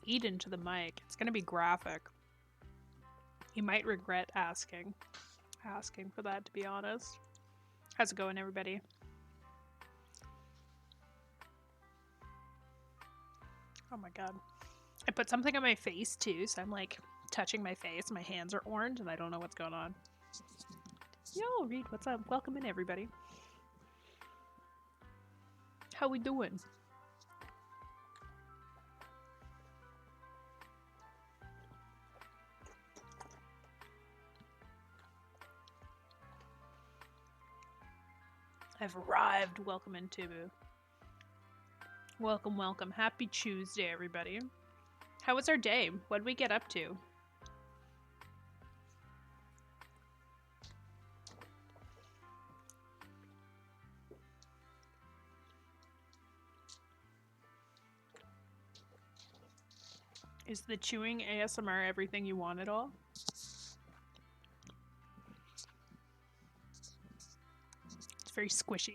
Eat into the mic. It's gonna be graphic. You might regret asking for that, to be honest. How's it going, everybody? Oh my god. I put something on my face too, so I'm like touching my face. My hands are orange and I don't know what's going on. Yo, Reed, what's up? Welcome in, everybody. How we doing? I've arrived. Welcome in, Tubu. Welcome, welcome. Happy Tuesday, everybody. How was our day? What did we get up to? Is the chewing ASMR everything you want it all? It's very squishy.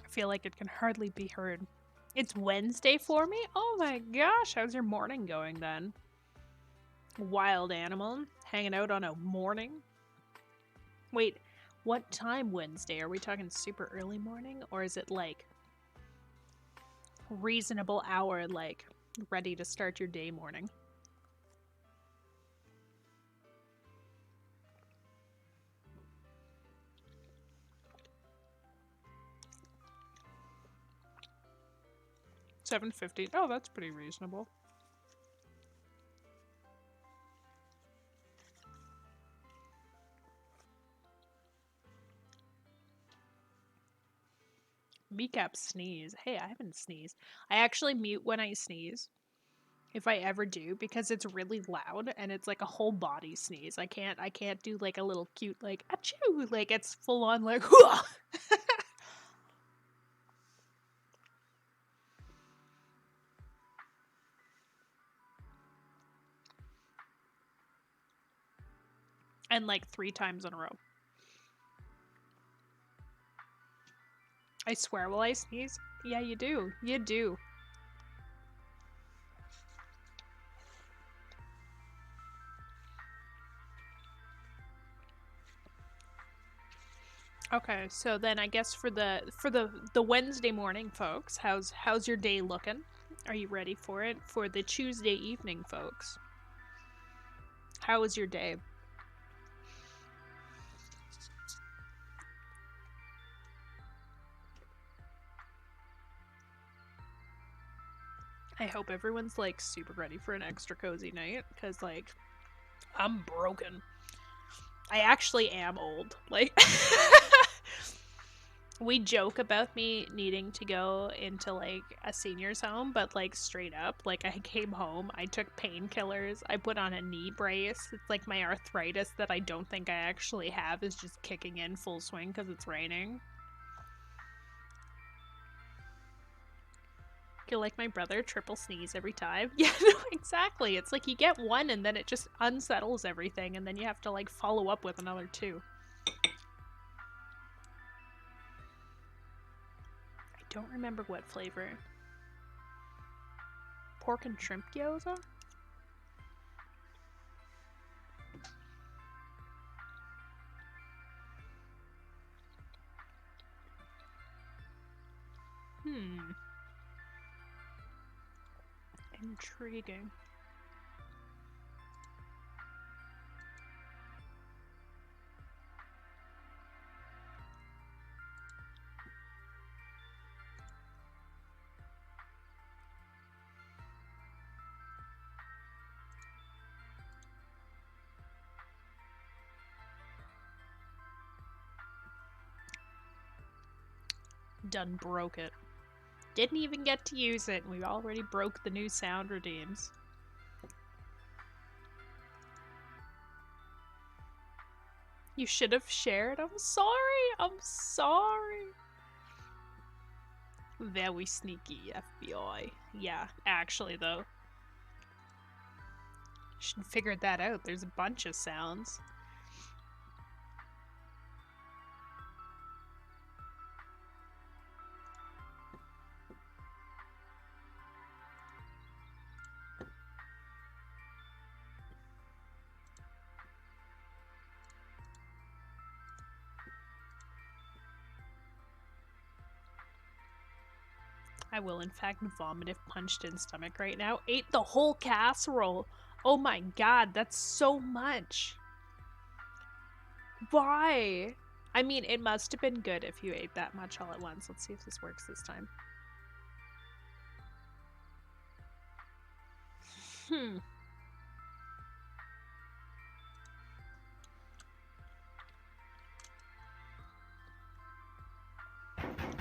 I feel like it can hardly be heard. It's Wednesday for me? Oh my gosh, how's your morning going then? Wild animal, hanging out on a morning? Wait, what time Wednesday? Are we talking super early morning? Or is it like reasonable hour, like ready to start your day morning? $7.50. Oh, that's pretty reasonable. Meecap sneeze. Hey, I haven't sneezed. I actually mute when I sneeze. If I ever do, because it's really loud and it's like a whole body sneeze. I can't do like a little cute like achoo. Like it's full on like hooah. And like 3 times in a row. I swear while I sneeze. Yeah, you do. You do. Okay, so then I guess for the Wednesday morning folks, how's your day looking? Are you ready for it? For the Tuesday evening folks, how was your day? I hope everyone's like super ready for an extra cozy night, because like I'm broken. I actually am old. Like we joke about me needing to go into like a senior's home, but like straight up, like I came home, I took painkillers, I put on a knee brace. It's like my arthritis that I don't think I actually have is just kicking in full swing because it's raining. You're like my brother, triple sneeze every time. Yeah, no, exactly. It's like you get one and then it just unsettles everything, and then you have to like follow up with another 2. I don't remember what flavor. Pork and shrimp gyoza? Intriguing. Done broke it. Didn't even get to use it, and we already broke the new sound redeems. You should have shared. I'm sorry. I'm sorry. Very sneaky FBI. Yeah, actually though. Should have figured that out. There's a bunch of sounds. I will in fact vomit if punched in stomach right now. Ate the whole casserole. Oh my god, that's so much. Why? I mean, it must have been good if you ate that much all at once. Let's see if this works this time.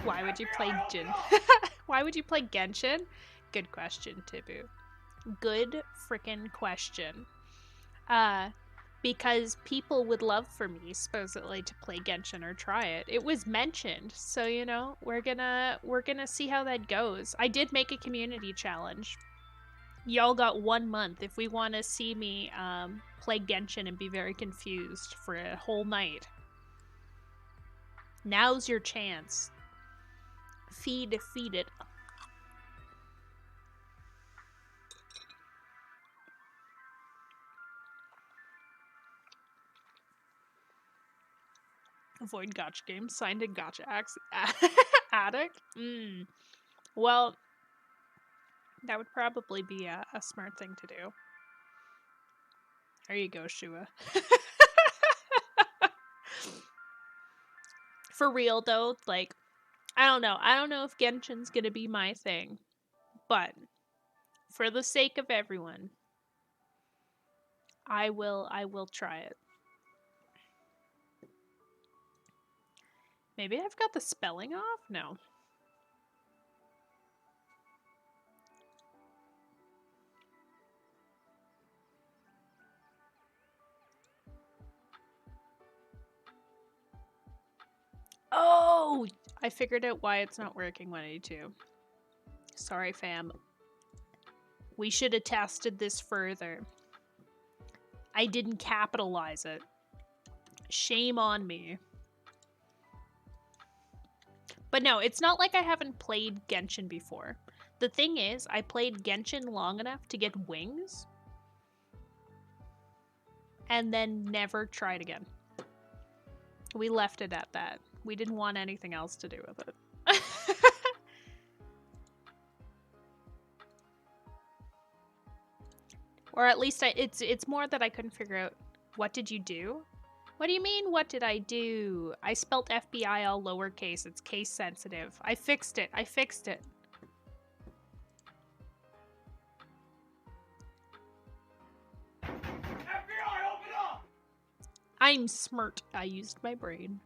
Why would you play Jin? Why would you play Genshin? Good question, Tibu. Good frickin' question. Because people would love for me, supposedly, to play Genshin or try it. It was mentioned, so you know, we're gonna see how that goes. I did make a community challenge. Y'all got 1 month if we want to see me play Genshin and be very confused for a whole night. Now's your chance. Feed it. Avoid gotcha games. Signed in gotcha addict. Well, that would probably be a smart thing to do. There you go, Shua. For real though, like, I don't know. I don't know if Genshin's gonna be my thing, but for the sake of everyone, I will try it. Maybe I've got the spelling off? No. Oh! I figured out why it's not working 182. Sorry, fam. We should have tested this further. I didn't capitalize it. Shame on me. But no, it's not like I haven't played Genshin before. The thing is, I played Genshin long enough to get wings, and then never tried again. We left it at that. We didn't want anything else to do with it. Or at least it's more that I couldn't figure out, what did you do? What do you mean, what did I do? I spelt FBI all lowercase. It's case sensitive. I fixed it. FBI, open up! I'm smart. I used my brain.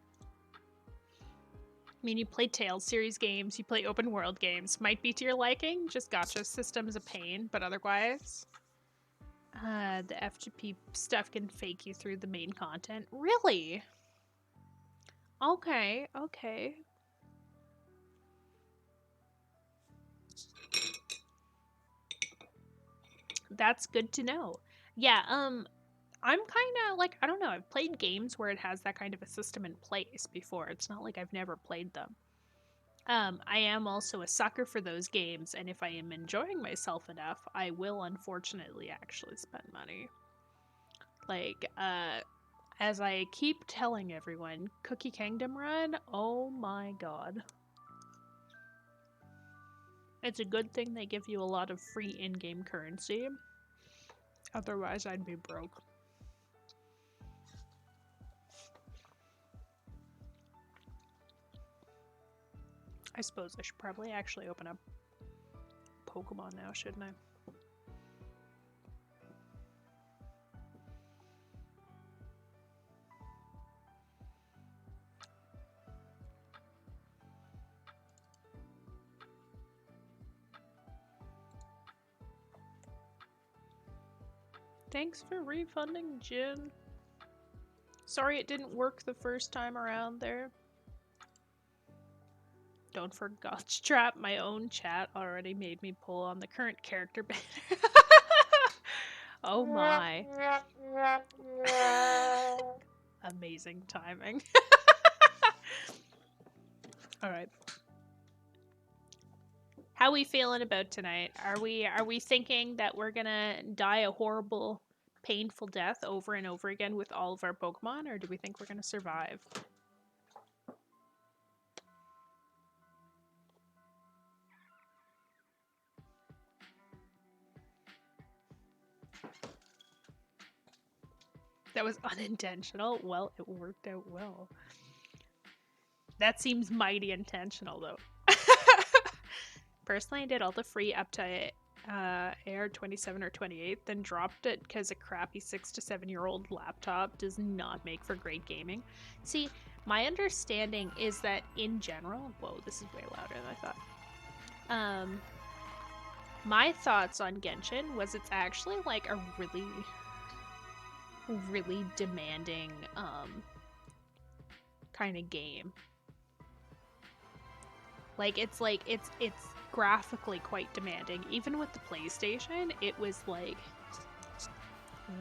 I mean, you play Tales series games, you play open world games. Might be to your liking. Just gotcha system's a pain, but otherwise... the FGP stuff can fake you through the main content. Really? Okay, okay. That's good to know. Yeah, I'm kind of like, I don't know, I've played games where it has that kind of a system in place before. It's not like I've never played them. I am also a sucker for those games, and if I am enjoying myself enough, I will unfortunately actually spend money. Like, as I keep telling everyone, Cookie Kingdom Run, oh my god. It's a good thing they give you a lot of free in-game currency. Otherwise, I'd be broke. I suppose I should probably actually open up Pokemon now, shouldn't I? Thanks for refunding, Jin. Sorry it didn't work the first time around there. Don't forget to trap. My own chat already made me pull on the current character banner. Oh my. Amazing timing. Alright. How we feeling about tonight? Are we thinking that we're gonna die a horrible, painful death over and over again with all of our Pokemon, or do we think we're gonna survive? That was unintentional. Well, it worked out well. That seems mighty intentional, though. Personally, I did all the free up to AR 27 or 28, then dropped it because a crappy 6 to 7-year-old laptop does not make for great gaming. See, my understanding is that in general, whoa, this is way louder than I thought. My thoughts on Genshin was it's actually like a really, really demanding kind of game. It's graphically quite demanding. Even with the PlayStation, it was like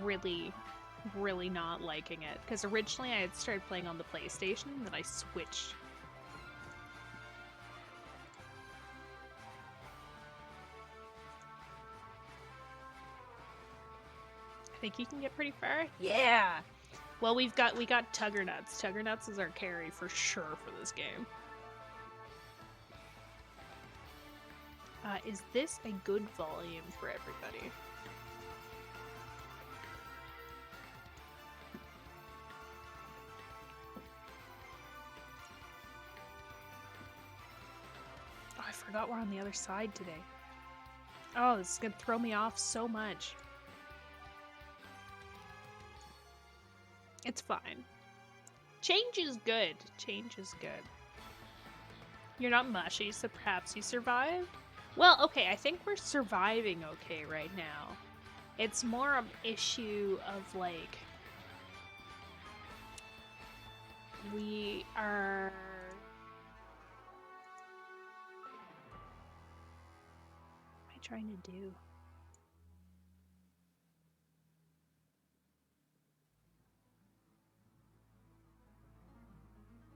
really, really not liking it. Because originally I had started playing on the PlayStation, and then I switched. I think you can get pretty far. Yeah! Well, we got Tuggernuts. Tuggernuts is our carry for sure for this game. Is this a good volume for everybody? Oh, I forgot we're on the other side today. Oh, this is gonna throw me off so much. It's fine. Change is good. Change is good. You're not mushy, so perhaps you survived? Well, okay, I think we're surviving okay right now. It's more an issue of, like, we are... What am I trying to do?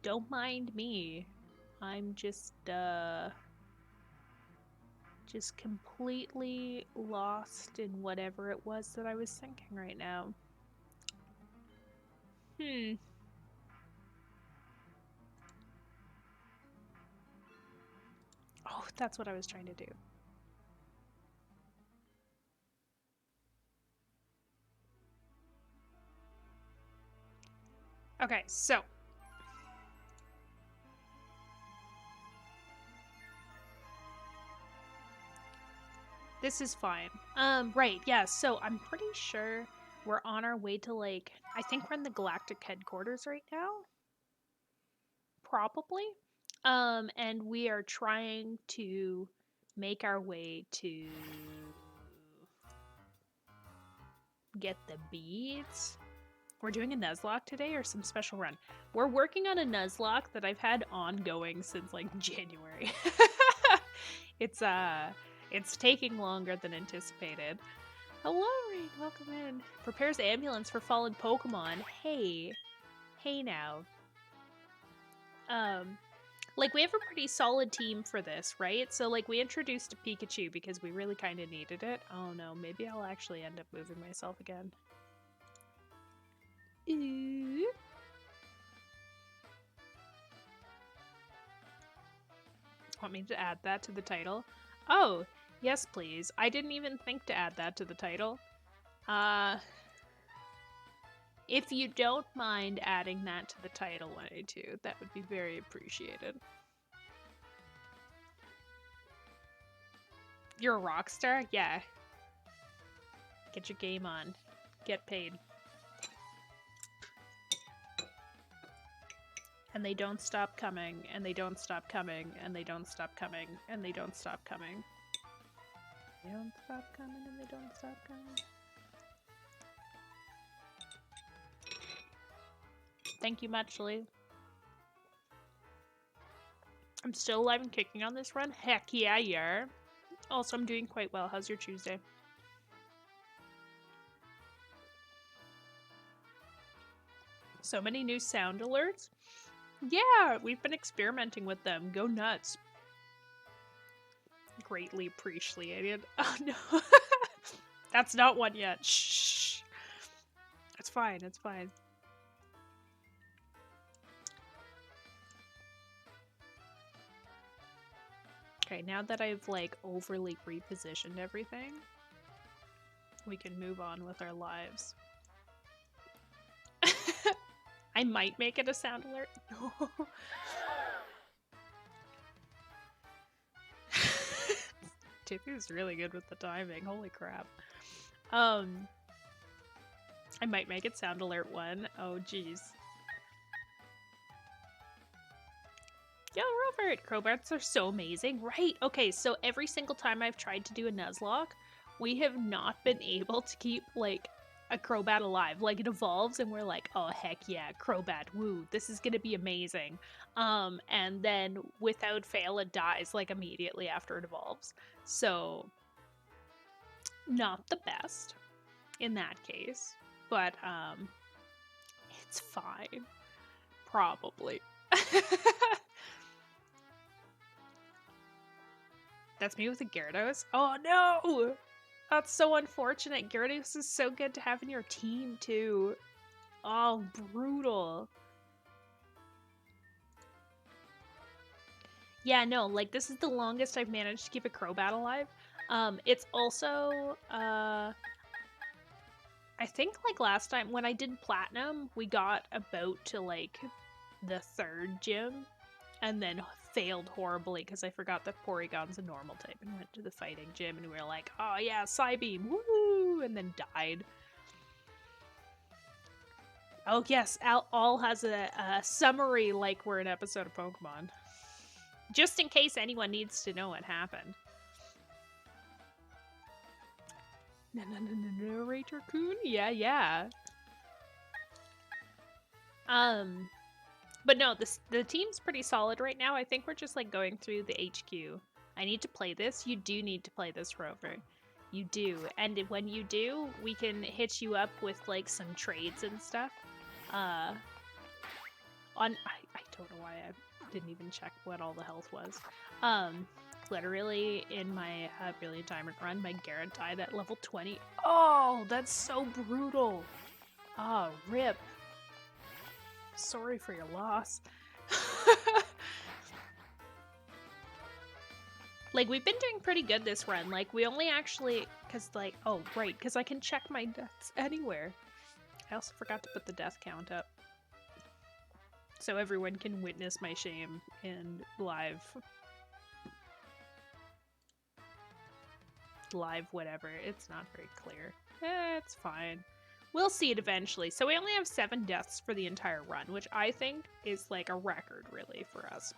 Don't mind me. I'm just completely lost in whatever it was that I was thinking right now. Oh, that's what I was trying to do. Okay, so. This is fine. Right, yeah, so I'm pretty sure we're on our way to, like, I think we're in the Galactic headquarters right now. Probably. And we are trying to make our way to get the beads. We're doing a Nuzlocke today or some special run. We're working on a Nuzlocke that I've had ongoing since, like, January. It's taking longer than anticipated. Hello, Reed. Welcome in. Prepares ambulance for fallen Pokemon. Hey. Hey now. Like, we have a pretty solid team for this, right? So, like, we introduced a Pikachu because we really kind of needed it. Oh, no. Maybe I'll actually end up moving myself again. Ooh. Want me to add that to the title? Oh, yes, please. I didn't even think to add that to the title. If you don't mind adding that to the title when I do, that would be very appreciated. You're a rock star? Yeah. Get your game on. Get paid. And they don't stop coming, and they don't stop coming, and they don't stop coming, and they don't stop coming. They don't stop coming, and they don't stop coming. Thank you muchly. I'm still alive and kicking on this run. Heck yeah, you are. Also, I'm doing quite well. How's your Tuesday? So many new sound alerts. Yeah, we've been experimenting with them. Go nuts. Greatly appreciated. Oh no. That's not one yet. Shh. It's fine, it's fine. Okay, now that I've like overly repositioned everything, we can move on with our lives. I might make it a sound alert. No. Tiffy's really good with the timing. Holy crap. I might make it sound alert 1. Oh jeez. Yo, Robert! Crowbats are so amazing. Right, okay, so every single time I've tried to do a Nuzlocke, we have not been able to keep, like, a Crobat alive. Like, it evolves and we're like, oh, heck yeah, Crobat, woo, this is gonna be amazing. And then, without fail, it dies, like, immediately after it evolves. So, not the best in that case, but, it's fine. Probably. That's me with the Gyarados? Oh no! That's so unfortunate. Gyarados is so good to have in your team too. Oh, brutal. Yeah, no, like this is the longest I've managed to keep a Crobat alive. It's also, I think like last time when I did Platinum, we got about to like the 3rd gym and then failed horribly because I forgot that Porygon's a normal type and went to the fighting gym and we were like, oh yeah, Psybeam, woo, and then died. Oh yes, All has a summary like we're an episode of Pokemon. Just in case anyone needs to know what happened. Narrator Coon? Yeah. But no, the team's pretty solid right now. I think we're just like going through the HQ. I need to play this. You do need to play this, Rover. You do. And when you do, we can hit you up with like some trades and stuff. I don't know why I didn't even check what all the health was. Literally in my Brilliant Diamond run, my Garrett died at level 20. Oh, that's so brutal. Oh, rip. Sorry for your loss. Like, we've been doing pretty good this run. Like, we only actually, because like, oh, right, because I can check my deaths anywhere. I also forgot to put the death count up. So everyone can witness my shame in live whatever. It's not very clear. It's fine. We'll see it eventually. So we only have 7 deaths for the entire run, which I think is like a record, really, for us.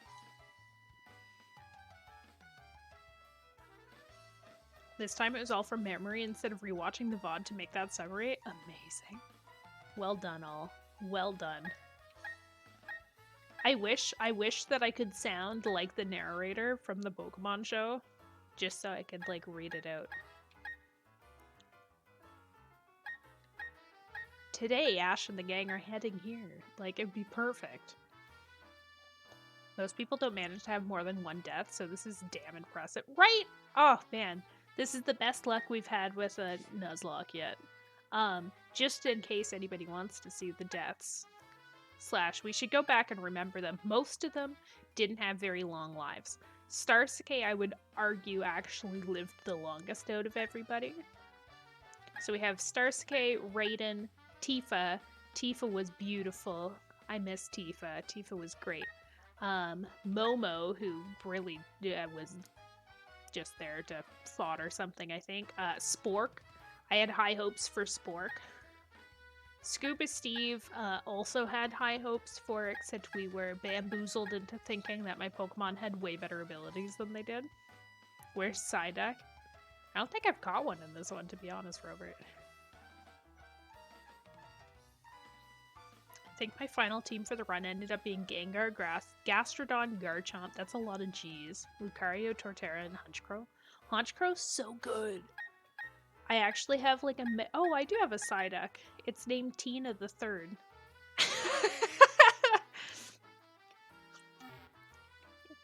This time it was all from memory instead of rewatching the VOD to make that summary. Amazing. Well done, all. Well done. I wish that I could sound like the narrator from the Pokemon show, just so I could, like, read it out. Today, Ash and the gang are heading here. Like, it'd be perfect. Most people don't manage to have more than 1 death, so this is damn impressive. Right? Oh, man. This is the best luck we've had with a Nuzlocke yet. Just in case anybody wants to see the deaths. / we should go back and remember them. Most of them didn't have very long lives. Starsky, I would argue, actually lived the longest out of everybody. So we have Starsky, Raiden, Tifa. Tifa was beautiful. I miss Tifa. Tifa was great. Momo, who really was just there to fodder something, I think. Spork. I had high hopes for Spork. Scuba Steve also had high hopes for, except we were bamboozled into thinking that my Pokemon had way better abilities than they did. Where's Psyduck? I don't think I've caught one in this one, to be honest, Robert. I think my final team for the run ended up being Gengar, Gastrodon, Garchomp. That's a lot of G's. Lucario, Torterra, and Honchkrow. Honchkrow's so good. I actually have like a... Oh, I do have a Psyduck. It's named Tina the Third.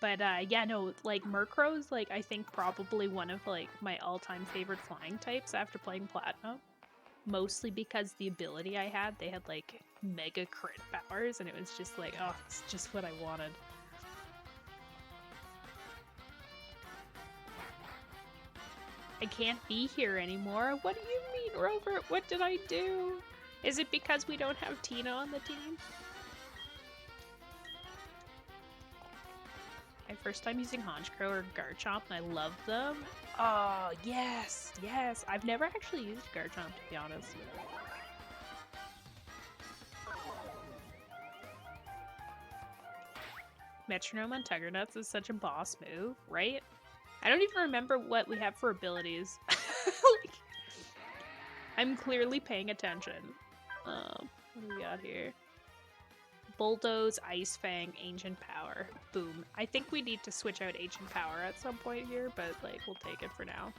But yeah, no, like Murkrow's like I think probably one of like my all-time favorite flying types after playing Platinum. Mostly because the ability I had, they had like mega crit powers and it was just like, oh, it's just what I wanted. I can't be here anymore. What do you mean, Rover? What did I do? Is it because we don't have Tina on the team? My first time using Honchkrow or Garchomp, and I love them. Oh, yes, yes. I've never actually used Garchomp, to be honest. Metronome on Tuggernuts is such a boss move, right? I don't even remember what we have for abilities. Like, I'm clearly paying attention. What do we got here? Bulldoze, Ice Fang, Ancient Power. Boom. I think we need to switch out Ancient Power at some point here, but like we'll take it for now.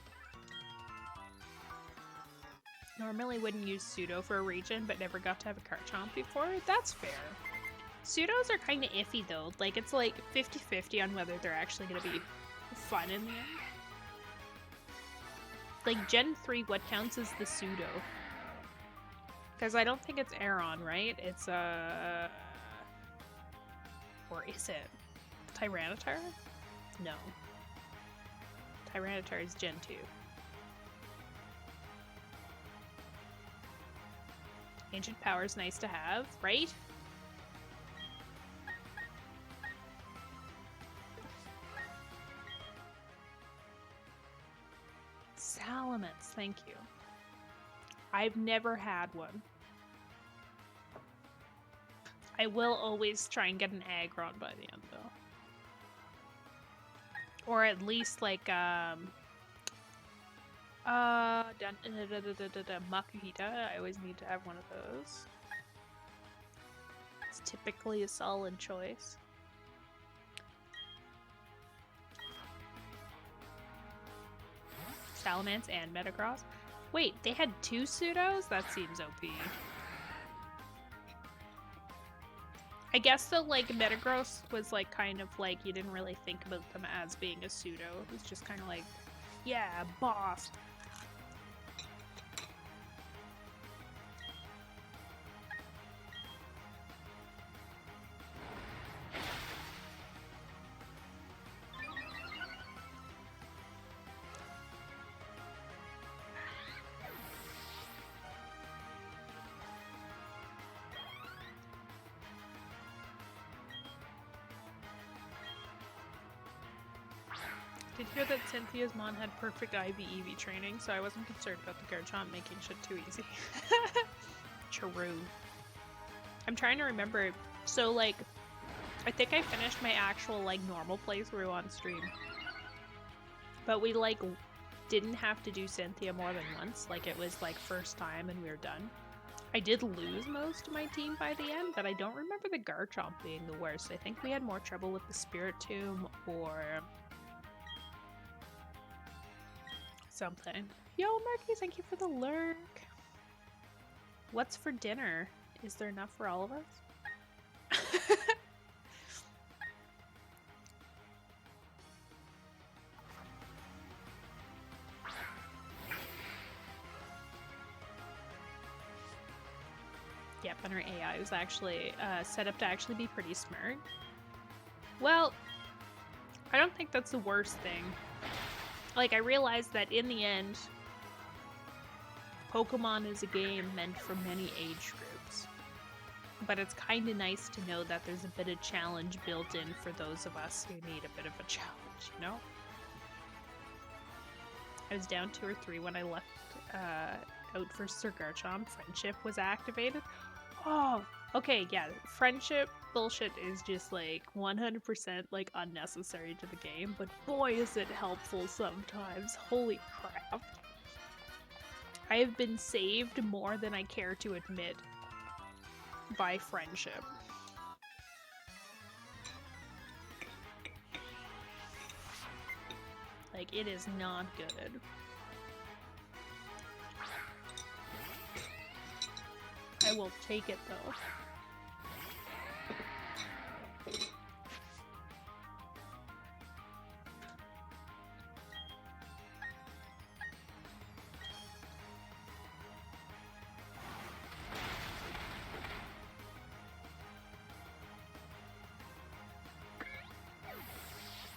Normally wouldn't use Pseudo for a region, but never got to have a Garchomp before. That's fair. Pseudos are kind of iffy though. Like it's like 50-50 on whether they're actually going to be fun in the end. Like Gen 3, what counts as the Pseudo? Because I don't think it's Aeron, right? It's or is it Tyranitar? No. Tyranitar is Gen 2. Ancient Power is nice to have, right? Salamence, thank you. I've never had one. I will always try and get an Aggron by the end, though. Or at least, like, Makuhita. I always need to have one of those. It's typically a solid choice. Salamence and Metagross. Wait, they had 2 Pseudos? That seems OP. I guess the like Metagross was like kind of like you didn't really think about them as being a pseudo. It was just kind of like, yeah, boss. Did hear that Cynthia's mom had perfect IV-EV training, so I wasn't concerned about the Garchomp making shit too easy. True. I'm trying to remember. So, like, I think I finished my actual, like, normal playthrough on stream. But we, like, didn't have to do Cynthia more than once. Like, it was, like, first time and we were done. I did lose most of my team by the end, but I don't remember the Garchomp being the worst. I think we had more trouble with the Spiritomb or something. Yo, Marky, thank you for the lurk. What's for dinner? Is there enough for all of us? Yep, and our AI was actually set up to actually be pretty smart. Well, I don't think that's the worst thing. Like, I realized that in the end, Pokemon is a game meant for many age groups. But it's kind of nice to know that there's a bit of challenge built in for those of us who need a bit of a challenge, you know? I was down 2 or 3 when I left out for Sir Garchomp. Friendship was activated. Oh, okay, yeah. Friendship bullshit is just like 100% like unnecessary to the game, but boy is it helpful sometimes. Holy crap. I have been saved more than I care to admit. by friendship. Like, it is not good. I will take it, though.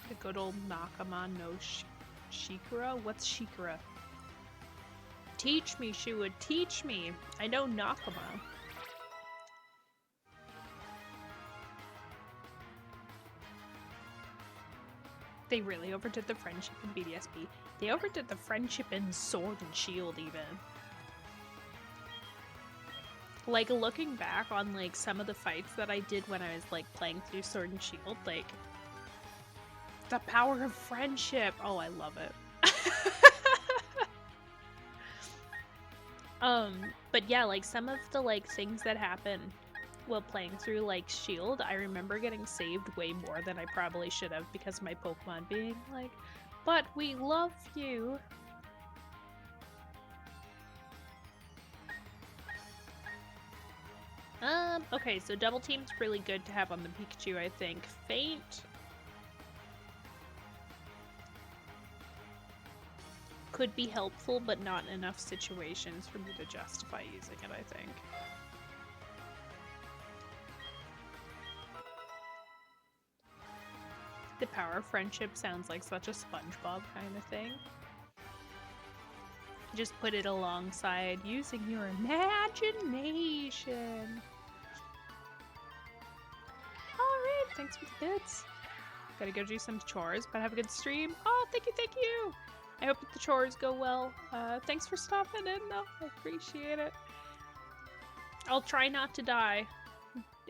The good old Nakama no Shikara? What's Shikara? Teach me, Shua, teach me! I know Nakama. They really overdid the friendship in BDSP. They overdid the friendship in Sword and Shield, even. Like, looking back on, like, some of the fights that I did when I was, like, playing through Sword and Shield, like, the power of friendship! Oh, I love it. But yeah, like, some of the, like, things that happen while playing through, like, Shield, I remember getting saved way more than I probably should have because of my Pokemon being like, but we love you. Okay, so Double Team's really good to have on the Pikachu, I think. Faint could be helpful, but not in enough situations for me to justify using it, I think. The power of friendship sounds like such a SpongeBob kind of thing. Just put it alongside using your imagination. Alright, thanks for the bits. Gotta go do some chores, but have a good stream. Oh, thank you, thank you! I hope that the chores go well. Thanks for stopping in, though. I appreciate it. I'll try not to die.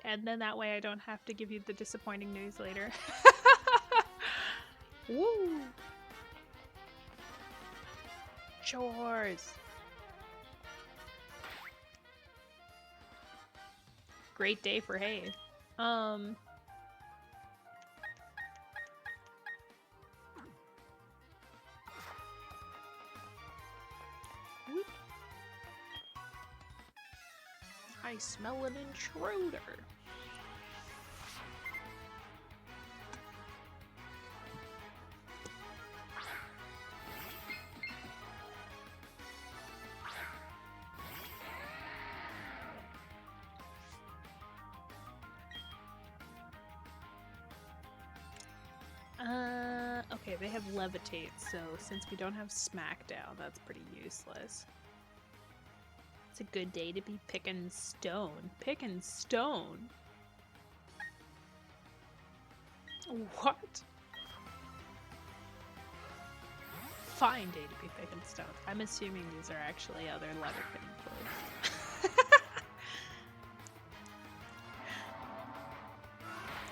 And then that way I don't have to give you the disappointing news later. Woo! Chores! Great day for hay. I smell an intruder. Okay, they have levitate, so since we don't have smackdown, that's pretty useless. It's a good day to be picking stone. Picking stone? What? Fine day to be picking stone. I'm assuming these are actually other Letterkenny clothes.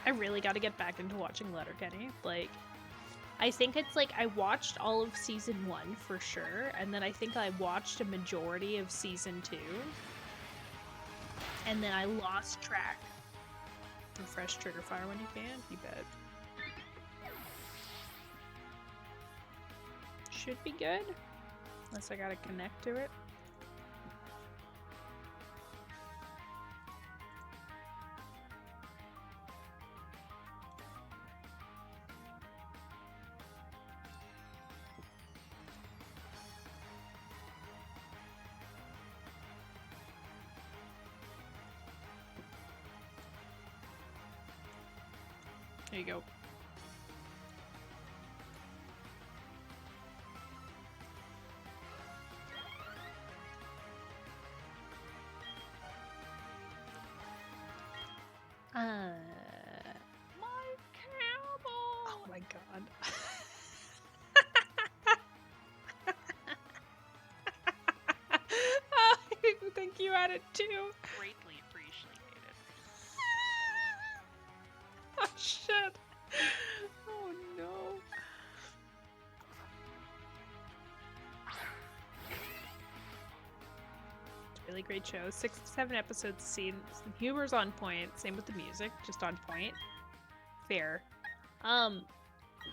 I really gotta get back into watching Letterkenny. Like, I think it's like I watched all of season 1 for sure, and then I think I watched a majority of season 2, and then I lost track. Refresh trigger fire when you can, you bet. Should be good, unless I gotta connect to it. There you go. My camel! Oh my god. I didn't think you had it too. Greatly appreciated. Oh shit. Oh no. really great show. 6 to 7 episodes a season. The humor's on point. Same with the music, just on point. Fair.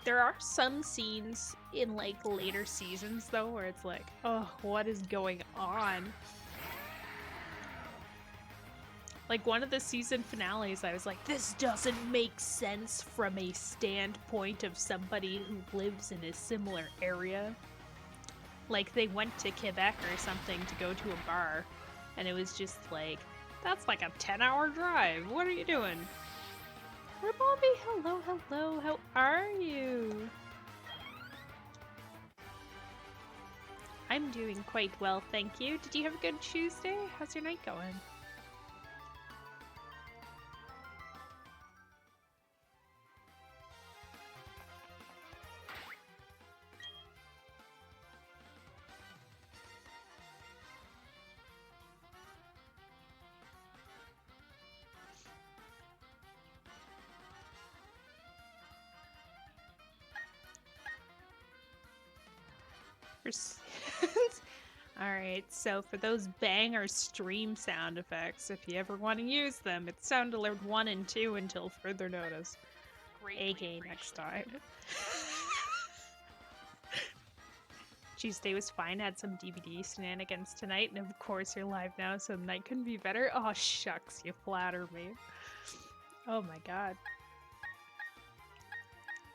There are some scenes in like later seasons though where it's like, oh, what is going on? Like one of the season finales, I was like, this doesn't make sense from a standpoint of somebody who lives in a similar area. Like they went to Quebec or something to go to a bar, and it was just like, that's like a 10-hour drive. What are you doing? Bobby, hello, hello, how are you? I'm doing quite well, thank you. Did you have a good Tuesday? How's your night going? Alright, so for those banger stream sound effects, if you ever want to use them, it's Sound Alert 1 and 2 until further notice. AK next time. Tuesday was fine, had some DVD shenanigans tonight, and of course you're live now, so the night couldn't be better. Oh shucks, you flatter me. Oh my god.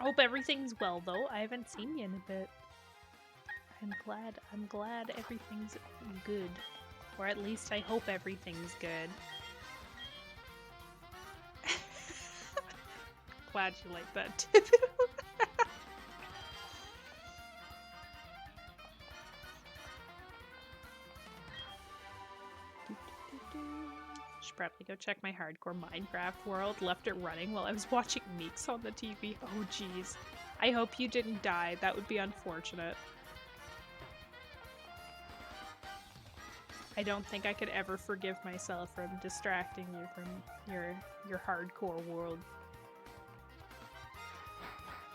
Hope everything's well though, I haven't seen you in a bit. I'm glad everything's good. Or at least I hope everything's good. Glad you like that too. Should probably go check my hardcore Minecraft world. Left it running while I was watching Meeks on the TV. Oh jeez. I hope you didn't die. That would be unfortunate. I don't think I could ever forgive myself from distracting you from your hardcore world.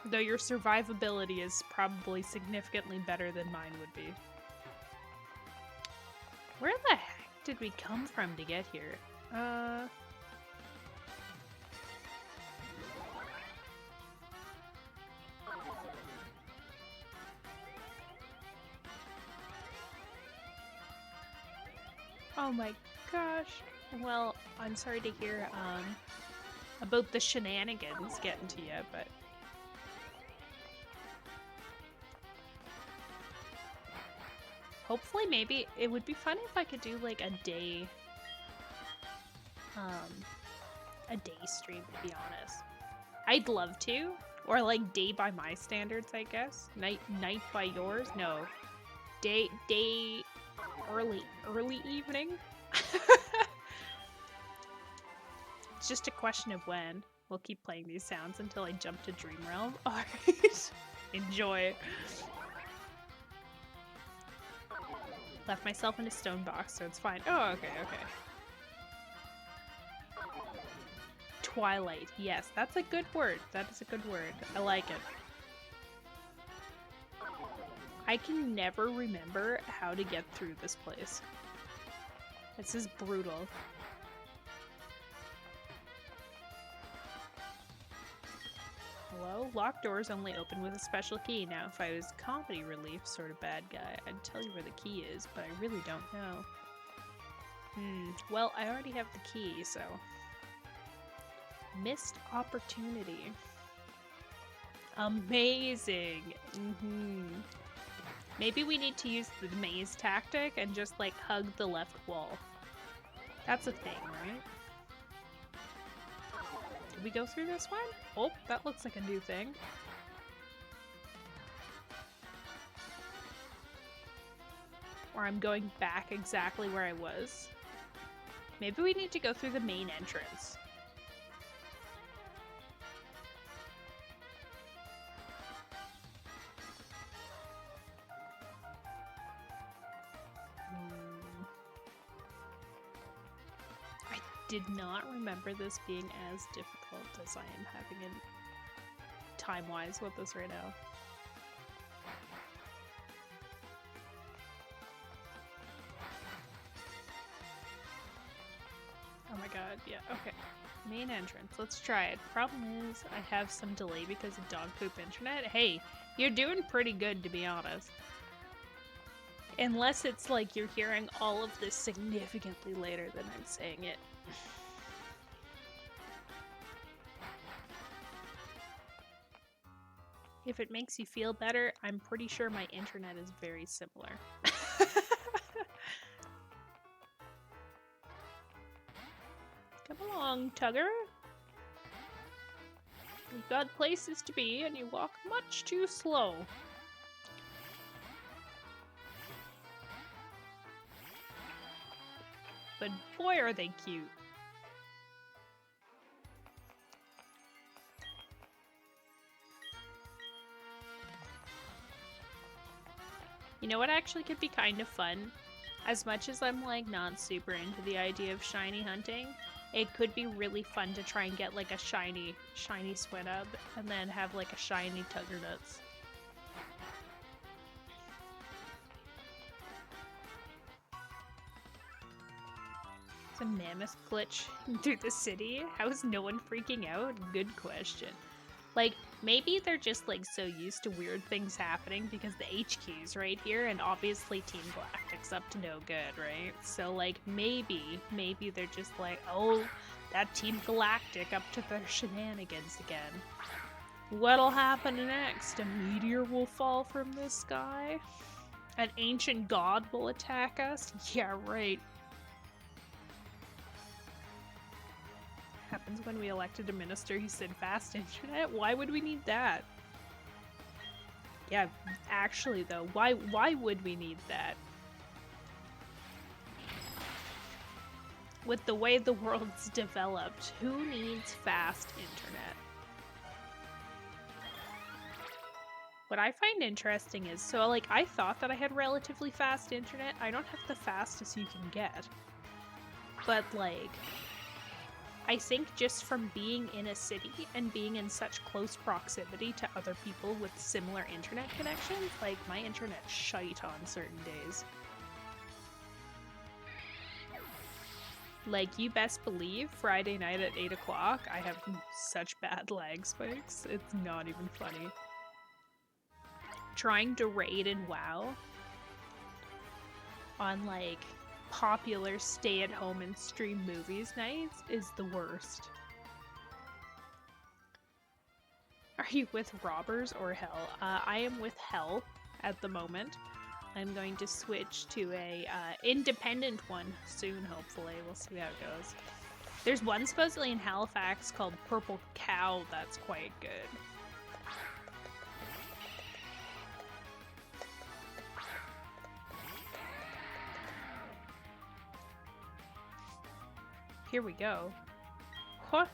Though your survivability is probably significantly better than mine would be. Where the heck did we come from to get here? Oh my gosh. Well, I'm sorry to hear about the shenanigans getting to you, but hopefully maybe it would be fun if I could do like a day stream, to be honest. I'd love to, or like day by my standards, I guess. Night by yours? No. Day early evening. It's just a question of when. We'll keep playing these sounds until I jump to Dream Realm. Alright. Enjoy. Left myself in a stone box, so it's fine. Oh, okay. Twilight. Yes, that's a good word. That is a good word. I like it. I can never remember how to get through this place. This is brutal. Hello? Locked doors only open with a special key. Now, if I was comedy relief sort of bad guy, I'd tell you where the key is, but I really don't know. Well, I already have the key, so... Missed opportunity. Amazing! Maybe we need to use the maze tactic and just, like, hug the left wall. That's a thing, right? Did we go through this one? Oh, that looks like a new thing. Or I'm going back exactly where I was. Maybe we need to go through the main entrance. Did not remember this being as difficult as I am having it time-wise with this right now. god, yeah, okay. Main entrance, let's try it. Problem is, I have some delay because of dog poop internet. Hey, you're doing pretty good, to be honest. Unless it's like you're hearing all of this significantly later than I'm saying it. If it makes you feel better, I'm pretty sure my internet is very similar. Come along, Tugger. You've got places to be, and you walk much too slow. But boy, are they cute. You know what actually could be kind of fun? As much as I'm like not super into the idea of shiny hunting, it could be really fun to try and get like a shiny Swinub and then have like a shiny Tuggernuts. It's a mammoth glitch through the city? How is no one freaking out? Good question. Like, maybe they're just, like, so used to weird things happening because the HQ's right here, and obviously Team Galactic's up to no good, right? So, like, maybe they're just like, oh, that Team Galactic up to their shenanigans again. What'll happen next? A meteor will fall from the sky? An ancient god will attack us? Yeah, right. Happens when we elected a minister who said fast internet. Why would we need that? Yeah, actually though, why would we need that? With the way the world's developed, who needs fast internet? What I find interesting is, so like I thought that I had relatively fast internet. I don't have the fastest you can get. But like, I think just from being in a city and being in such close proximity to other people with similar internet connections, like my internet's shite on certain days. Like, you best believe Friday night at 8 o'clock, I have such bad lag spikes. It's not even funny. Trying to raid in WoW on like popular stay-at-home and stream movies nights is the worst. Are you with robbers or hell? I am with hell at the moment. I'm going to switch to a independent one soon, hopefully. We'll see how it goes. There's one supposedly in Halifax called Purple Cow that's quite good. Here we go. What?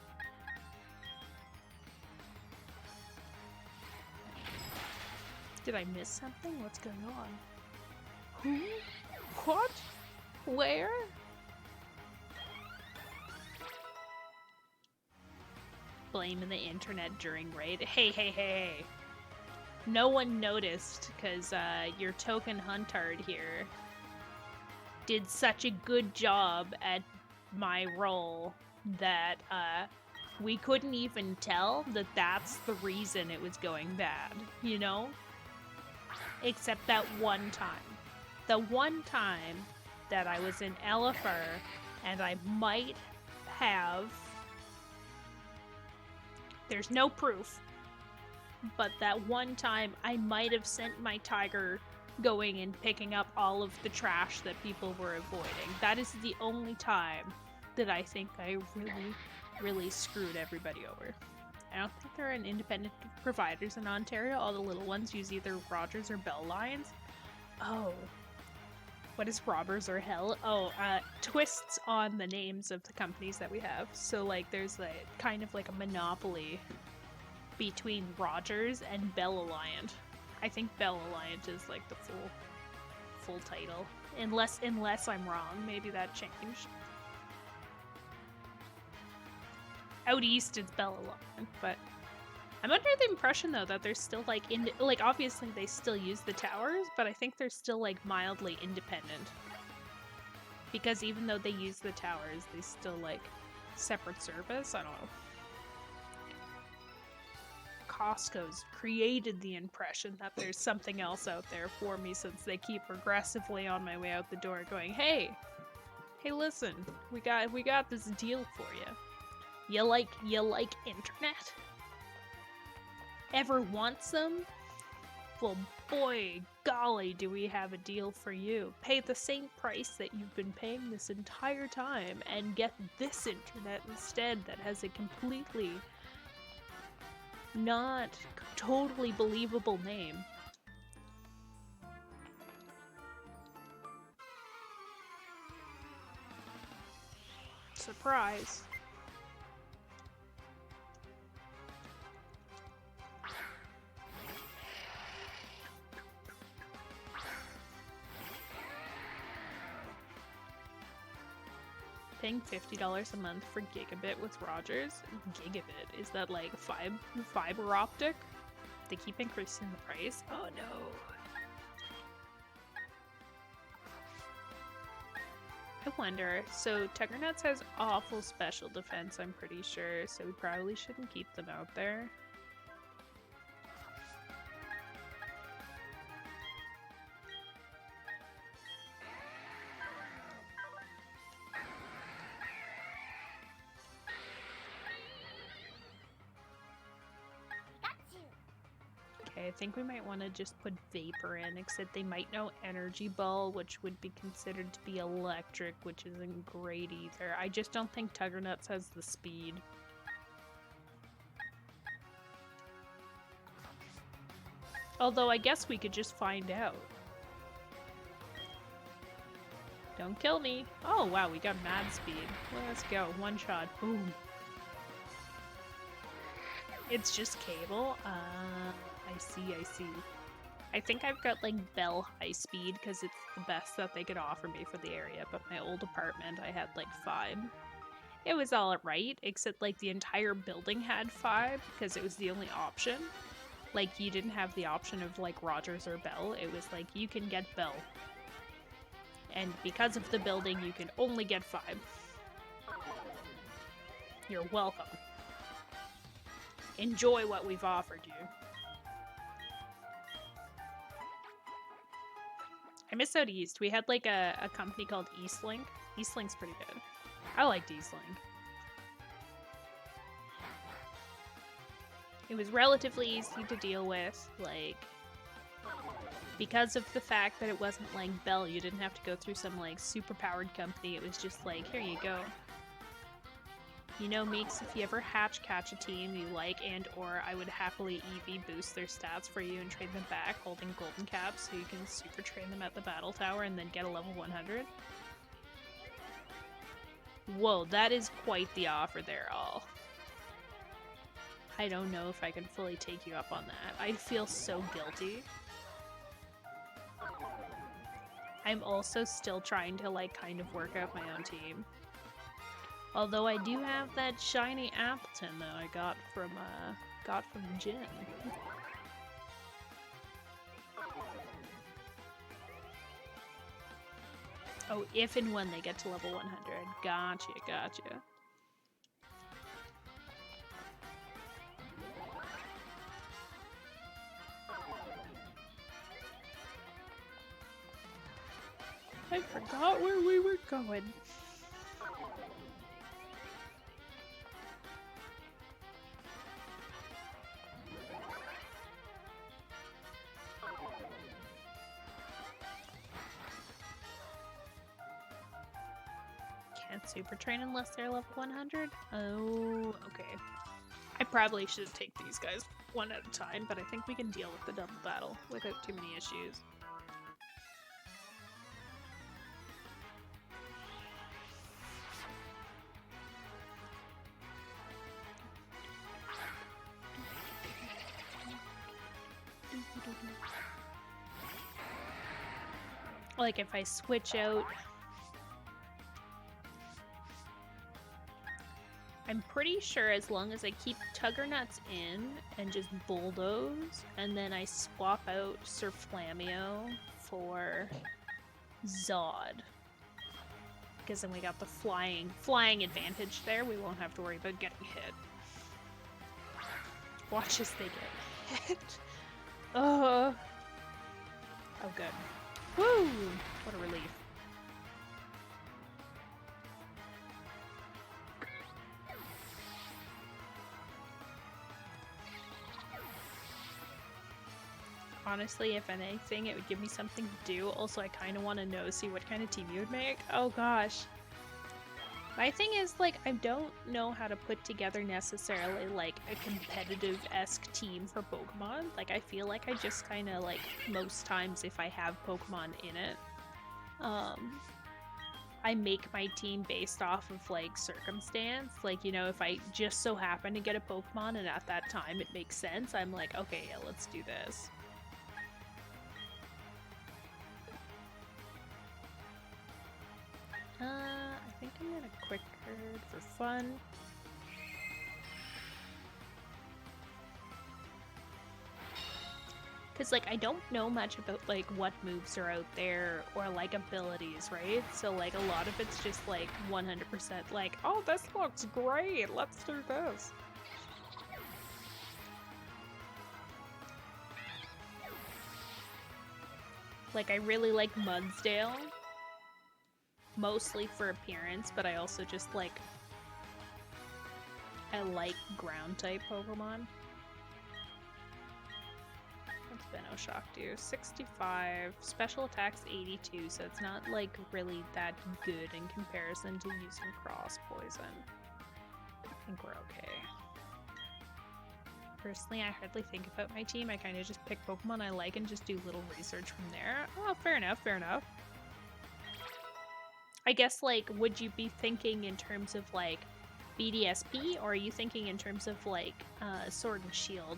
Did I miss something? What's going on? Who? What? Where? Blaming the internet during raid. Hey. No one noticed because your token huntard here did such a good job at my role that we couldn't even tell that that's the reason it was going bad, you know? Except that one time. The one time that I was in Elifer and I might have... There's no proof, but that one time I might have sent my tiger going and picking up all of the trash that people were avoiding. That is the only time that I think I really screwed everybody over. I don't think there are independent providers in Ontario. All the little ones use either Rogers or Bell lines. Oh. What is Robbers or Hell? Oh, twists on the names of the companies that we have. So, like, there's like kind of like a monopoly between Rogers and Bell Alliant. I think Bell Alliant is like the full title. Unless I'm wrong. Maybe that changed. Out east it's Bell Alliant, but I'm under the impression though that they're still like obviously they still use the towers, but I think they're still like mildly independent. Because even though they use the towers, they still like separate service. I don't know. Costco's created the impression that there's something else out there for me, since they keep progressively on my way out the door going, hey, listen, we got this deal for you. You like internet? Ever want some? Well, boy, golly, do we have a deal for you. Pay the same price that you've been paying this entire time and get this internet instead that has a completely not totally believable name. Surprise. Paying $50 a month for gigabit with Rogers? Gigabit? Is that like fiber optic? They keep increasing the price? Oh no. I wonder, so Tuckernuts has awful special defense, I'm pretty sure, so we probably shouldn't keep them out there. I think we might want to just put Vapor in, except they might know Energy Ball, which would be considered to be electric, which isn't great either. I just don't think Tuggernuts has the speed. Although I guess we could just find out. Don't kill me. Oh wow, we got mad speed. Well, let's go. One shot. Boom. It's just cable? I see. I think I've got like Bell high speed because it's the best that they could offer me for the area, but my old apartment I had like 5. It was alright, except like the entire building had 5 because it was the only option. Like you didn't have the option of like Rogers or Bell, it was like you can get Bell. And because of the building you can only get 5. You're welcome. Enjoy what we've offered you. I miss out East. We had like a company called Eastlink. Eastlink's pretty good. I liked Eastlink. It was relatively easy to deal with, like, because of the fact that it wasn't like Bell, you didn't have to go through some like super powered company. It was just like, here you go. You know, Meeks, if you ever catch a team you like and or I would happily EV boost their stats for you and trade them back holding golden caps so you can super train them at the battle tower and then get a level 100. Whoa, that is quite the offer there, all. I don't know if I can fully take you up on that. I feel so guilty. I'm also still trying to like kind of work out my own team. Although I do have that shiny Appleton that I got from Jin. Oh, if and when they get to level 100. Gotcha. I forgot where we were going. Can't super train unless they're level 100? Oh, okay. I probably should take these guys one at a time, but I think we can deal with the double battle without too many issues. Like if I switch out, I'm pretty sure as long as I keep Tuggernuts in and just bulldoze, and then I swap out Sir Flamio for Zod. because then we got the flying advantage there. We won't have to worry about getting hit. Watch as they get hit. Oh, good. Woo! What a relief. Honestly, if anything, it would give me something to do. Also, I kind of want to see what kind of team you would make. Oh gosh. My thing is, like, I don't know how to put together necessarily, like, a competitive-esque team for Pokemon. Like, I feel like I just kind of, like, most times if I have Pokemon in it, I make my team based off of, like, circumstance. Like, you know, if I just so happen to get a Pokemon and at that time it makes sense, I'm like, okay, yeah, let's do this. I think I'm gonna quick herd for fun. Because, like, I don't know much about, like, what moves are out there or, like, abilities, right? So, like, a lot of it's just, like, 100% like, oh, this looks great, let's do this. Like, I really like Mudsdale. Mostly for appearance, but I also just like... I like ground-type Pokemon. What's Venoshock do? 65. Special attack's 82, so it's not, like, really that good in comparison to using Cross Poison. I think we're okay. Personally, I hardly think about my team. I kind of just pick Pokemon I like and just do little research from there. Oh, fair enough, fair enough. I guess, like, would you be thinking in terms of, like, BDSP, or are you thinking in terms of, like, Sword and Shield?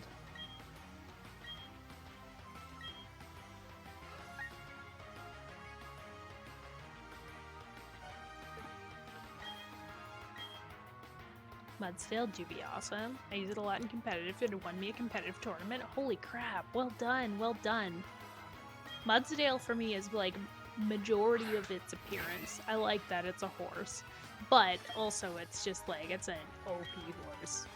Mudsdale do be awesome. I use it a lot in competitive. It won me a competitive tournament. Holy crap, well done, well done. Mudsdale for me is, like, majority of its appearance. I like that it's a horse, but also it's just like it's an OP horse.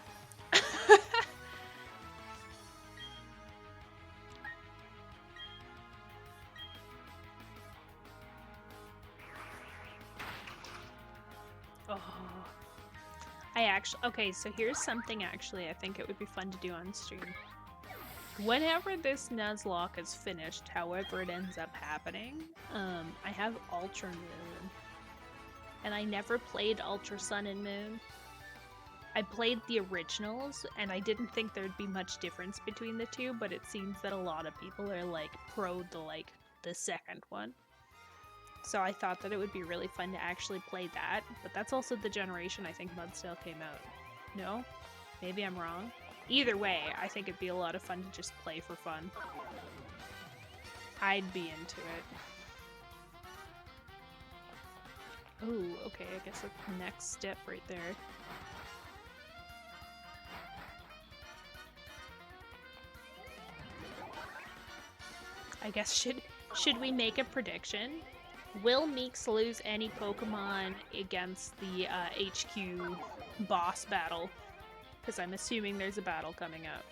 Oh, okay, so here's something actually I think it would be fun to do on stream. Whenever this Nuzlocke is finished, however it ends up happening, I have Ultra Moon. And I never played Ultra Sun and Moon. I played the originals, and I didn't think there'd be much difference between the two, but it seems that a lot of people are, like, pro the second one. So I thought that it would be really fun to actually play that, but that's also the generation I think Mudsdale came out. No? Maybe I'm wrong? Either way, I think it'd be a lot of fun to just play for fun. I'd be into it. Ooh, okay, I guess that's the next step right there. I guess should we make a prediction? Will Meeks lose any Pokemon against the HQ boss battle? Because I'm assuming there's a battle coming up.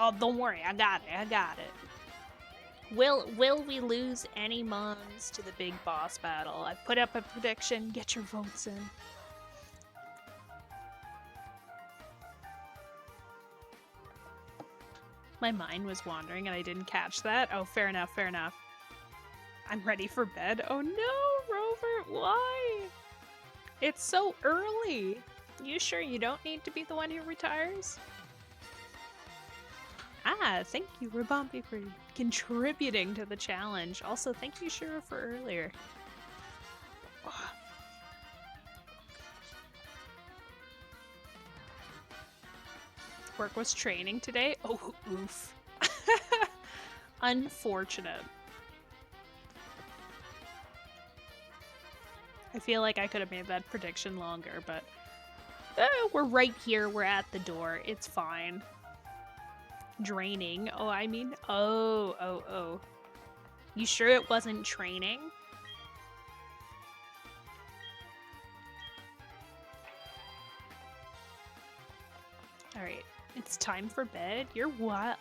Oh, don't worry, I got it, I got it. Will we lose any mons to the big boss battle? I've put up a prediction, get your votes in. My mind was wandering and I didn't catch that. Oh, fair enough, fair enough. I'm ready for bed. Oh no, Rover, why? It's so early. You sure you don't need to be the one who retires? Ah, thank you, Rabambi, for contributing to the challenge. Also, thank you, Shira, for earlier. Work was training today? Oh, oof. Unfortunate. I feel like I could have made that prediction longer, but we're right here. We're at the door. It's fine. Draining. Oh, I mean, oh. You sure it wasn't training? Alright, it's time for bed. You're wild,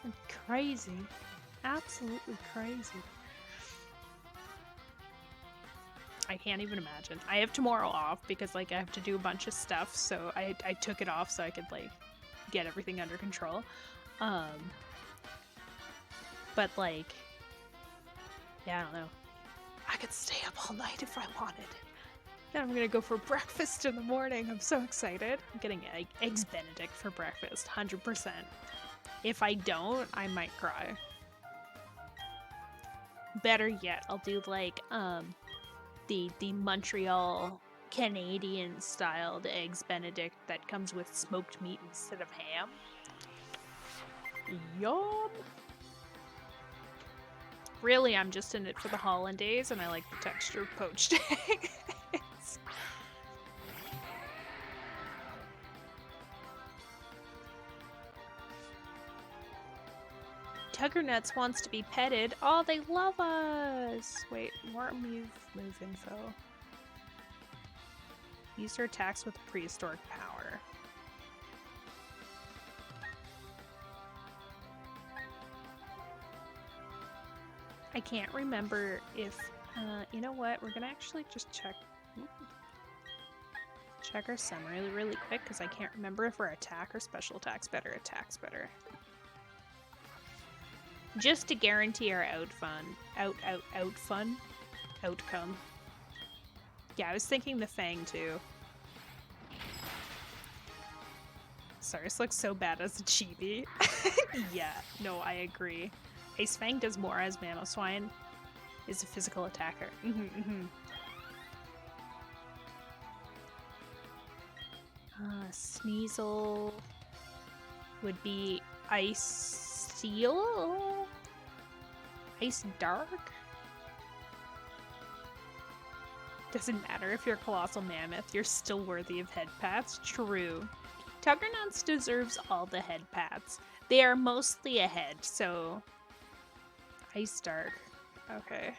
crazy. Absolutely crazy. I can't even imagine. I have tomorrow off because like I have to do a bunch of stuff, so I took it off so I could like get everything under control. But like, yeah, I don't know. I could stay up all night if I wanted. Then I'm gonna go for breakfast in the morning. I'm so excited. I'm getting eggs Benedict for breakfast, 100%. If I don't, I might cry. Better yet, I'll do like the Montreal Canadian styled eggs Benedict that comes with smoked meat instead of ham. Yum! Really, I'm just in it for the hollandaise, and I like the texture of poached eggs. Tuggernuts wants to be petted. Oh, they love us! Wait, more move info. Use her attacks with prehistoric power. I can't remember if, you know what, we're gonna actually just check our summary really quick, because I can't remember if our attack or special attack's better. Attack's better. Just to guarantee our outcome. Yeah, I was thinking the Fang too. Cyrus looks so bad as a chibi. Yeah, no, I agree. Ace Fang does more as Mamoswine is a physical attacker. Sneasel would be Ice Seal? Ice Dark? Doesn't matter if you're Colossal Mammoth, you're still worthy of head pats. True. Tuggernuts deserves all the head pats. They are mostly a head, so... Ice Dark. Okay.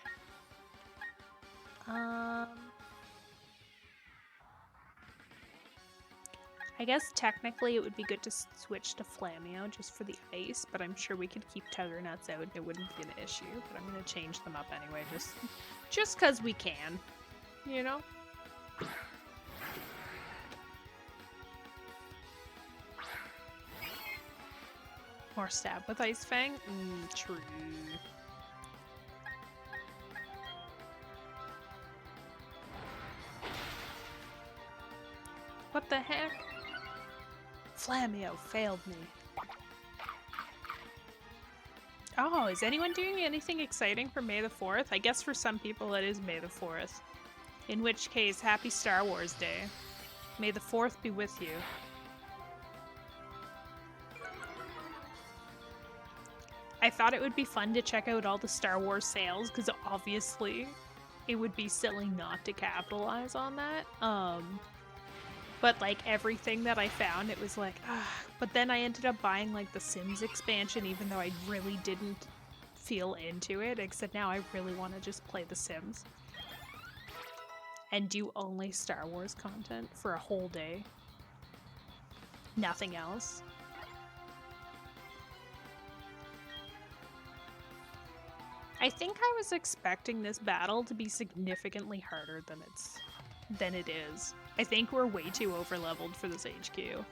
I guess technically it would be good to switch to Flameo just for the ice, but I'm sure we could keep Tuggernuts out. It wouldn't be an issue, but I'm gonna change them up anyway, just because we can, you know? More stab with Ice Fang? True. What the heck? Flameo failed me. Oh, is anyone doing anything exciting for May the 4th? I guess for some people it is May the 4th. In which case, happy Star Wars Day. May the 4th be with you. I thought it would be fun to check out all the Star Wars sales, because obviously it would be silly not to capitalize on that. But like everything that I found, it was like, but then I ended up buying like the Sims expansion, even though I really didn't feel into it, except now I really want to just play the Sims. And do only Star Wars content for a whole day. Nothing else. I think I was expecting this battle to be significantly harder than it is. I think we're way too overleveled for this HQ.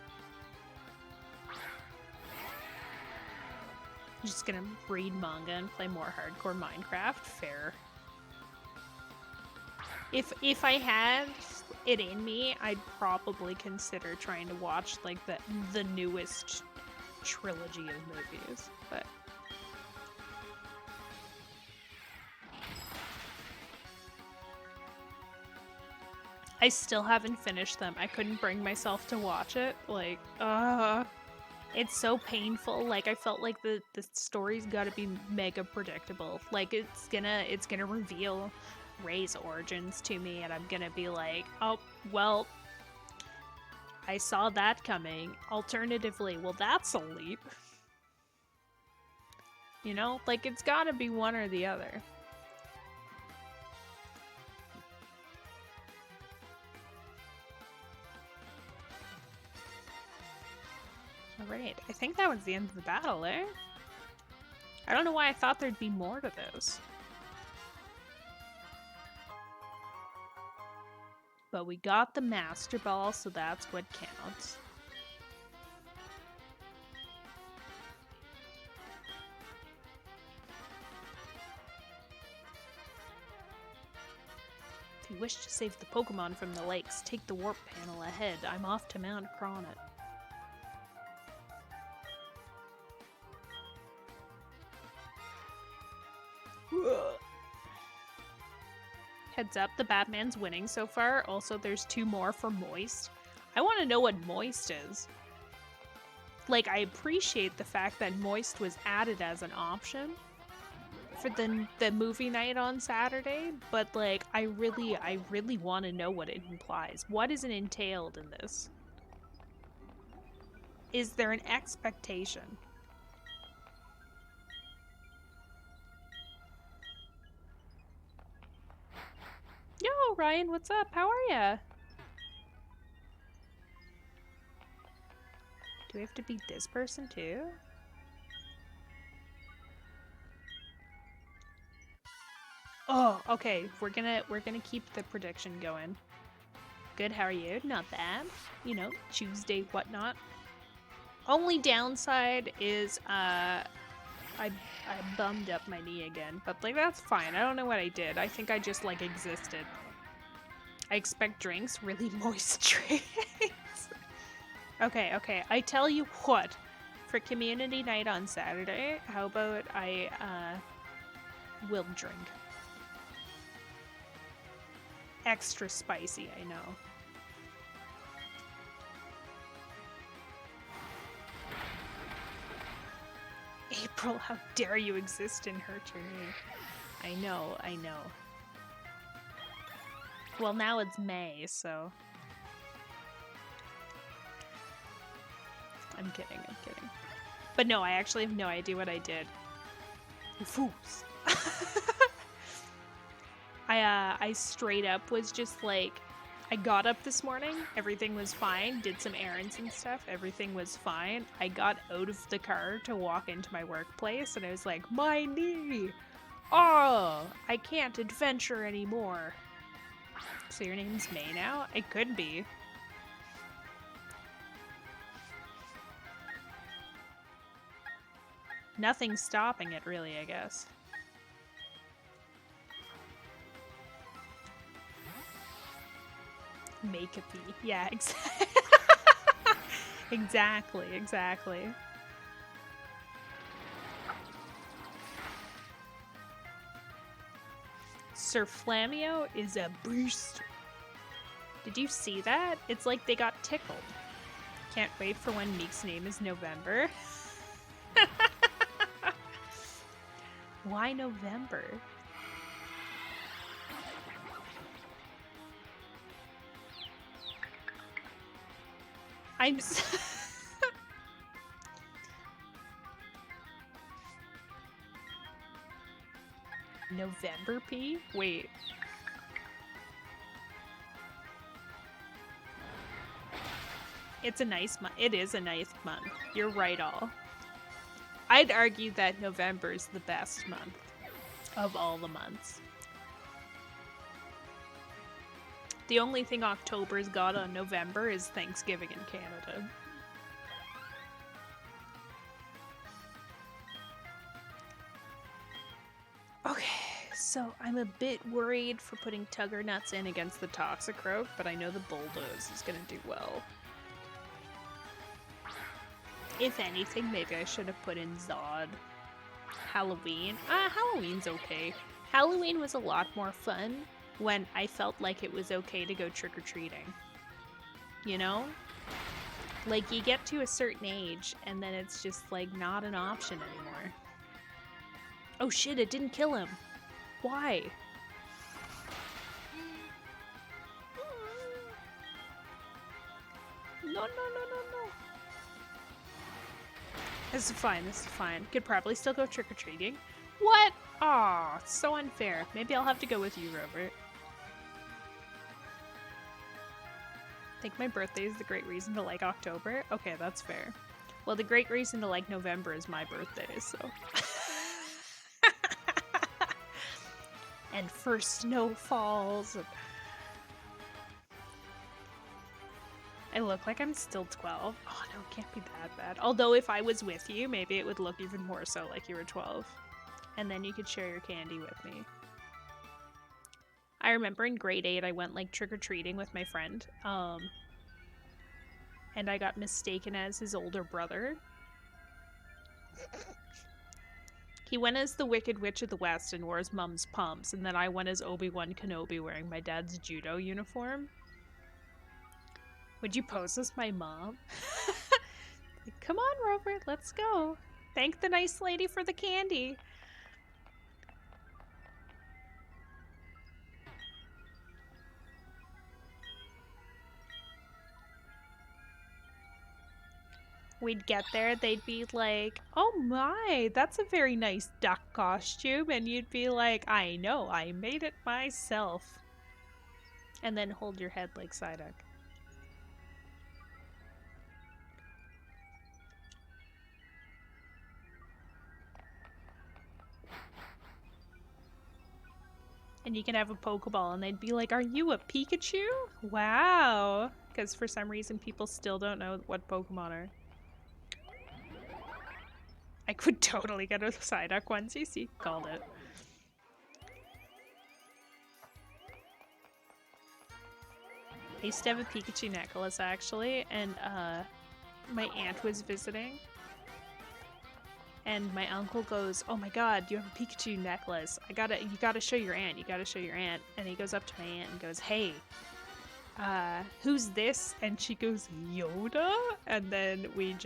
Just gonna read manga and play more hardcore Minecraft. Fair. If I had it in me, I'd probably consider trying to watch like the newest trilogy of movies, but I still haven't finished them. I couldn't bring myself to watch it. Like, it's so painful. Like, I felt like the story's gotta be mega predictable. Like, it's gonna reveal Rey's origins to me, and I'm gonna be like, oh, well, I saw that coming. Alternatively, well, that's a leap. You know? Like, it's gotta be one or the other. Alright, I think that was the end of the battle, eh? I don't know why I thought there'd be more to those. But we got the Master Ball, so that's what counts. If you wish to save the Pokemon from the lakes, take the warp panel ahead. I'm off to Mount Cronut. Heads up, the Batman's winning so far. Also, there's 2 more for Moist. I want to know what Moist is. Like, I appreciate the fact that Moist was added as an option for the movie night on Saturday, but like, I really want to know what it implies. What is it entailed in this? Is there an expectation? Yo, Ryan, what's up? How are ya? Do we have to beat this person too? Oh, okay. We're gonna keep the prediction going. Good, how are you? Not bad. You know, Tuesday, whatnot. Only downside is I bummed up my knee again, but like that's fine. I don't know what I did. I think I just like existed. I expect drinks, really moist drinks. Okay. I tell you what, for community night on Saturday, how about I will drink. Extra spicy, I know. April, how dare you exist in her journey? I know. Well, now it's May, so... I'm kidding. But no, I actually have no idea what I did. You fools. I straight up was just like... I got up this morning, everything was fine, did some errands and stuff, everything was fine. I got out of the car to walk into my workplace, and I was like, my knee! Oh, I can't adventure anymore. So your name's May now? It could be. Nothing's stopping it, really, I guess. Make a pee. Yeah, exactly. Sir Flamio is a beast. Did you see that? It's like they got tickled. Can't wait for when Meek's name is November. Why November? I'm November P? Wait. It's a nice month. It is a nice month. You're right, all. I'd argue that November is the best month. of all the months. The only thing October's got on November is Thanksgiving in Canada. Okay, so I'm a bit worried for putting Tugger Nuts in against the Toxicroak, but I know the Bulldoze is gonna do well. If anything, maybe I should have put in Zod. Halloween? Halloween's okay. Halloween was a lot more fun when I felt like it was okay to go trick-or-treating. You know? Like, you get to a certain age, and then it's just, like, not an option anymore. Oh shit, it didn't kill him. Why? No. This is fine, this is fine. Could probably still go trick-or-treating. What? Aw, so unfair. Maybe I'll have to go with you, Robert. Think my birthday is the great reason to like October? Okay, that's fair. Well, the great reason to like November is my birthday, so... and first snowfalls. I look like I'm still 12. Oh no, it can't be that bad. Although if I was with you, maybe it would look even more so like you were 12. And then you could share your candy with me. I remember in grade 8 I went like trick-or-treating with my friend. And I got mistaken as his older brother. He went as the Wicked Witch of the West and wore his mom's pumps, and then I went as Obi-Wan Kenobi wearing my dad's judo uniform. Would you pose as my mom? Like, come on, Robert, let's go. Thank the nice lady for the candy. We'd get there, they'd be like, oh my, that's a very nice duck costume. And you'd be like, I know, I made it myself. And then hold your head like Psyduck. And you can have a Pokeball and they'd be like, are you a Pikachu? Wow. Because for some reason people still don't know what Pokemon are. I could totally get a Psyduck onesie. See, called it. I used to have a Pikachu necklace actually, and my aunt was visiting. And my uncle goes, oh my god, you have a Pikachu necklace. You gotta show your aunt, And he goes up to my aunt and goes, hey, who's this? And she goes, Yoda? And then we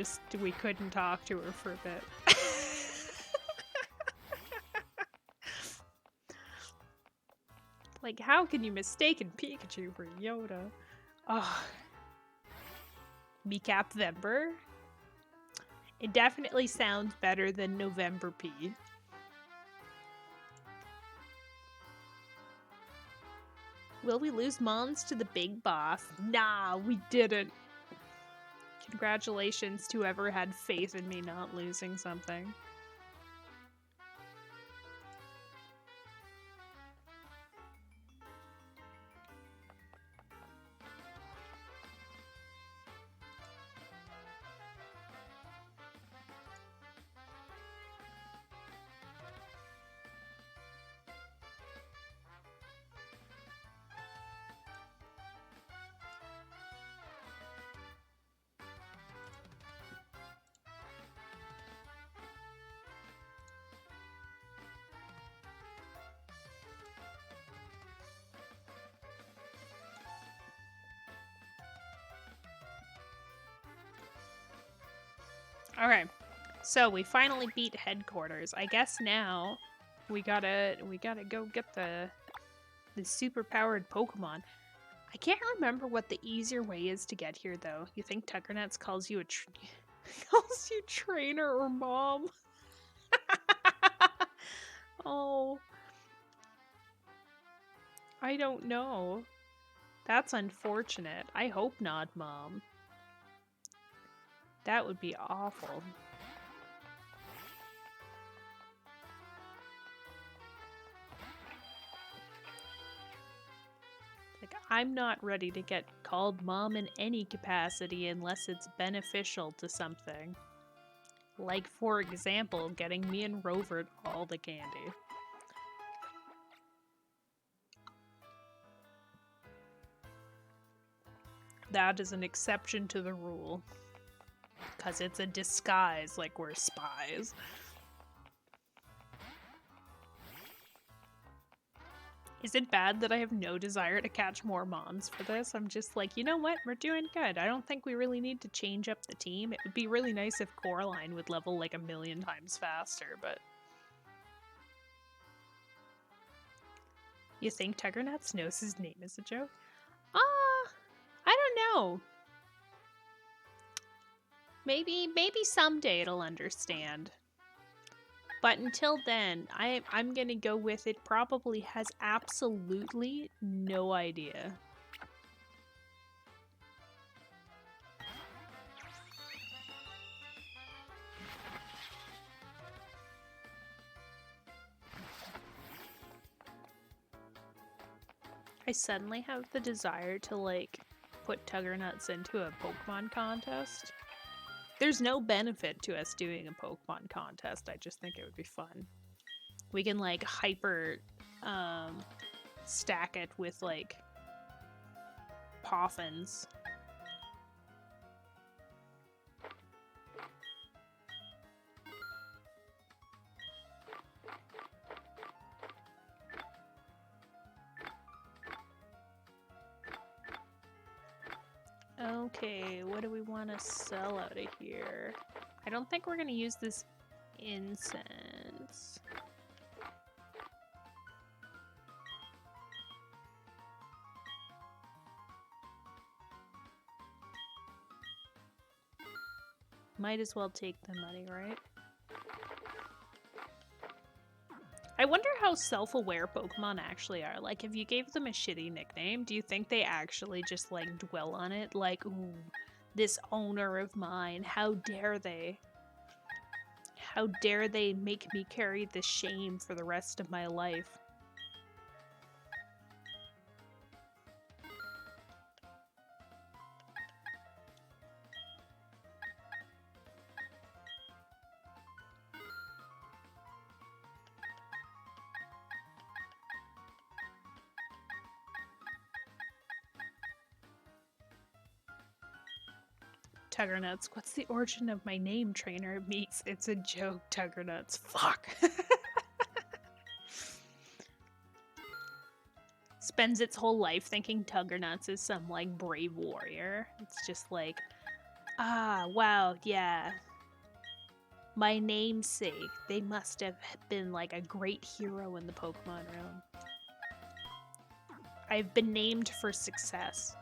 couldn't talk to her for a bit. Like, how can you mistake Pikachu for Yoda? Oh. Meecapvember? It definitely sounds better than November P. Will we lose Mons to the big boss? Nah, we didn't. Congratulations to whoever had faith in me not losing something. Okay, so we finally beat headquarters. I guess now we gotta go get the super-powered Pokemon. I can't remember what the easier way is to get here, though. You think Tuckernuts calls you calls you trainer or mom? Oh, I don't know. That's unfortunate. I hope not, Mom. That would be awful. I'm not ready to get called mom in any capacity unless it's beneficial to something. Like, for example, getting me and Rover all the candy. That is an exception to the rule. Because it's a disguise, like we're spies. Is it bad that I have no desire to catch more mons for this? I'm just like, you know what? We're doing good. I don't think we really need to change up the team. It would be really nice if Coraline would level like 1,000,000 times faster, but... You think Tuggernuts knows his name is a joke? I don't know. Maybe someday it'll understand. But until then, I'm gonna go with it probably has absolutely no idea. I suddenly have the desire to, like, put Tuggernuts into a Pokemon contest. There's no benefit to us doing a Pokemon contest. I just think it would be fun. We can, like, hyper stack it with, like, Poffins. Okay, what do we want to sell out of here? I don't think we're going to use this incense. Might as well take the money, right? I wonder how self-aware Pokemon actually are. Like, if you gave them a shitty nickname, do you think they actually just, like, dwell on it? Like, ooh, this owner of mine, how dare they? How dare they make me carry this shame for the rest of my life? Tuggernuts. What's the origin of my name, Trainer Meats? It's a joke, Tuggernuts. Fuck. Spends its whole life thinking Tuggernuts is some, like, brave warrior. It's just like, ah, wow, yeah. My namesake. They must have been, like, a great hero in the Pokemon realm. I've been named for success.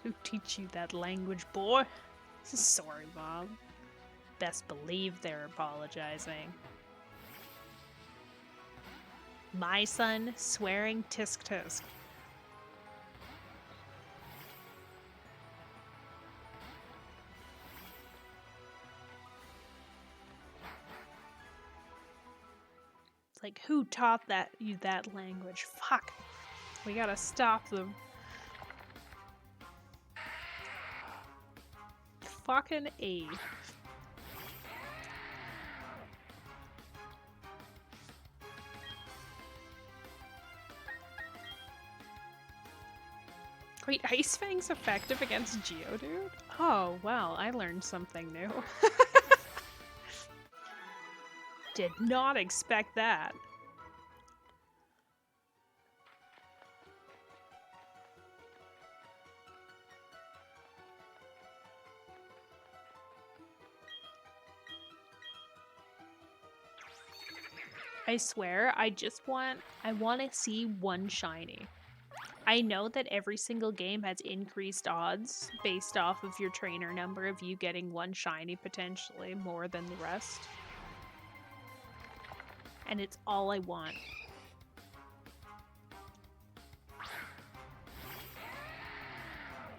Who teach you that language, boy? Sorry, Mom. Best believe they're apologizing. My son swearing tisk tisk. It's like, who taught you that language? Fuck. We gotta stop them. Fucking A. Wait, Ice Fang's effective against Geodude? Oh, wow, I learned something new. Did not expect that. I swear, I want to see one shiny. I know that every single game has increased odds based off of your trainer number of you getting one shiny potentially more than the rest. And it's all I want.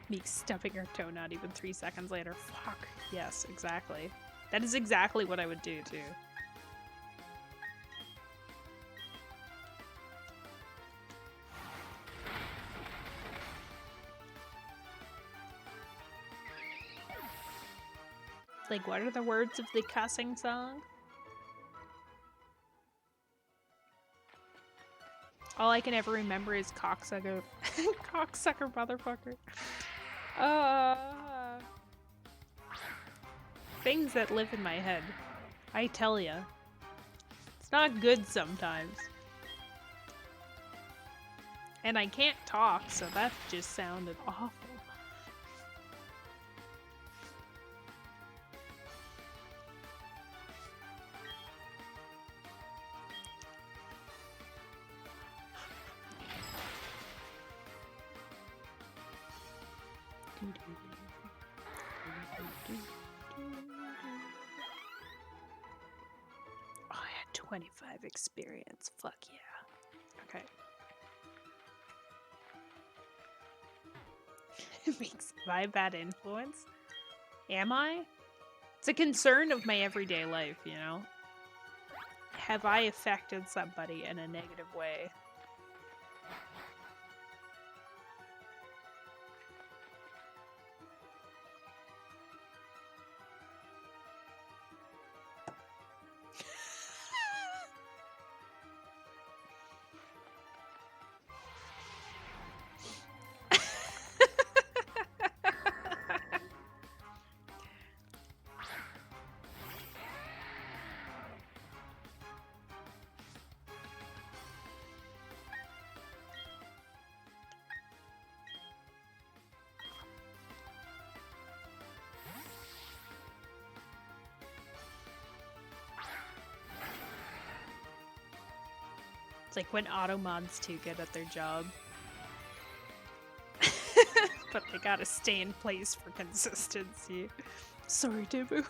Meek stubbing her toe not even 3 seconds later. Fuck. Yes, exactly. That is exactly what I would do, too. Like, what are the words of the cussing song? All I can ever remember is cocksucker. Cocksucker motherfucker. Things that live in my head. I tell ya. It's not good sometimes. And I can't talk, so that just sounded awful. Oh, I had 25 experience. Fuck yeah. Okay. Makes my bad influence? Am I? It's a concern of my everyday life, you know? Have I affected somebody in a negative way? It's like when auto mods too good at their job. But they gotta stay in place for consistency. Sorry, Dibu.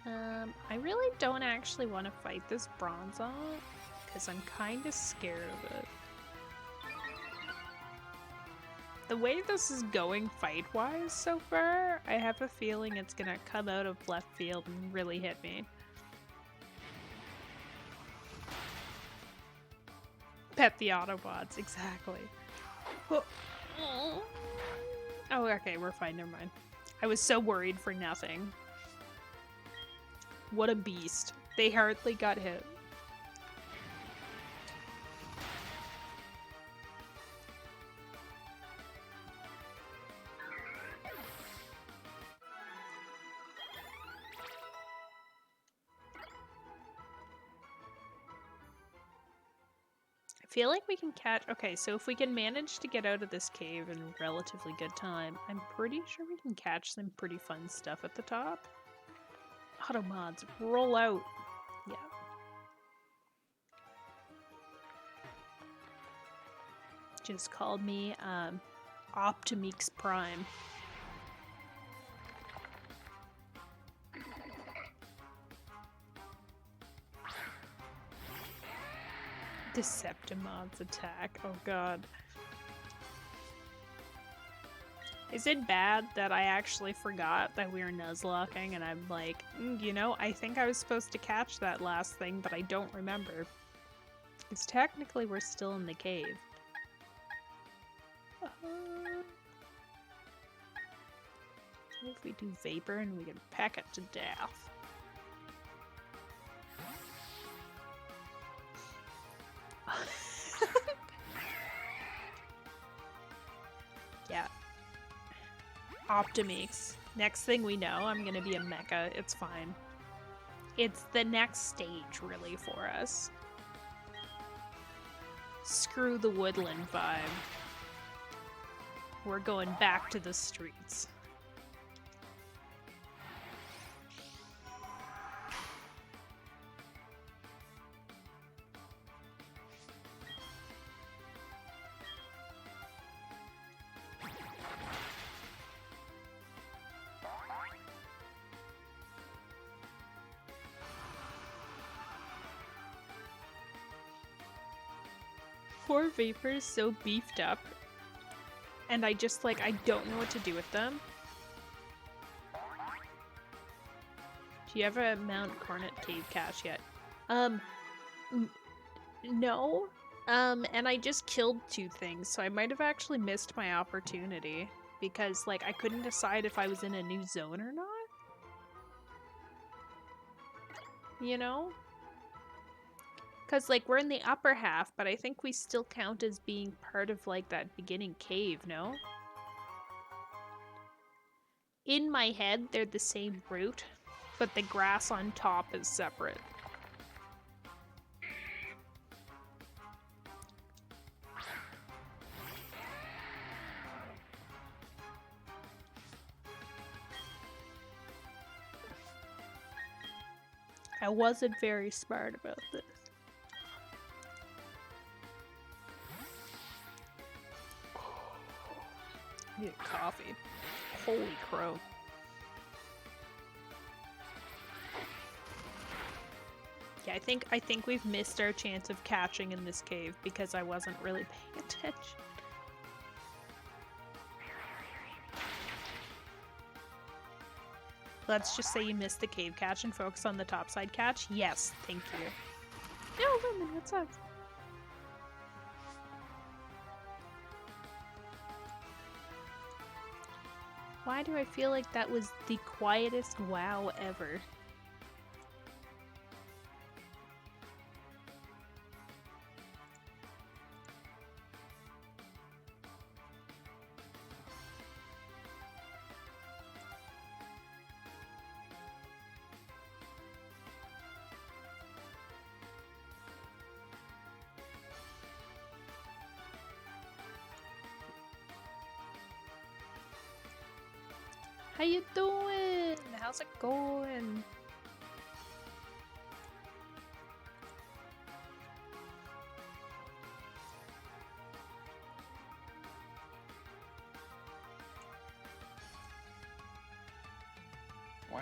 I really don't actually want to fight this Bronzong, because I'm kind of scared of it. The way this is going fight-wise so far, I have a feeling it's gonna come out of left field and really hit me. Pet the Autobots, exactly. Oh, okay, we're fine, never mind. I was so worried for nothing. What a beast. They hardly got hit. I feel like we can catch... Okay, so if we can manage to get out of this cave in relatively good time, I'm pretty sure we can catch some pretty fun stuff at the top. Auto mods, roll out. Yeah. Just called me Optimix Prime. Deceptimon's attack. Oh god. Is it bad that I actually forgot that we were Nuzlocking and I'm like, you know, I think I was supposed to catch that last thing, but I don't remember. Because technically we're still in the cave. What if we do Vapor and we can peck it to death? Yeah. Optimix. Next thing we know, I'm gonna be a mecha. It's fine. It's the next stage, really, for us. Screw the woodland vibe. We're going back to the streets. 4 vapors so beefed up, and I just, like, I don't know what to do with them. Do you have a Mount Cornet cave cache yet? No. And I just killed 2 things, so I might have actually missed my opportunity, because, like, I couldn't decide if I was in a new zone or not. You know? Because, like, we're in the upper half, but I think we still count as being part of, like, that beginning cave, no? In my head, they're the same route, but the grass on top is separate. I wasn't very smart about this. I need a coffee. Holy crow. Yeah, I think we've missed our chance of catching in this cave because I wasn't really paying attention. Let's just say you missed the cave catch and focus on the topside catch. Yes, thank you. No, Lemon, what's up? Why do I feel like that was the quietest wow ever? How you doing? How's it going? Wow.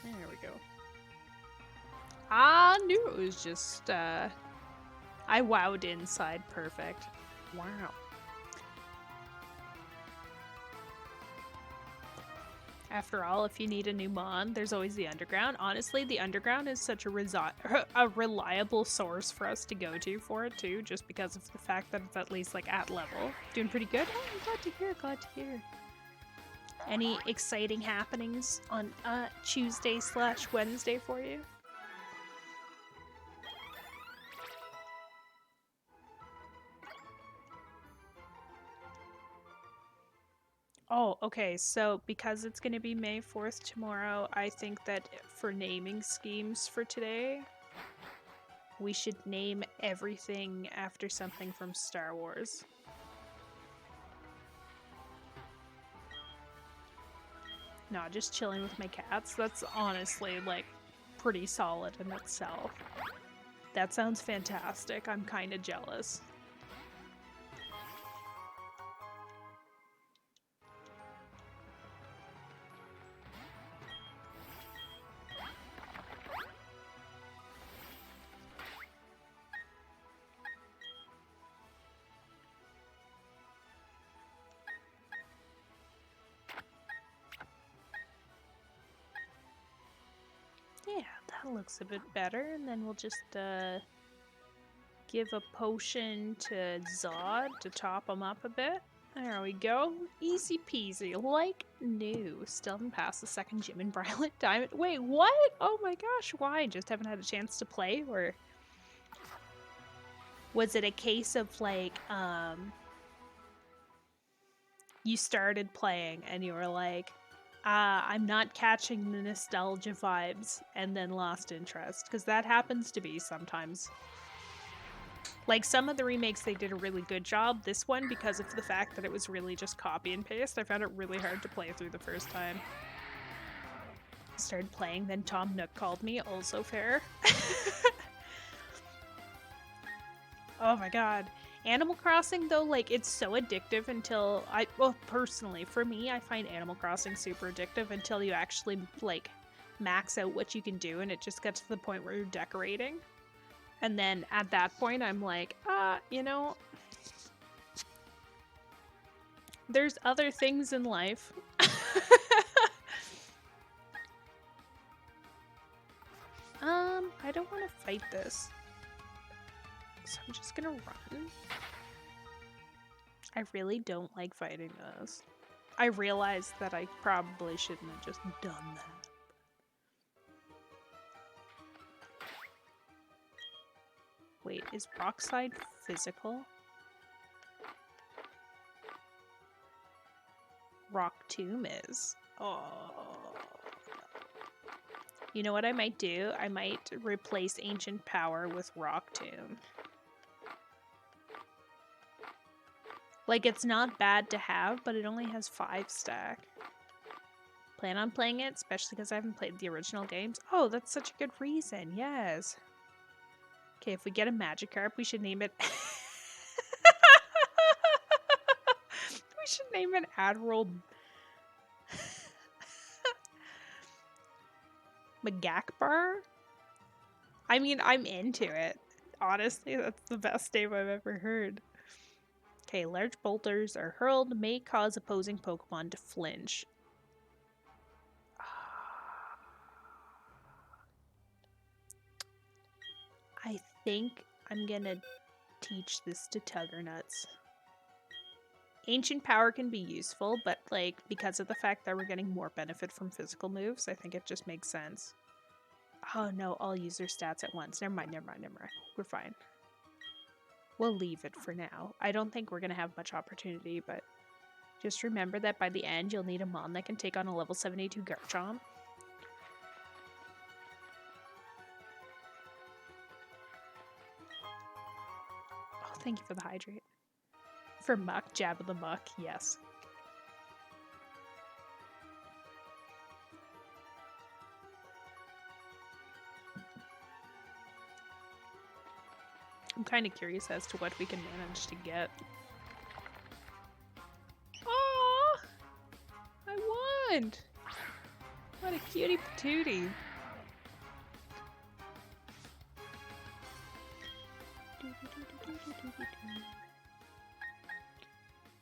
There we go. I knew it was just, I wowed inside perfect. Wow. After all, if you need a new mod, there's always the underground. Honestly, the underground is such a reliable source for us to go to for it too, just because of the fact that it's at least like at level. Doing pretty good? Oh, I'm glad to hear, glad to hear. Any exciting happenings on Tuesday/Wednesday for you? Oh, okay, so because it's going to be May 4th tomorrow, I think that for naming schemes for today, we should name everything after something from Star Wars. No, just chilling with my cats. That's honestly, like, pretty solid in itself. That sounds fantastic. I'm kind of jealous. Yeah, that looks a bit better, and then we'll just give a potion to Zod to top him up a bit. There we go. Easy peasy, like new. Still haven't passed the second gym in Violet Diamond. Wait, what? Oh my gosh, why? Just haven't had a chance to play? Or was it a case of like, you started playing and you were like, I'm not catching the nostalgia vibes, and then lost interest? Because that happens to be sometimes. Like, some of the remakes, they did a really good job. This one, because of the fact that it was really just copy and paste, I found it really hard to play through the first time. Started playing, then Tom Nook called me, also fair. Oh my god. Animal Crossing, though, like, it's so addictive until well, personally, for me, I find Animal Crossing super addictive until you actually, like, max out what you can do, and it just gets to the point where you're decorating. And then at that point, I'm like, you know, there's other things in life. I don't want to fight this. So I'm just gonna run. I really don't like fighting this. I realized that I probably shouldn't have just done that. Wait, is Rockside physical? Rock Tomb is. Oh. You know what I might do? I might replace Ancient Power with Rock Tomb. Like, it's not bad to have, but it only has 5 stack. Plan on playing it, especially because I haven't played the original games. Oh, that's such a good reason. Yes. Okay, if we get a Magikarp, we should name it... we should name it Admiral... Magakbar? I mean, I'm into it. Honestly, that's the best name I've ever heard. Okay, large boulders are hurled, may cause opposing Pokemon to flinch. I think I'm gonna teach this to Tuggernuts. Ancient Power can be useful, but like because of the fact that we're getting more benefit from physical moves, I think it just makes sense. Oh no, I'll use their stats at once. Never mind. We're fine. We'll leave it for now. I don't think we're gonna have much opportunity, but just remember that by the end, you'll need a Mon that can take on a level 72 Garchomp. Oh, thank you for the hydrate. For Muck, Jab of the Muck, yes. I'm kind of curious as to what we can manage to get. Oh, I won! What a cutie patootie. We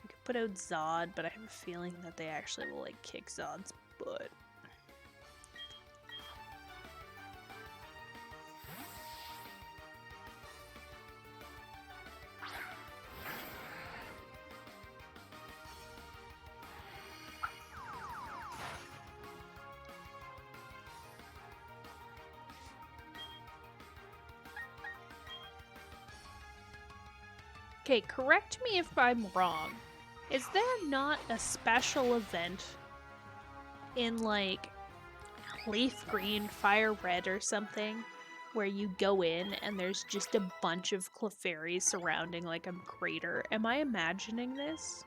could put out Zod, but I have a feeling that they actually will like kick Zod's butt. Okay, correct me if I'm wrong. Is there not a special event in like Leaf Green, Fire Red or something where you go in and there's just a bunch of Clefairies surrounding like a crater? Am I imagining this?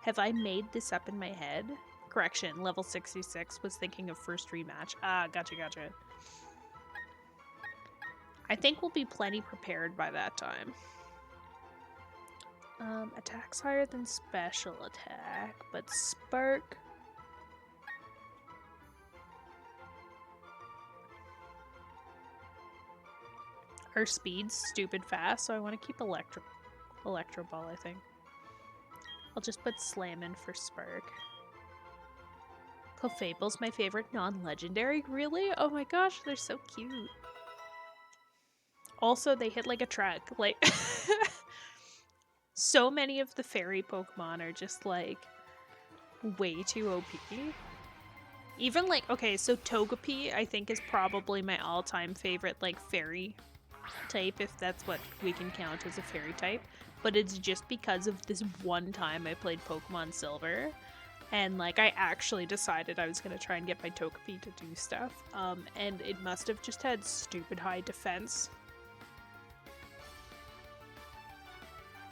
Have I made this up in my head? Correction, level 66 was thinking of first rematch. Ah, gotcha. I think we'll be plenty prepared by that time. Attacks higher than special attack, but Spark. Our speed's stupid fast, so I want to keep Electro Ball, I think. I'll just put Slam in for Spark. Clefable's my favorite non-legendary? Really? Oh my gosh, they're so cute. Also, they hit like a truck. Like... So many of the fairy Pokemon are just like way too OP. Even like, okay, so Togepi I think is probably my all-time favorite like fairy type, if that's what we can count as a fairy type. But it's just because of this one time I played Pokemon Silver and like I actually decided I was gonna try and get my Togepi to do stuff. And it must have just had stupid high defense.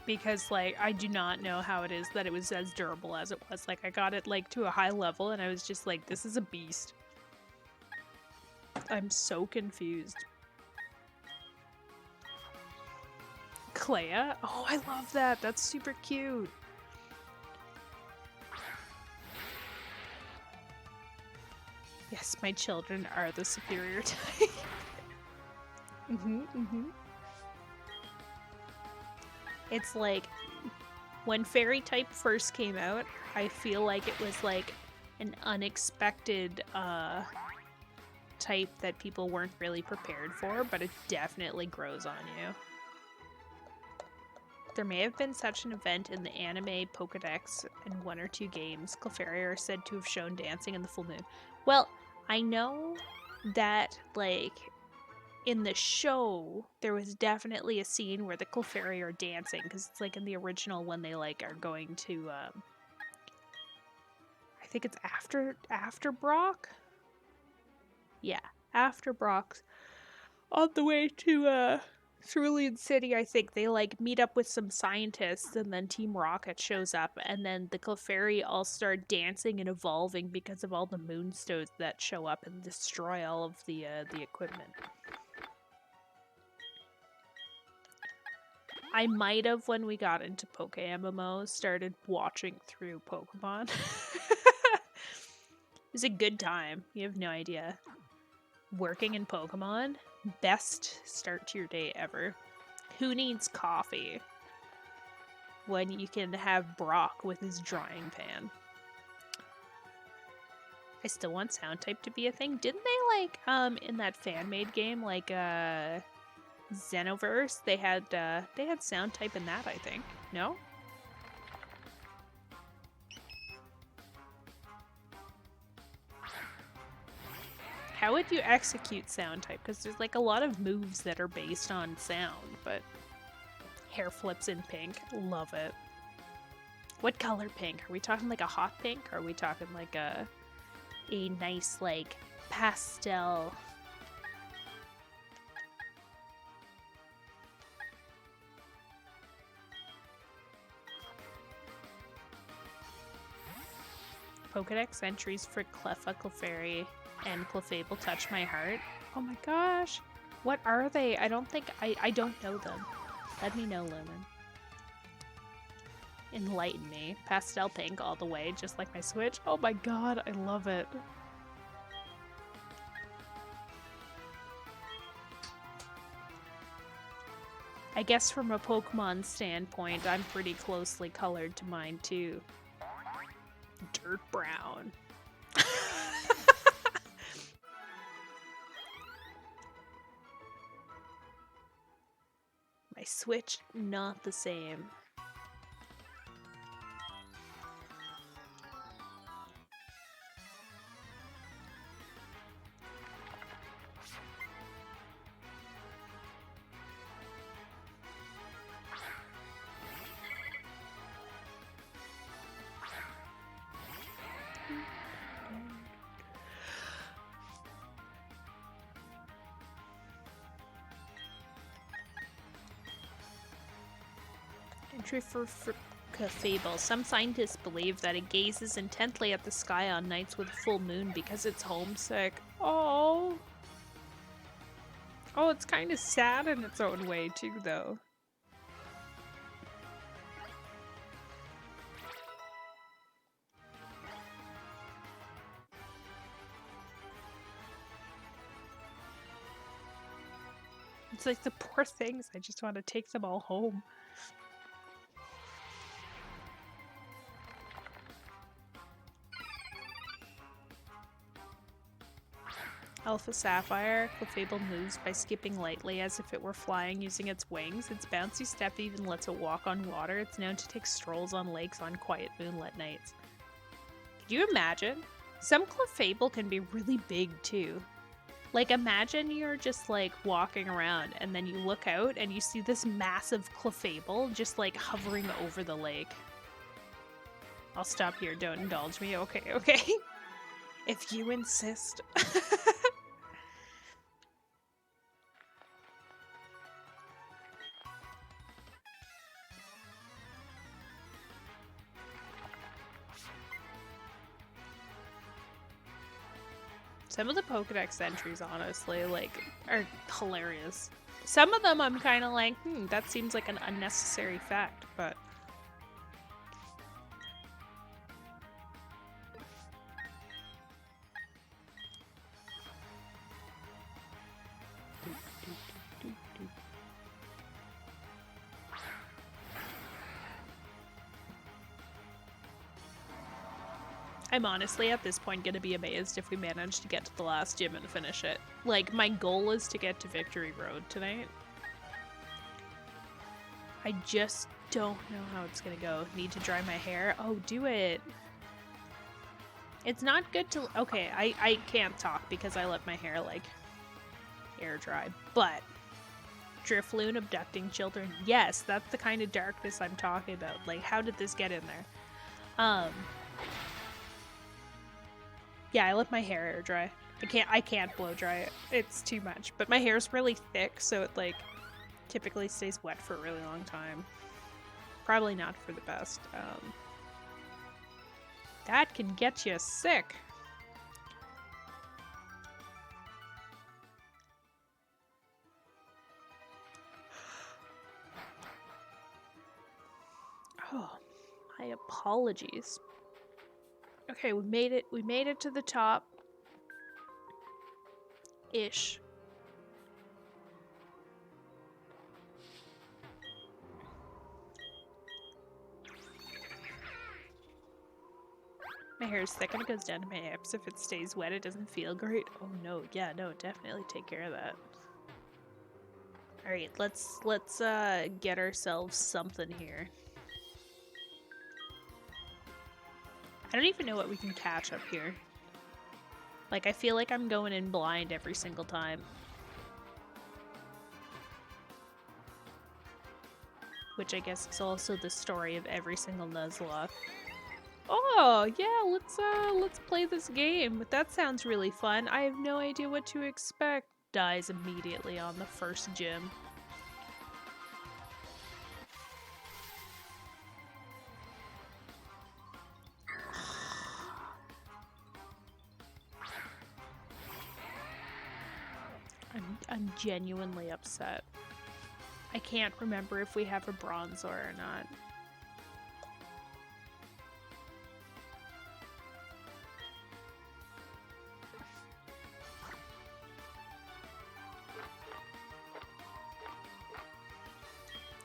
Because, like, I do not know how it is that it was as durable as it was. Like, I got it, like, to a high level, and I was just like, this is a beast. I'm so confused. Clea? Oh, I love that. That's super cute. Yes, my children are the superior type. It's like, when fairy type first came out, I feel like it was like an unexpected type that people weren't really prepared for, but it definitely grows on you. There may have been such an event in the anime Pokédex in 1 or 2 games. Clefairy are said to have shown dancing in the full moon. Well, I know that, like, in the show, there was definitely a scene where the Clefairy are dancing, because it's like in the original when they like are going to, I think it's after Brock? Yeah, after Brock's on the way to, Cerulean City, I think they like meet up with some scientists, and then Team Rocket shows up, and then the Clefairy all start dancing and evolving because of all the moonstones that show up and destroy all of the equipment. I might have, when we got into Poke MMOs, started watching through Pokemon. It was a good time. You have no idea. Working in Pokemon, best start to your day ever. Who needs coffee when you can have Brock with his drying pan? I still want sound type to be a thing. Didn't they like in that fan-made game like Xenoverse, they had sound type in that, I think. No? How would you execute sound type? Because there's like a lot of moves that are based on sound, but hair flips in pink. Love it. What color pink? Are we talking like a hot pink? Or are we talking like a nice like pastel? Pokedex entries for Cleffa, Clefairy, and Clefable touch my heart. Oh my gosh. What are they? I don't think I don't know them. Let me know, Lumen. Enlighten me. Pastel pink all the way, just like my Switch. Oh my god, I love it. I guess from a Pokemon standpoint, I'm pretty closely colored to mine too. Dirt brown. My Switch, not the same. Entry for Fable. Some scientists believe that it gazes intently at the sky on nights with a full moon because it's homesick. Oh. Oh, it's kind of sad in its own way too, though. It's like the poor things, I just want to take them all home. Alpha Sapphire, Clefable moves by skipping lightly as if it were flying using its wings. Its bouncy step even lets it walk on water. It's known to take strolls on lakes on quiet moonlit nights. Could you imagine? Some Clefable can be really big too. Like, imagine you're just like walking around and then you look out and you see this massive Clefable just like hovering over the lake. I'll stop here, don't indulge me. Okay, okay. If you insist. Some of the Pokedex entries, honestly, like, are hilarious. Some of them I'm kind of like, that seems like an unnecessary fact, but... I'm honestly at this point gonna be amazed if we manage to get to the last gym and finish it. Like, my goal is to get to Victory Road tonight. I just don't know how it's gonna go. Need to dry my hair? Oh, do it. It's not good to... Okay, I can't talk because I let my hair, like, air dry. But Drifloon abducting children. Yes, that's the kind of darkness I'm talking about. Like, how did this get in there? Yeah, I let my hair air dry. I can't blow dry it. It's too much. But my hair's really thick, so it, like, typically stays wet for a really long time. Probably not for the best. That can get you sick. Oh, my apologies. Okay, we made it. We made it to the top. Ish. My hair is thick and it goes down to my hips. If it stays wet, it doesn't feel great. Oh no, yeah, no, definitely take care of that. Alright, let's get ourselves something here. I don't even know what we can catch up here. Like, I feel like I'm going in blind every single time. Which I guess is also the story of every single Nuzlocke. Oh, yeah, let's play this game. That sounds really fun. I have no idea what to expect. Dies immediately on the first gym. I'm genuinely upset. I can't remember if we have a Bronzor or not.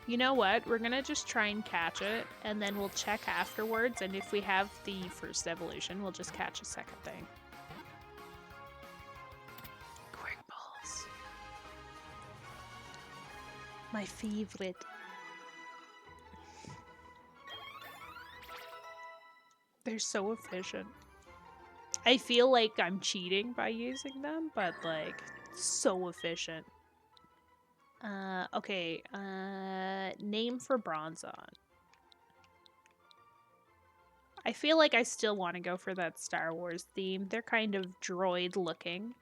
You know what? We're gonna just try and catch it, and then we'll check afterwards, and if we have the first evolution, we'll just catch a second thing. Quick balls. My favorite. They're so efficient. I feel like I'm cheating by using them, but, like, so efficient. Okay, name for Bronzon. I feel like I still want to go for that Star Wars theme. They're kind of droid looking.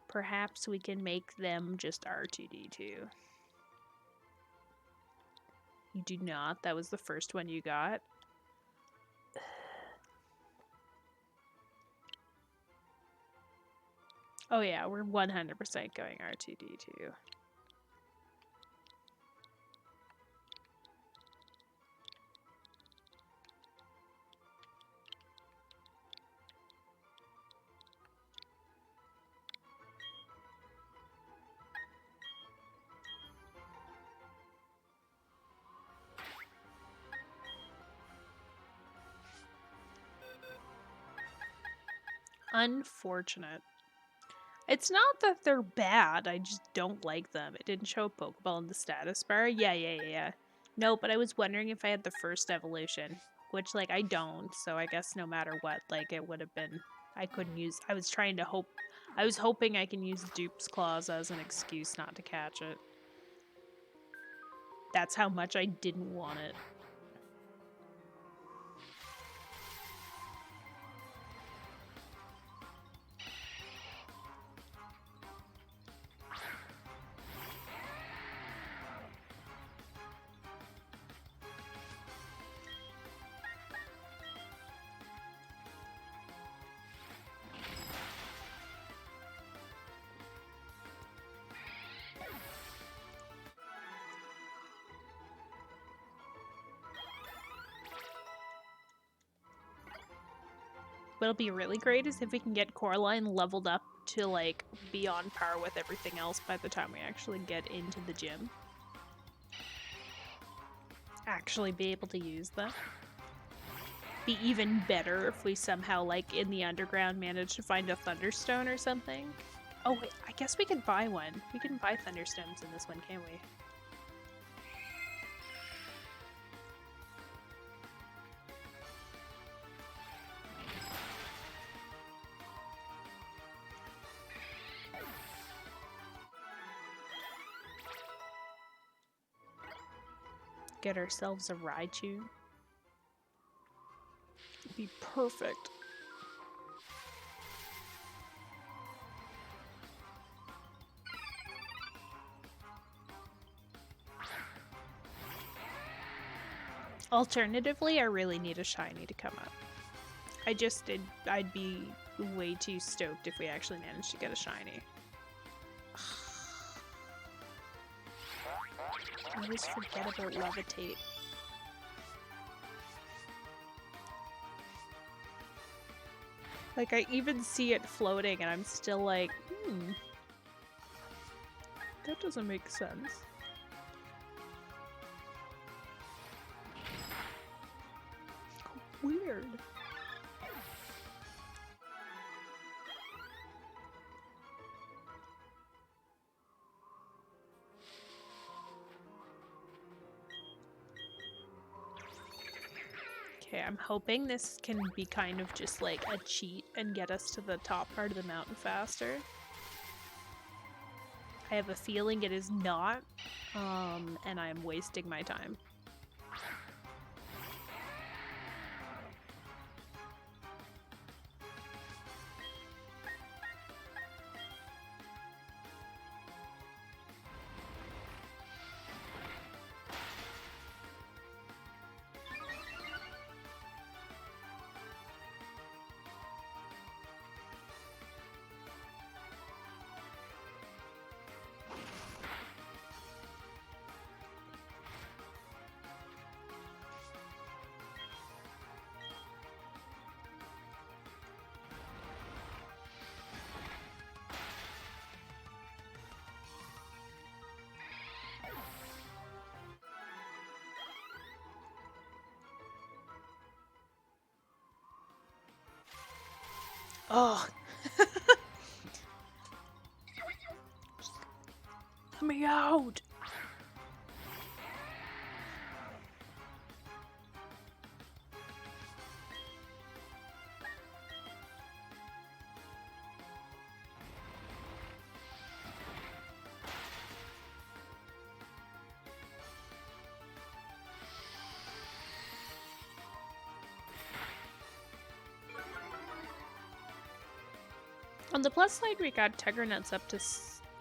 Perhaps we can make them just R2-D2. You do not? That was the first one you got? Oh yeah, we're 100% going R2-D2. Unfortunate. It's not that they're bad, I just don't like them. It didn't show a Pokeball in the status bar. Yeah. No, but I was wondering if I had the first evolution, which, like, I don't, so I guess no matter what, like, it would have been... I couldn't use... I was hoping I can use Dupe's Claws as an excuse not to catch it. That's how much I didn't want it. What'll be really great is if we can get Coraline leveled up to, like, be on par with everything else by the time we actually get into the gym. Actually be able to use them. be even better if we somehow, like, in the underground manage to find a Thunderstone or something. Oh, wait, I guess we could buy one. We can buy Thunderstones in this one, can't we? Get ourselves a Raichu. It'd be perfect. Alternatively, I really need a shiny to come up. I'd be way too stoked if we actually managed to get a shiny. I always forget about Levitate. Like, I even see it floating and I'm still like, that doesn't make sense. Weird. Okay, I'm hoping this can be kind of just like a cheat and get us to the top part of the mountain faster. I have a feeling it is not, and I'm wasting my time. Oh. Let me out. On the plus side, we got Teggernuts up to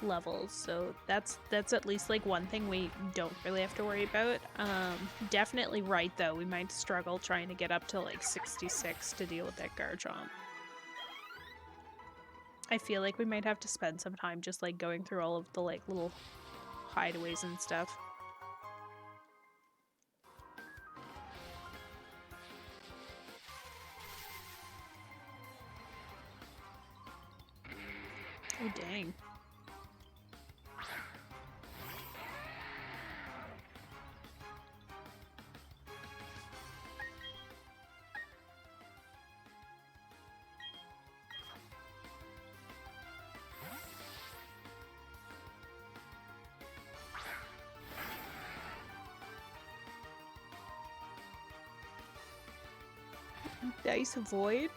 levels, so that's at least like one thing we don't really have to worry about. Definitely right though, we might struggle trying to get up to like 66 to deal with that Garchomp. I feel like we might have to spend some time just like going through all of the like little hideaways and stuff. Oh dang. Dice Void?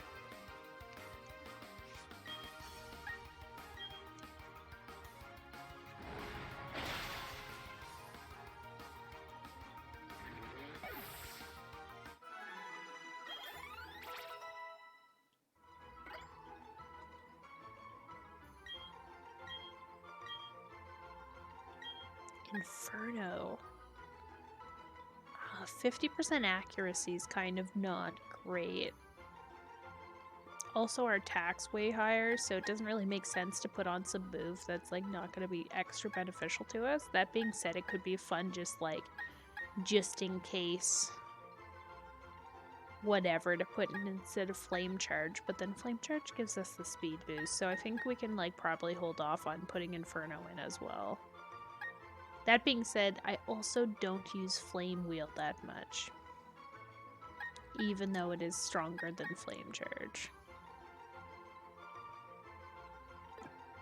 Inferno. 50% accuracy is kind of not great. Also, our attack's way higher, so it doesn't really make sense to put on some move that's like not going to be extra beneficial to us. That being said, it could be fun just in case whatever to put in instead of Flame Charge, but then Flame Charge gives us the speed boost, so I think we can like probably hold off on putting Inferno in as well. That being said, I also don't use Flame Wheel that much. even though it is stronger than Flame Charge.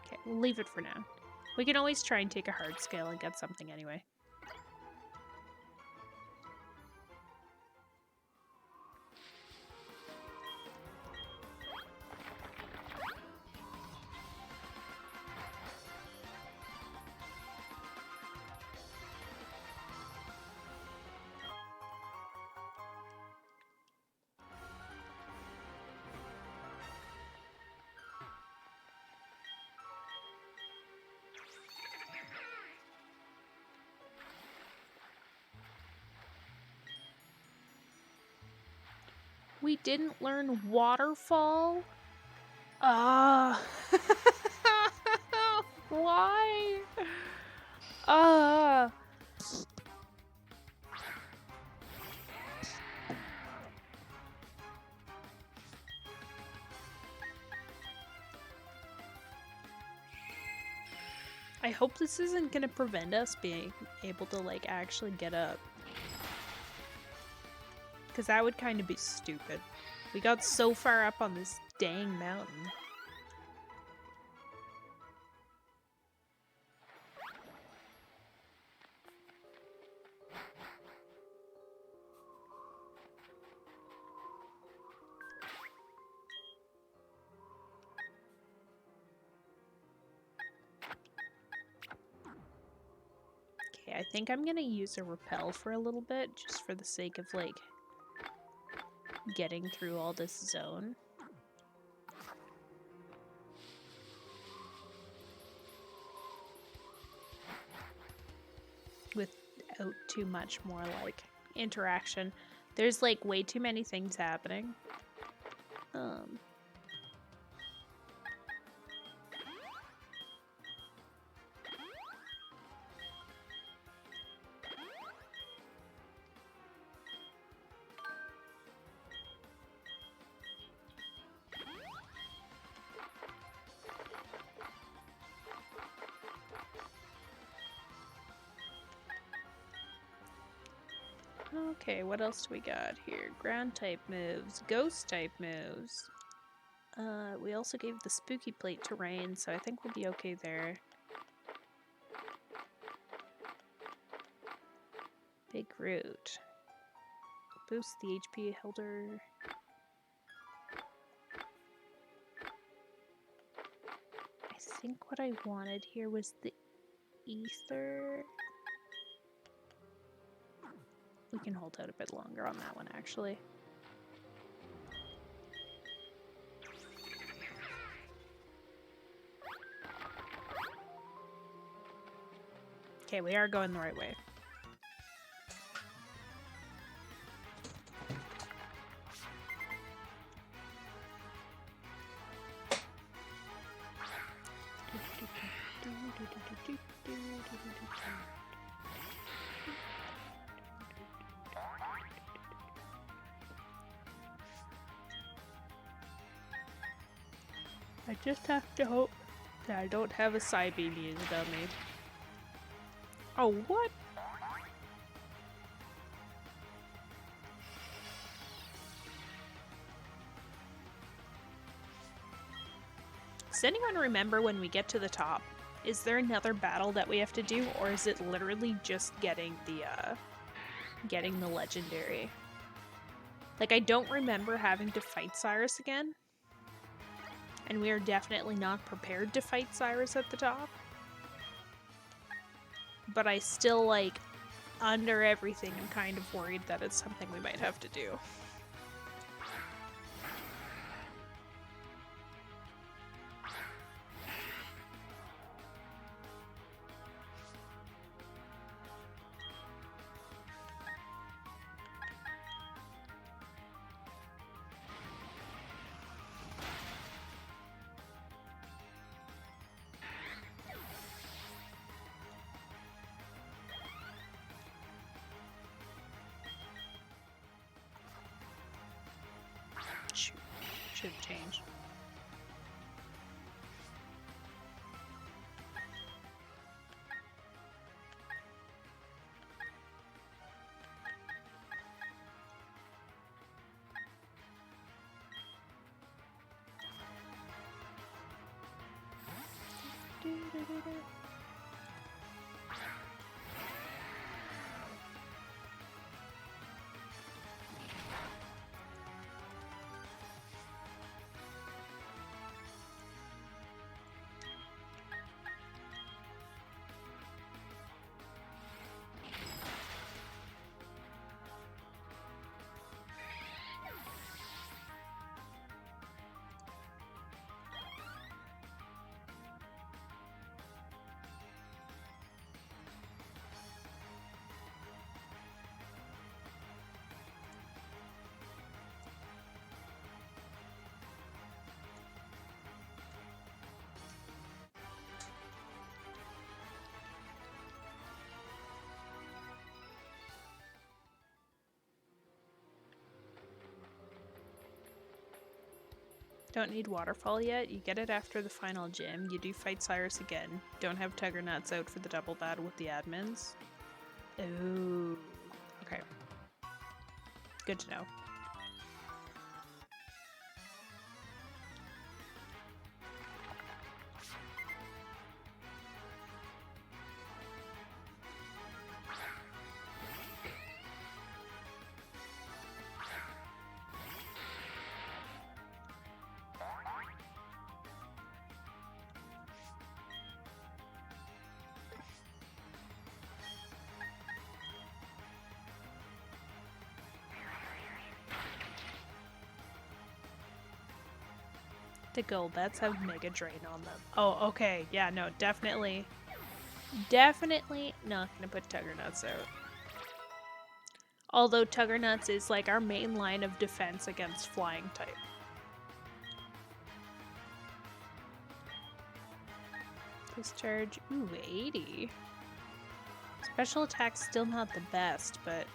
Okay, we'll leave it for now. We can always try and take a hard scale and get something anyway. We didn't learn Waterfall? Why? I hope this isn't gonna prevent us being able to, like, actually get up. Because that would kind of be stupid. We got so far up on this dang mountain. Okay, I think I'm gonna use a repel for a little bit, just for the sake of, like, getting through all this zone. Without too much more, like, interaction. There's, like, way too many things happening. Okay, what else do we got here? Ground type moves, ghost type moves. We also gave the spooky plate to Rain, so I think we'll be okay there. Big root. Boost the HP holder. I think what I wanted here was the ether. We can hold out a bit longer on that one, actually. Okay, we are going the right way. I just have to hope that I don't have a side beam used on me. Oh, what? Does anyone remember when we get to the top? Is there another battle that we have to do, or is it literally just getting the legendary? Like, I don't remember having to fight Cyrus again. And we are definitely not prepared to fight Cyrus at the top. But I still, like, under everything, I'm kind of worried that it's something we might have to do. Should have changed. Don't need waterfall yet. You get it after the final gym. You do fight Cyrus again. Don't have Tugger Nuts out for the double battle with the admins. Ooh. Okay. Good to know. The gold bets have Mega Drain on them. Oh, okay. Yeah, no, definitely. Definitely not gonna put Tugger Nuts out. Although Tugger Nuts is like our main line of defense against flying type. Discharge. Ooh, 80. Special attack's still not the best, but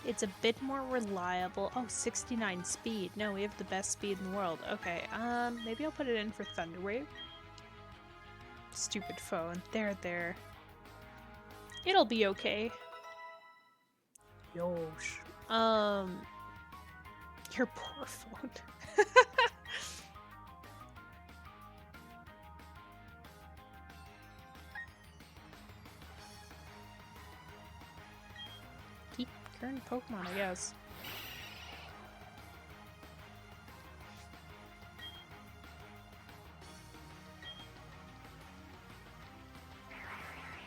it's a bit more reliable. Oh, 69 speed. No, we have the best speed in the world. Okay, maybe I'll put it in for Thunderwave. Stupid phone. There. It'll be okay. Yosh. Your poor phone. Keep current Pokemon, I guess.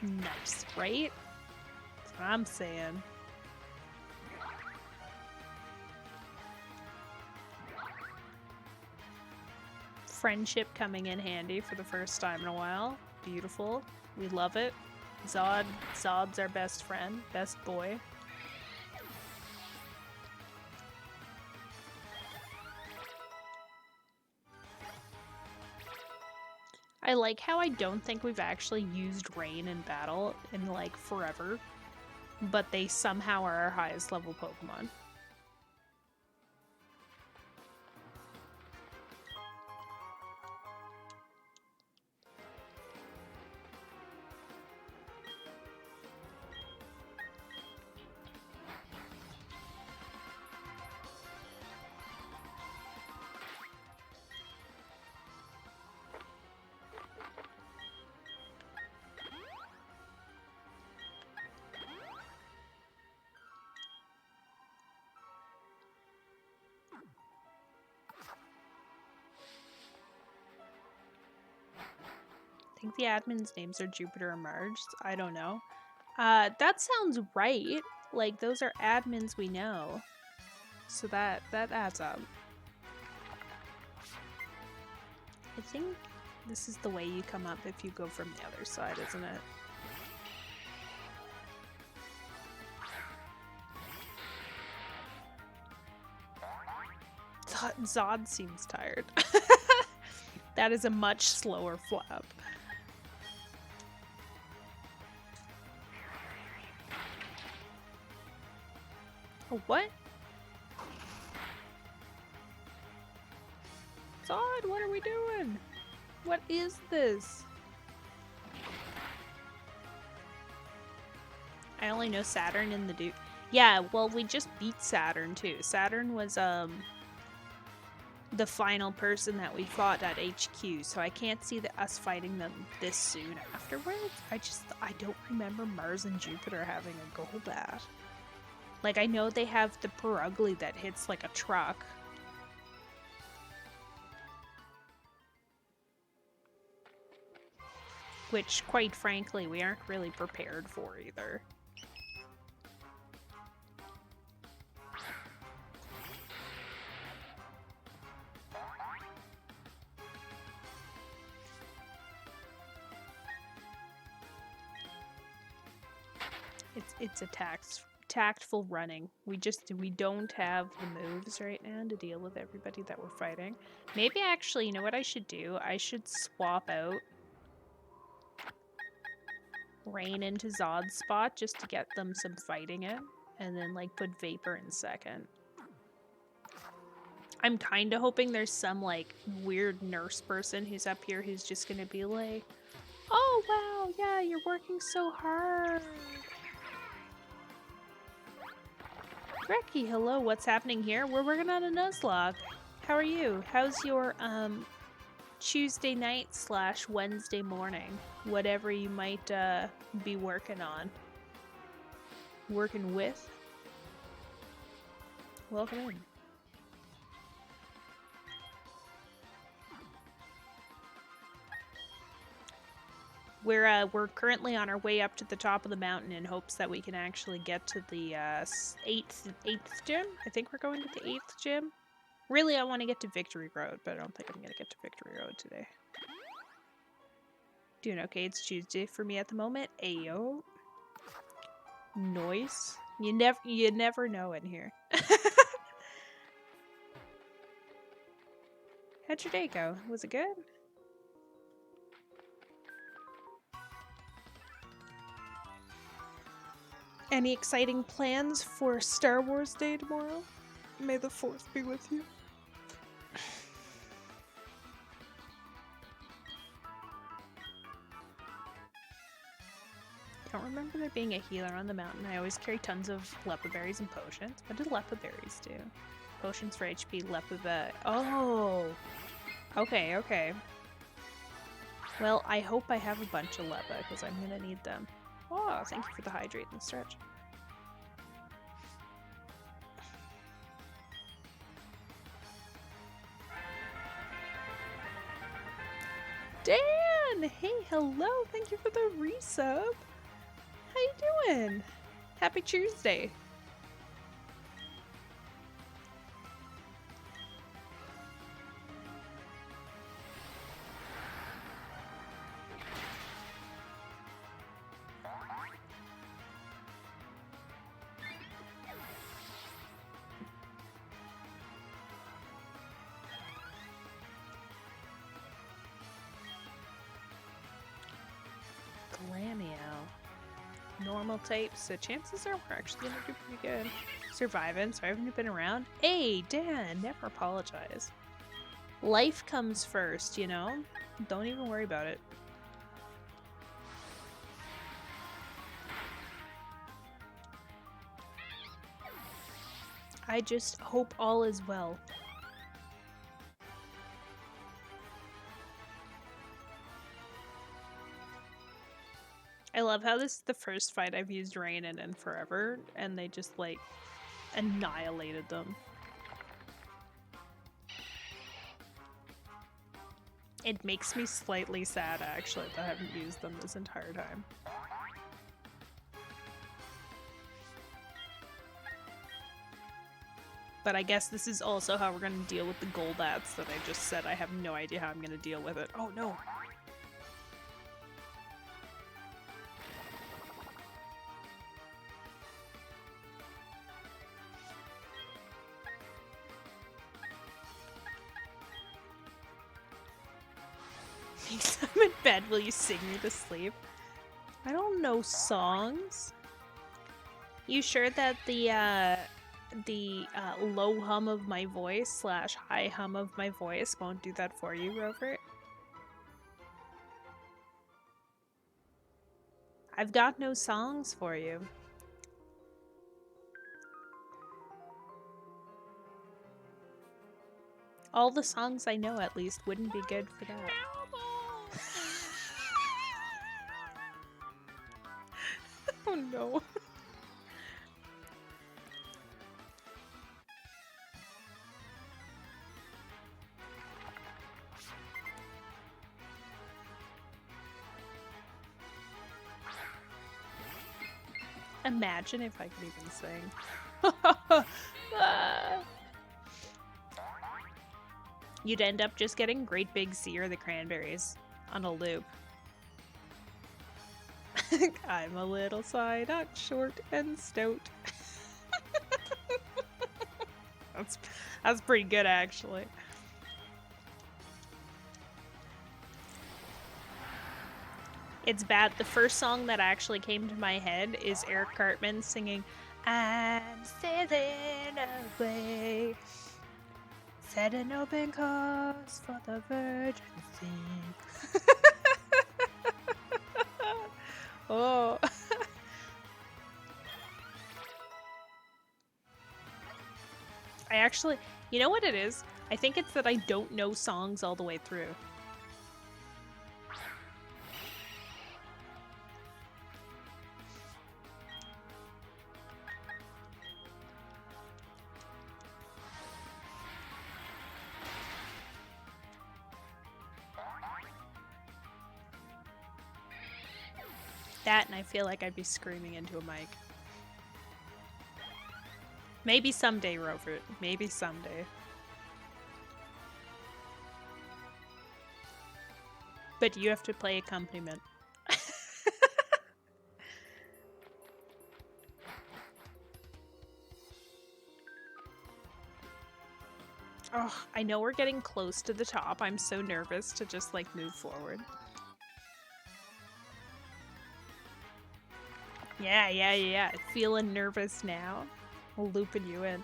Nice, right? That's what I'm saying. Friendship coming in handy for the first time in a while. Beautiful. We love it. Zod's our best friend, best boy. I like how I don't think we've actually used Rain in battle in like forever, but they somehow are our highest level Pokemon. I think the admins' names are Jupiter and Mars. I don't know. That sounds right. Like, those are admins we know. So that adds up. I think this is the way you come up if you go from the other side, isn't it? Zod seems tired. That is a much slower flap. Oh, what? Zod, what are we doing? What is this? I only know Saturn in the Yeah, well, we just beat Saturn too. Saturn was the final person that we fought at HQ, so I can't see us fighting them this soon afterwards. I don't remember Mars and Jupiter having a Golbat. Like, I know they have the Perugly that hits like a truck. Which, quite frankly, we aren't really prepared for either. It's a tactful running. We don't have the moves right now to deal with everybody that we're fighting. Maybe actually, you know what I should do? I should swap out Rain into Zod's spot just to get them some fighting in, and then like put Vapor in second. I'm kind of hoping there's some like weird nurse person who's up here who's just gonna be like, oh wow, yeah, you're working so hard. Reki, hello, what's happening here? We're working on a Nuzlocke. How are you? How's your Tuesday night / Wednesday morning? Whatever you might be working on. Working with? Welcome in. We're currently on our way up to the top of the mountain in hopes that we can actually get to the 8th gym. I think we're going to the 8th gym. Really, I want to get to Victory Road, but I don't think I'm going to get to Victory Road today. Doing okay, it's Tuesday for me at the moment. Ayo. Noise. You never know in here. How'd your day go? Was it good? Any exciting plans for Star Wars Day tomorrow? May the 4th be with you. I don't remember there being a healer on the mountain. I always carry tons of Lepa berries and potions. What do Lepa berries do? Potions for HP, Lepa. Oh! Okay, okay. Well, I hope I have a bunch of Lepa, because I'm gonna need them. Oh, thank you for the hydrate and stretch. Dan! Hey, hello! Thank you for the resub! How you doing? Happy Tuesday! Normal type, so chances are we're actually gonna do pretty good. Surviving, so I haven't been around. Hey, Dan, never apologize. Life comes first, you know? Don't even worry about it. I just hope all is well. I love how this is the first fight I've used Rain in forever, and they just, like, annihilated them. It makes me slightly sad, actually, that I haven't used them this entire time. But I guess this is also how we're gonna deal with the Goldats that I just said. I have no idea how I'm gonna deal with it. Oh no! I'm in bed, will you sing me to sleep? I don't know songs. You sure that the low hum of my voice / high hum of my voice won't do that for you, Rover? I've got no songs for you. All the songs I know, at least, wouldn't be good for that. Oh no. Imagine if I could even sing. You'd end up just getting Great Big Sea or the Cranberries on a loop. I'm a little Psyduck, short and stout. That's pretty good, actually. It's bad. The first song that actually came to my head is Eric Cartman singing, "I'm sailing away, set an open course for the virgin sea." Oh. I actually, you know what it is? I think it's that I don't know songs all the way through. That, and I feel like I'd be screaming into a mic. Maybe someday, Rover. Maybe someday. But you have to play accompaniment. Oh, I know we're getting close to the top. I'm so nervous to just, like, move forward. Yeah. Feeling nervous now? Looping you in.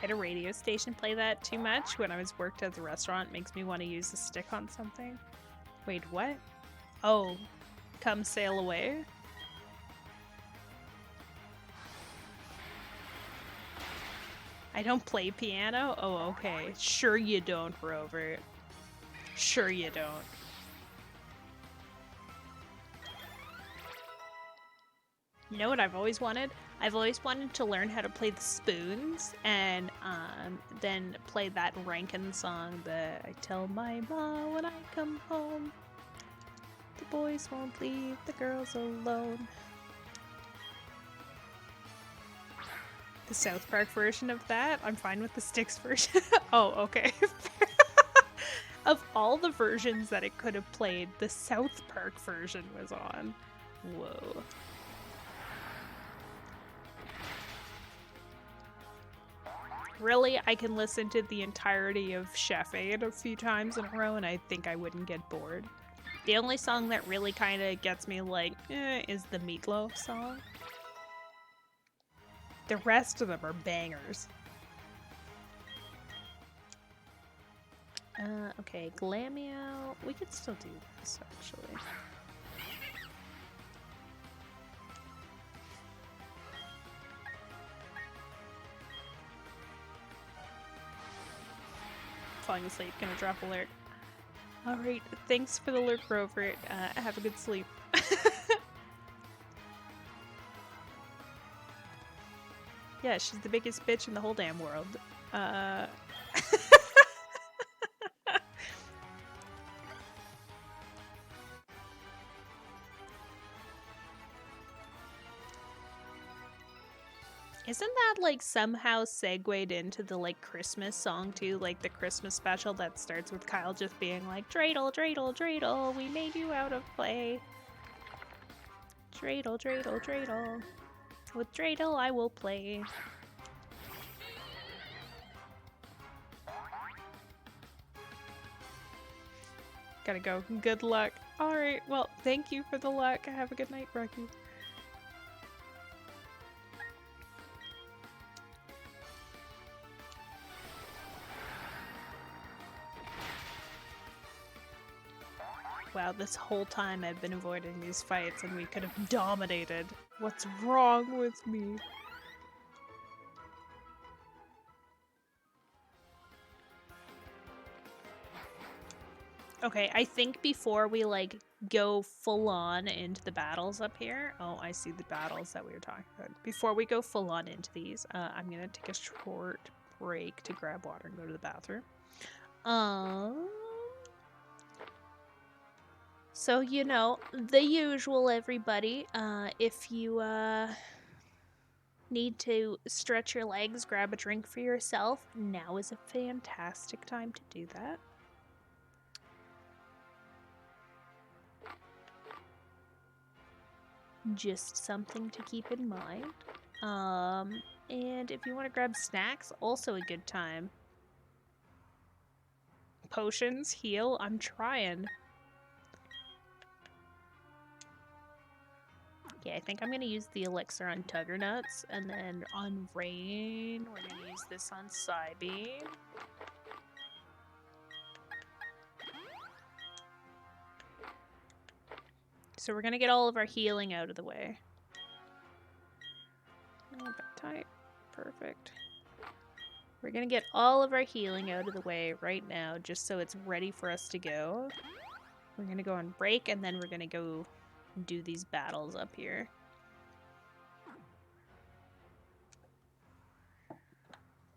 Had a radio station play that too much when I was worked at the restaurant. Makes me want to use a stick on something. Wait, what? Oh, Come Sail Away? I don't play piano? Oh, okay. Sure you don't, Rover. Sure you don't. You know what I've always wanted? I've always wanted to learn how to play the spoons and then play that Rankin song that I tell my ma when I come home. The boys won't leave the girls alone. The South Park version of that? I'm fine with the Styx version. Oh, okay. Of all the versions that it could have played, the South Park version was on. Whoa. Really, I can listen to the entirety of Chef Aid a few times in a row and I think I wouldn't get bored. The only song that really kind of gets me like, is the Meatloaf song. The rest of them are bangers. Okay, Glamio. We could still do this, actually. Falling asleep, gonna drop alert. Alright, thanks for the lurk, Rover. Have a good sleep. Yeah, she's the biggest bitch in the whole damn world. Isn't that like somehow segued into the like Christmas song too? Like the Christmas special that starts with Kyle just being like, "Dreidel, dreidel, dreidel, we made you out of clay. Dreidel, dreidel, dreidel. With dreidel I will play." Gotta go. Good luck. Alright, well, thank you for the luck. Have a good night, Rocky. Wow, this whole time I've been avoiding these fights and we could have dominated. What's wrong with me? Okay, I think before we, like, go full on into the battles up here... Oh, I see the battles that we were talking about. Before we go full on into these, I'm gonna take a short break to grab water and go to the bathroom. So, you know, the usual, everybody. If you, need to stretch your legs, grab a drink for yourself, now is a fantastic time to do that. Just something to keep in mind. And if you want to grab snacks, also a good time. Potions, heal, I'm trying. Okay, I think I'm gonna use the elixir on Tuggernuts, and then on Rain, we're gonna use this on Psybeam. So we're gonna get all of our healing out of the way. Oh, back tight. Perfect. We're gonna get all of our healing out of the way right now, just so it's ready for us to go. We're gonna go on break, and then we're gonna go do these battles up here.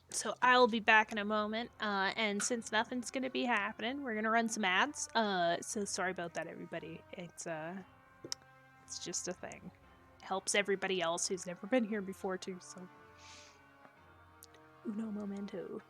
So I'll be back in a moment, and since nothing's gonna be happening, we're gonna run some ads. So sorry about that, everybody. It's just a thing. Helps everybody else who's never been here before too. So uno momento.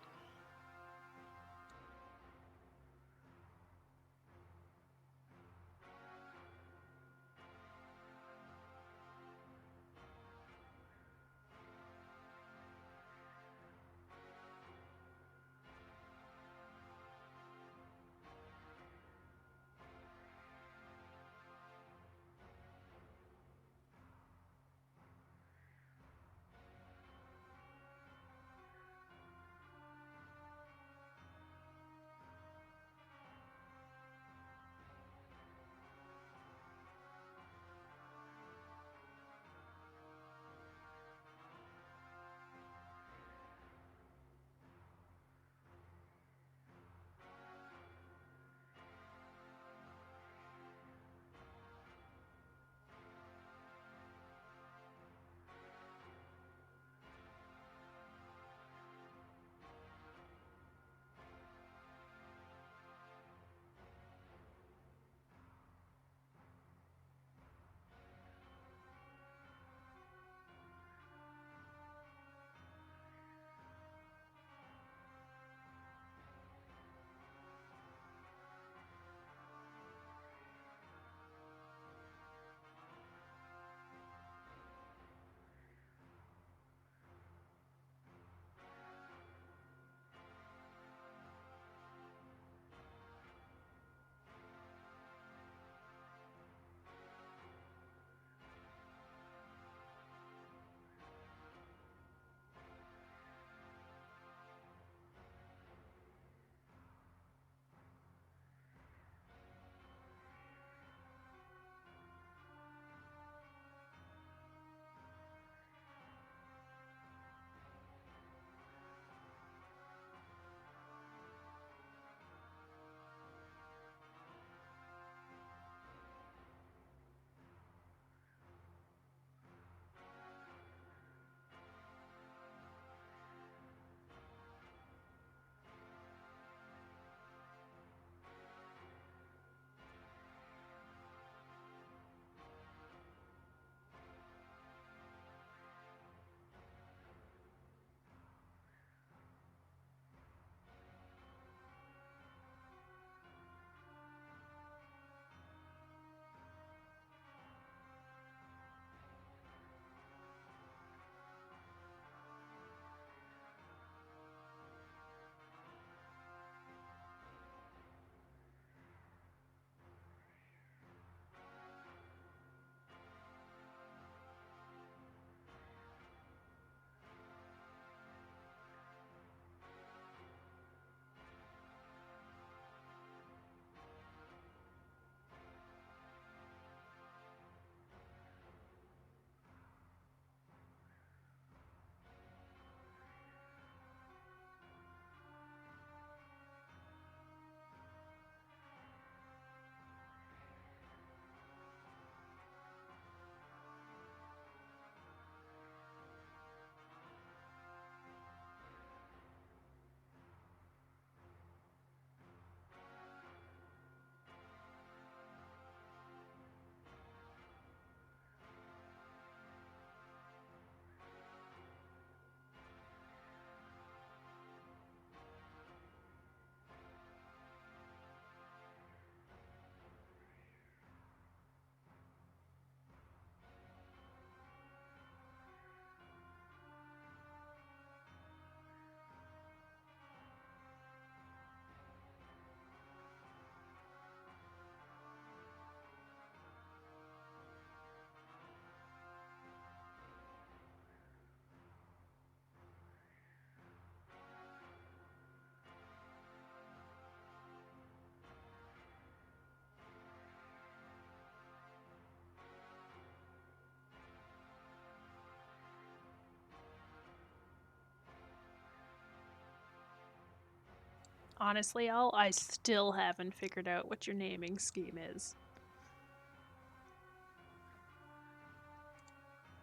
Honestly, I still haven't figured out what your naming scheme is.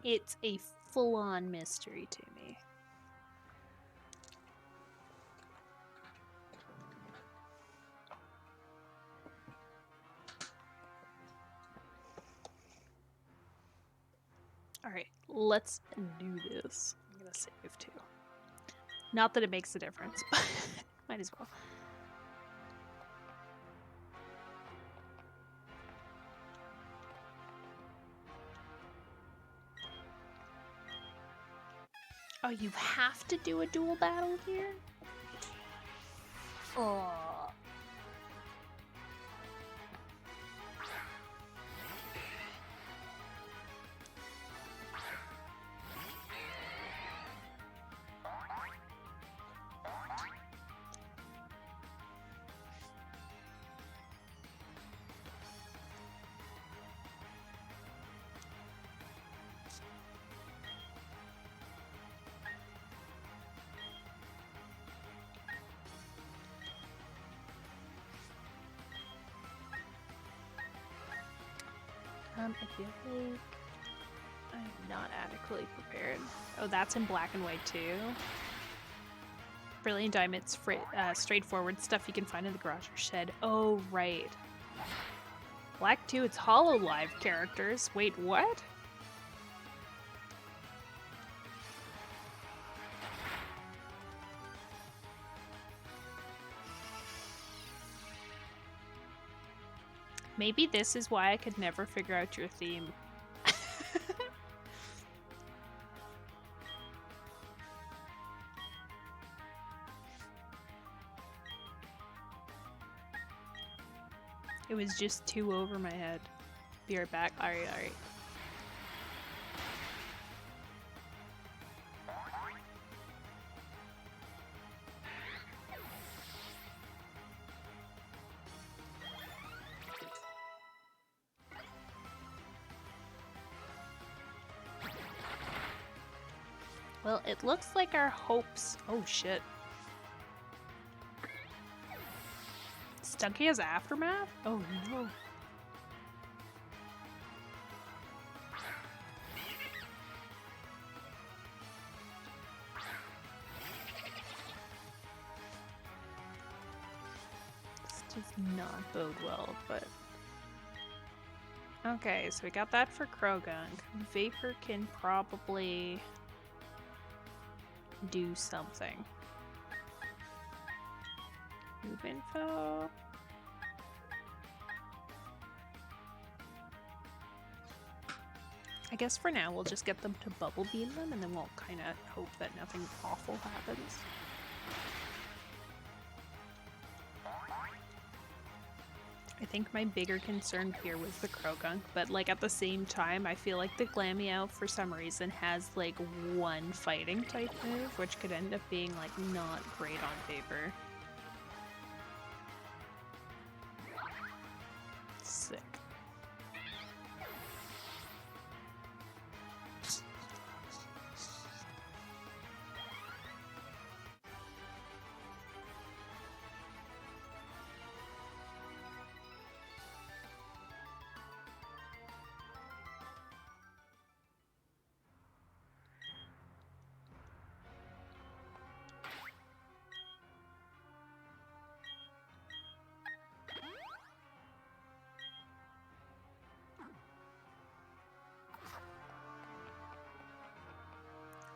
It's a full-on mystery to me. Alright, let's do this. I'm gonna save too. Not that it makes a difference, but might as well. Oh, you have to do a dual battle here? Oh. I feel like I'm not adequately prepared. Oh, that's in black and white too. Brilliant Diamonds, straightforward stuff you can find in the garage or shed. Oh, right. Black 2, it's Hololive characters. Wait, what? Maybe this is why I could never figure out your theme. It was just too over my head. Be right back. Alright, alright. Well, it looks like our hopes... Oh, shit. Stunky has Aftermath? Oh, no. This does not bode well, but... Okay, so we got that for Krogunk. Vapor can probably do something. Move info. I guess for now we'll just get them to bubble beam them and then we'll kind of hope that nothing awful happens. I think my bigger concern here was the Krogunk, but like at the same time I feel like the Glameow for some reason has like one fighting type move, which could end up being like not great on paper. Sick.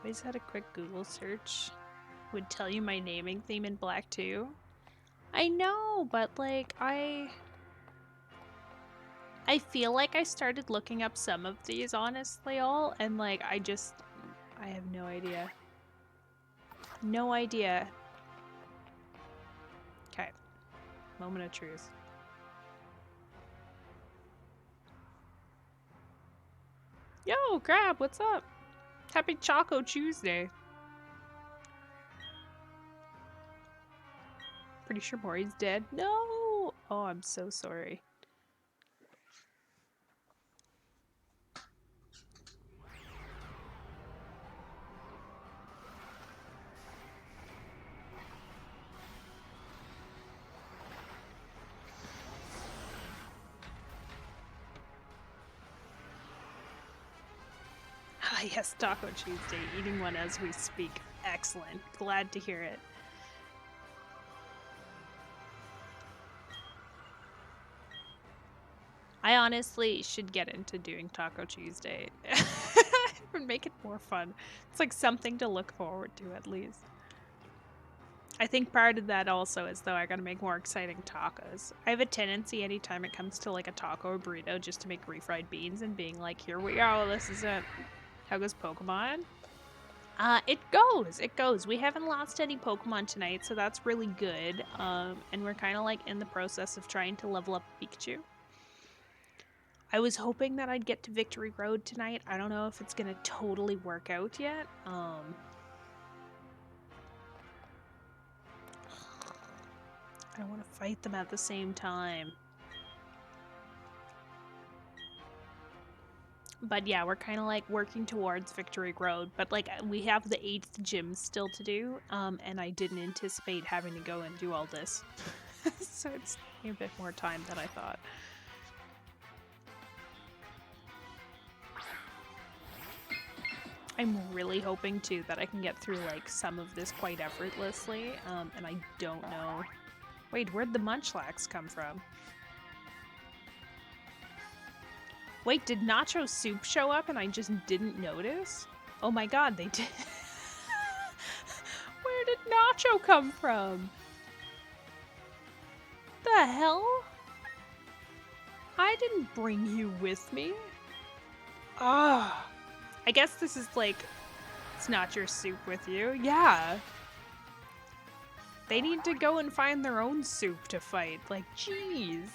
Always had a quick Google search. Would tell you my naming theme in black too. I know, but like I feel like I started looking up some of these honestly all and like I have no idea. No idea. Okay. Moment of truth. Yo, Crab, what's up? Happy Choco Tuesday. Pretty sure Maury's dead. No! Oh, I'm so sorry. Ah, yes, Taco Tuesday. Eating one as we speak. Excellent. Glad to hear it. I honestly should get into doing Taco Tuesday. It would make it more fun. It's like something to look forward to, at least. I think part of that also is, though, I gotta make more exciting tacos. I have a tendency anytime it comes to like a taco or burrito just to make refried beans and being like, here we go, this is it. How goes Pokemon? It goes. We haven't lost any Pokemon tonight, so that's really good. And we're kind of like in the process of trying to level up Pikachu. I was hoping that I'd get to Victory Road tonight. I don't know if it's gonna totally work out yet. I don't want to fight them at the same time. But yeah, we're kind of like working towards Victory Road, but like we have the 8th gym still to do, and I didn't anticipate having to go and do all this. So it's a bit more time than I thought. I'm really hoping too that I can get through like some of this quite effortlessly, and I don't know. Wait, where'd the Munchlax come from? Wait, did Nacho Soup show up and I just didn't notice? Oh my god, they did. Where did Nacho come from? The hell? I didn't bring you with me. Ah. I guess this is like, it's not your soup with you. Yeah. They need to go and find their own soup to fight. Like, jeez.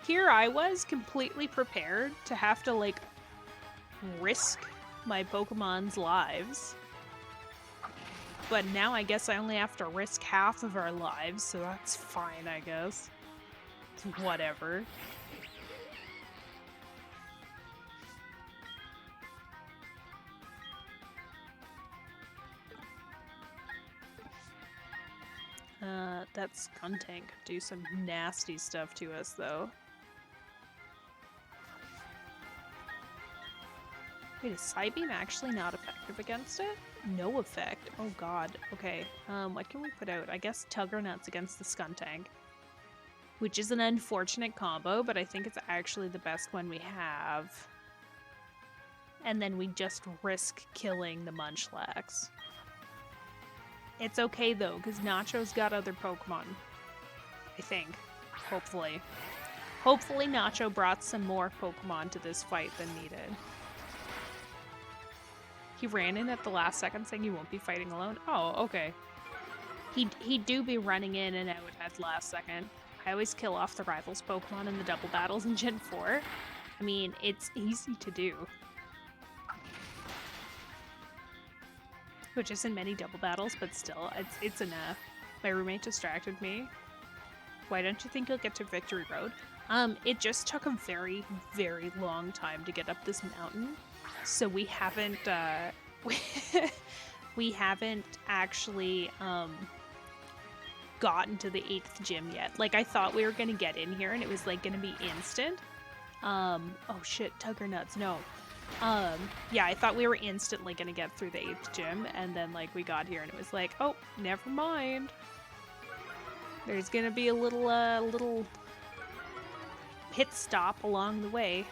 Here I was completely prepared to have to like risk my Pokemon's lives. But now I guess I only have to risk half of our lives, so that's fine, I guess. It's whatever. That Skuntank could do some nasty stuff to us, though. Wait, is Psybeam actually not effective against it? No effect. Oh god. Okay. What can we put out? I guess Tuggernuts against the Skuntank. Which is an unfortunate combo, but I think it's actually the best one we have. And then we just risk killing the Munchlax. It's okay though, because Nacho's got other Pokemon. I think. Hopefully. Hopefully Nacho brought some more Pokemon to this fight than needed. He ran in at the last second saying he won't be fighting alone? Oh, okay. He'd do be running in and out at the last second. I always kill off the rivals Pokemon in the double battles in Gen 4. I mean, it's easy to do. Which isn't many double battles, but still, it's enough. My roommate distracted me. Why don't you think you'll get to Victory Road? It just took a very, very long time to get up this mountain. So we haven't, we haven't actually, gotten to the 8th gym yet. Like, I thought we were gonna get in here and it was, like, gonna be instant. Oh shit, Tuggernuts, no. Yeah, I thought we were instantly gonna get through the 8th gym, and then, like, we got here and it was like, oh, never mind. There's gonna be a little pit stop along the way.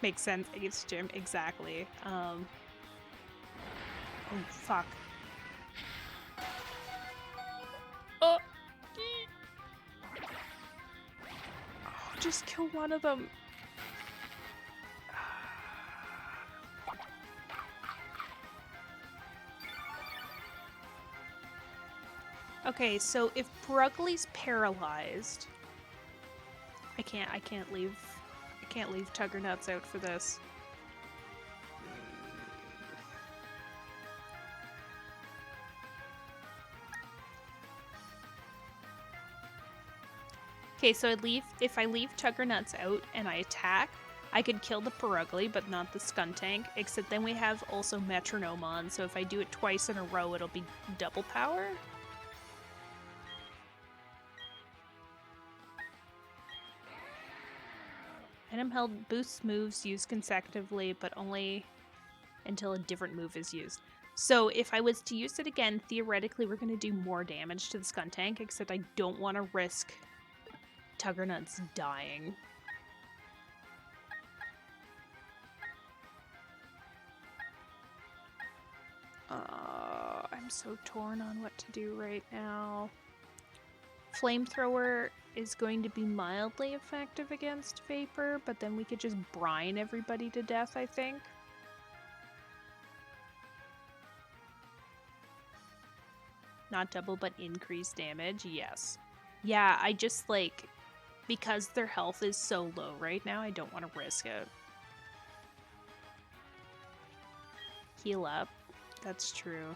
Makes sense, 8th gym, exactly. Oh, fuck. Oh! Just kill one of them. Okay, so if Brugley's paralyzed, I can't leave Tuggernuts out for this. Okay, so if I leave Tuggernuts out and I attack, I could kill the Perugly, but not the Skuntank, except then we have also Metronome on, so if I do it twice in a row, it'll be double power. Item held boosts moves used consecutively, but only until a different move is used. So if I was to use it again, theoretically we're going to do more damage to the Skuntank, except I don't want to risk Tuggernuts dying. I'm so torn on what to do right now. Flamethrower is going to be mildly effective against Vapor, but then we could just brine everybody to death, I think. Not double, but increased damage, yes. Yeah, I just, like, because their health is so low right now, I don't want to risk it. Heal up. That's true.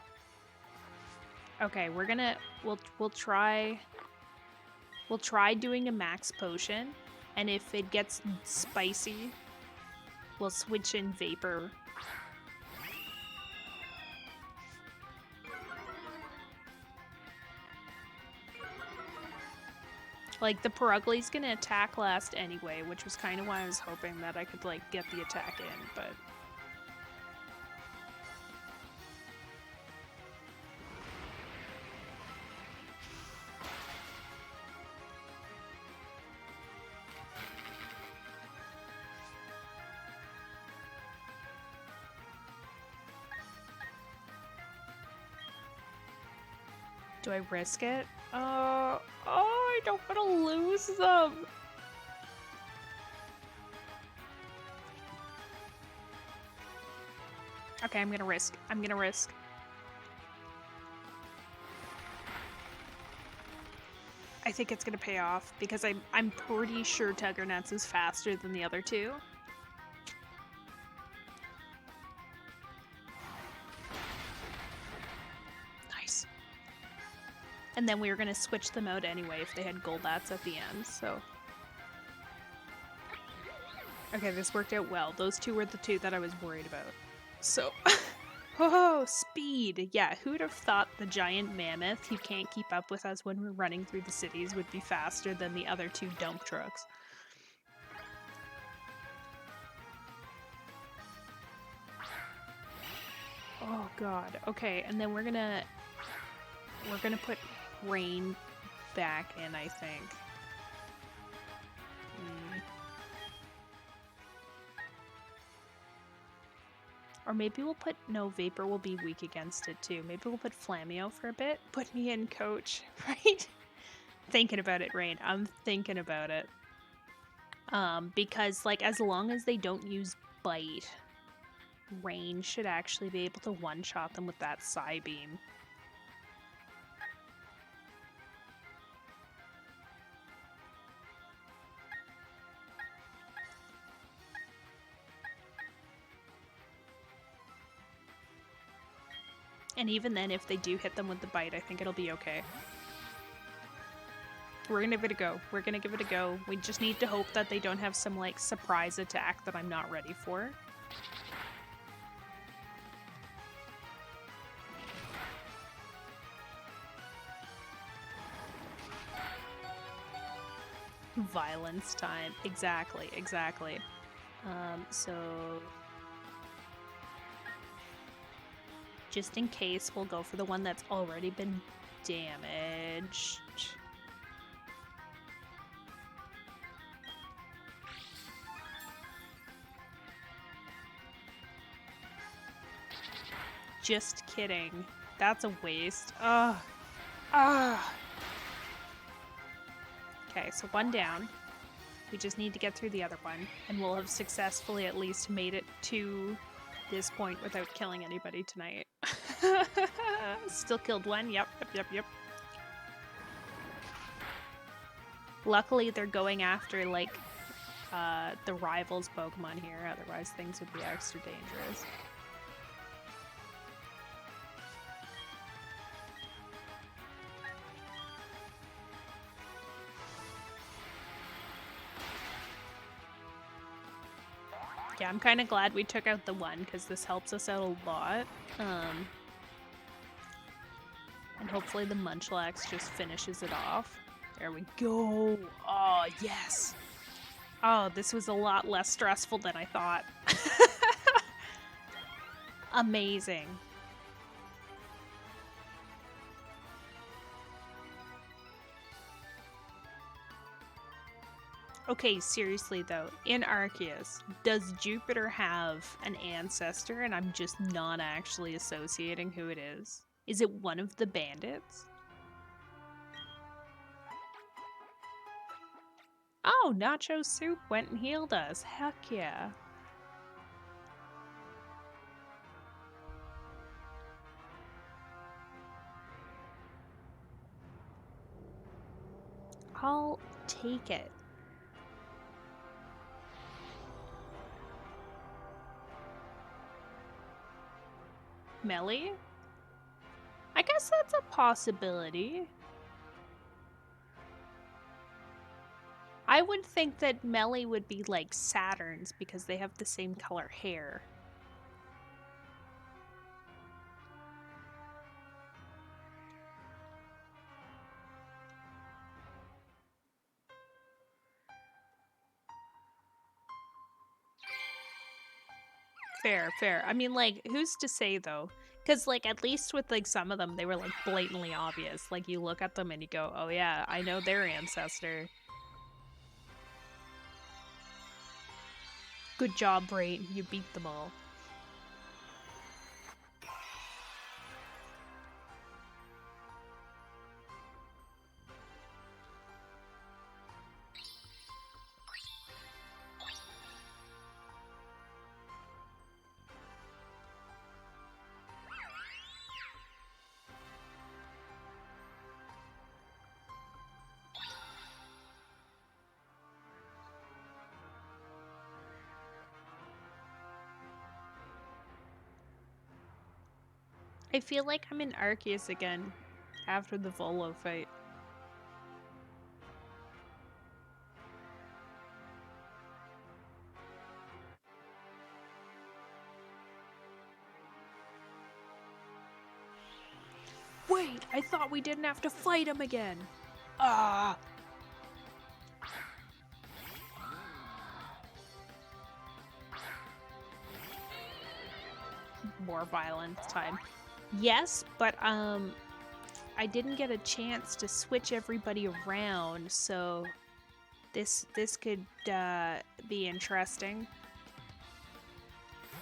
Okay, we're gonna... We'll try doing a max potion, and if it gets spicy, we'll switch in Vapor. Like, the Perugli's gonna attack last anyway, which was kind of why I was hoping that I could, like, get the attack in, but... Do I risk it? Oh, I don't want to lose them. Okay, I'm gonna risk. I think it's gonna pay off because I'm pretty sure Tuggernuts is faster than the other two. Nice. And then we were gonna switch them out anyway if they had Golbats at the end, so... Okay, this worked out well. Those two were the two that I was worried about. So... Oh, speed! Yeah, who'd have thought the giant mammoth who can't keep up with us when we're running through the cities would be faster than the other two dump trucks? Oh god. Okay, and then we're gonna put rain back in, I think. Or maybe we'll put... No, Vapor will be weak against it too. Maybe we'll put Flammeo for a bit. Put me in, coach. Right? Thinking about it, Rain. I'm thinking about it. Because, like, as long as they don't use Bite, Rain should actually be able to one-shot them with that Psybeam. And even then, if they do hit them with the Bite, I think it'll be okay. We're gonna give it a go. We're gonna give it a go. We just need to hope that they don't have some, like, surprise attack that I'm not ready for. Violence time. Exactly, exactly. So... Just in case, we'll go for the one that's already been damaged. Just kidding. That's a waste. Ugh. Ugh. Okay, so one down. We just need to get through the other one, and we'll have successfully at least made it to this point without killing anybody tonight. Still killed one. Yep. Luckily, they're going after, like, the rivals Pokemon here, otherwise things would be extra dangerous. Yeah, I'm kind of glad we took out the one, because this helps us out a lot. And hopefully the Munchlax just finishes it off. There we go. Oh, yes. Oh, this was a lot less stressful than I thought. Amazing. Okay, seriously though, in Arceus, does Jupiter have an ancestor and I'm just not actually associating who it is? Is it one of the bandits? Oh, Nacho Soup went and healed us. Heck yeah. I'll take it. Melly? I guess that's a possibility. I would think that Melly would be like Saturn's because they have the same color hair. Fair, fair. I mean, like, who's to say though? Because, like, at least with like some of them, they were like blatantly obvious. Like, you look at them and you go, oh yeah, I know their ancestor. Good job, Brain. You beat them all. I feel like I'm in Arceus again after the Volo fight. Wait, I thought we didn't have to fight him again. Ah. More violence time. Yes, but I didn't get a chance to switch everybody around, so this could be interesting.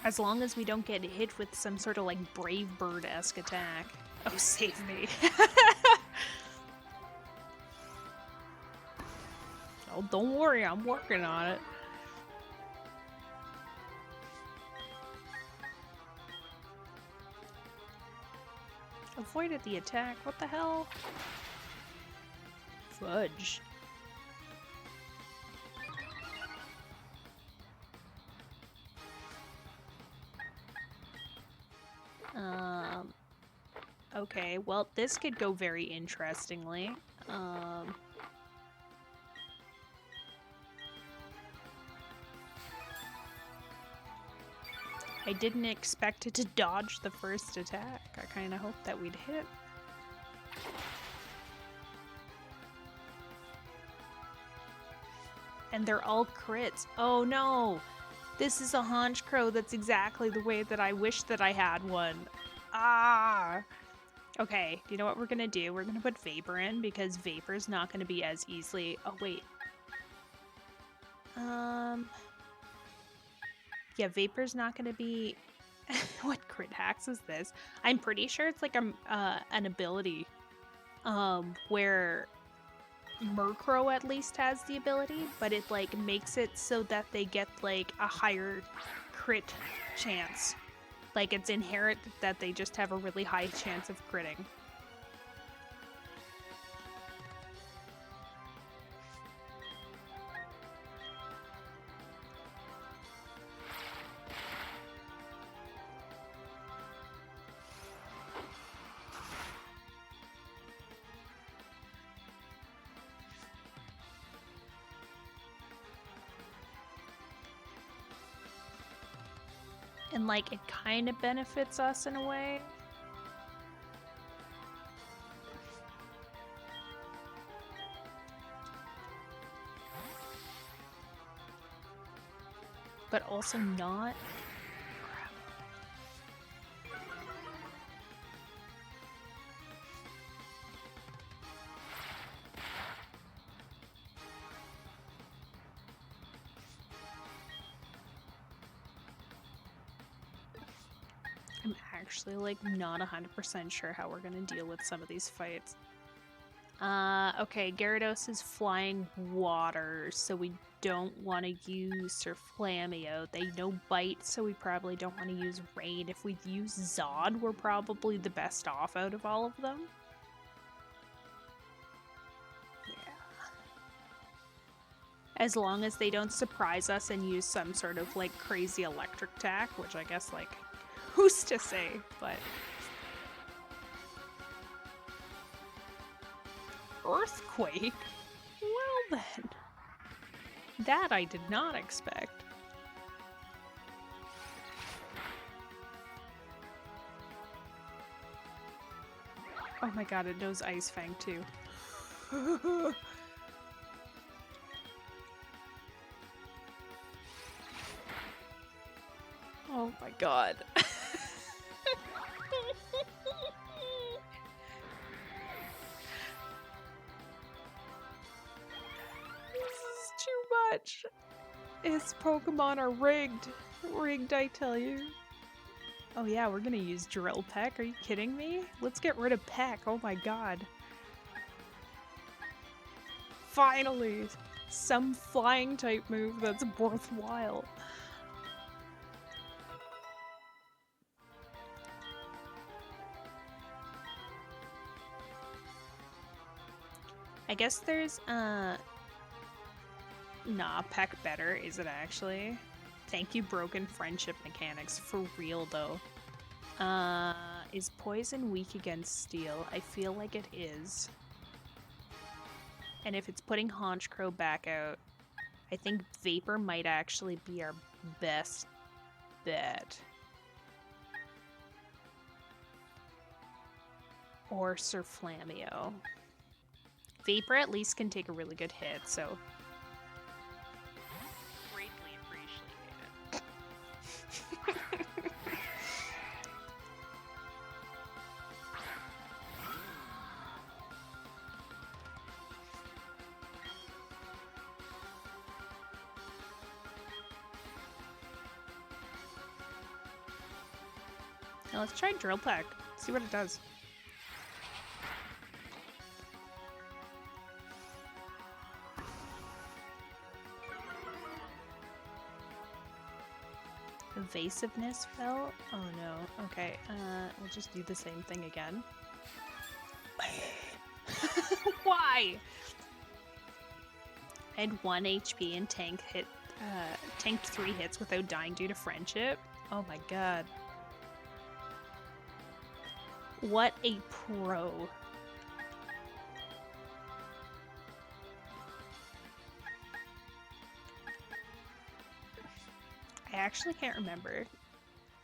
As long as we don't get hit with some sort of like Brave Bird-esque attack. Oh, save me. Oh, don't worry, I'm working on it. Avoided the attack. What the hell? Fudge. Okay, well, this could go very interestingly. I didn't expect it to dodge the first attack. I kind of hoped that we'd hit. And they're all crits. Oh no! This is a Haunch Crow that's exactly the way that I wish that I had one. Ah! Okay, do you know what we're gonna do? We're gonna put Vapor in because Vapor's not gonna be as easily... Oh, wait. Yeah, Vapor's not gonna be... What crit hacks is this? I'm pretty sure it's like an ability where Murkrow at least has the ability, but it like makes it so that they get like a higher crit chance. Like it's inherent that they just have a really high chance of critting. And like it kind of benefits us in a way. but also not. I'm actually like not 100% sure how we're gonna deal with some of these fights. Okay, Gyarados is flying water, so we don't want to use Surflamio. They know Bite, so we probably don't want to use Rain. If we use Zod, we're probably the best off out of all of them. Yeah. As long as they don't surprise us and use some sort of like crazy electric attack, which I guess like, who's to say, but... Earthquake? Well then. That I did not expect. Oh my god, it knows Ice Fang too. Oh my god. Too much. His Pokemon are rigged. Rigged, I tell you. Oh yeah, we're gonna use Drill Peck. Are you kidding me? Let's get rid of Peck. Oh my god. Finally! Some flying type move that's worthwhile. I guess there's, Nah, Peck better, is it actually? Thank you, Broken Friendship Mechanics. For real, though. Is Poison weak against Steel? I feel like it is. And if it's putting Honchkrow back out, I think Vapor might actually be our best bet. Or Surflamio. Vapor at least can take a really good hit, so... Greatly appreciate it. Now let's try Drill Peck. See what it does. Evasiveness fell? Oh no. Okay, we'll just do the same thing again. Why? I had 1 HP and tanked 3 hits without dying due to friendship. Oh my god. What a pro. I actually can't remember.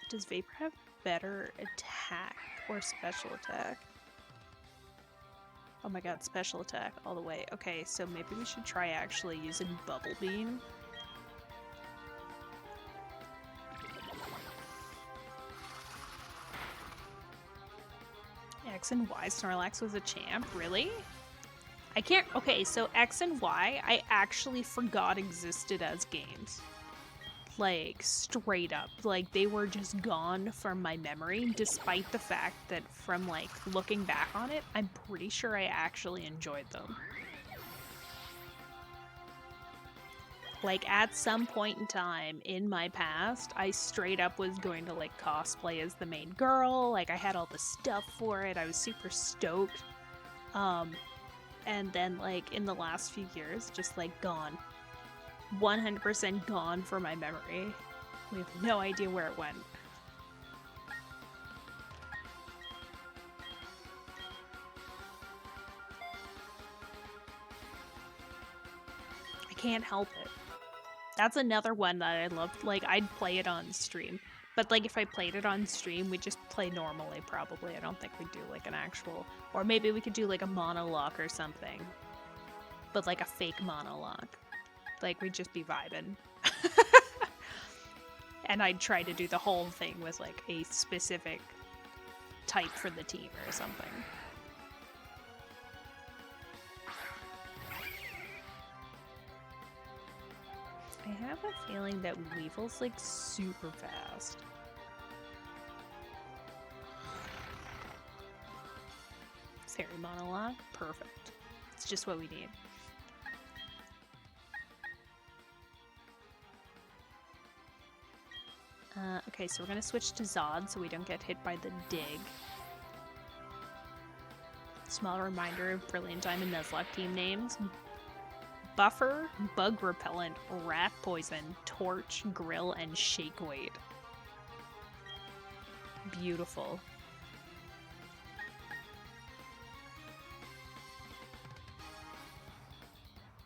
Does Vapor have better attack or special attack? Oh my god, special attack all the way. Okay, so maybe we should try actually using Bubble Beam. X and Y Snorlax was a champ? Really? I can't... Okay, so X and Y, I actually forgot existed as games. Like, straight up. Like, they were just gone from my memory, despite the fact that from, like, looking back on it, I'm pretty sure I actually enjoyed them. Like, at some point in time in my past, I straight up was going to, like, cosplay as the main girl. Like, I had all the stuff for it. I was super stoked. And then, like, in the last few years, just, like, gone. 100% gone from my memory. We have no idea where it went. I can't help it. That's another one that I loved. Like, I'd play it on stream. But, like, if I played it on stream, we'd just play normally, probably. I don't think we'd do, like, an actual... Or maybe we could do, like, a monologue or something. But, like, a fake monologue. Like, we'd just be vibing. And I'd try to do the whole thing with like a specific type for the team or something. I have a feeling that Weevil's like super fast. Fairy monologue, perfect. It's just what we need. Okay, so we're gonna switch to Zod so we don't get hit by the dig. Small reminder of Brilliant Diamond Nuzlocke team names. Buffer, Bug Repellent, Rat Poison, Torch, Grill, and Shake Weight. Beautiful.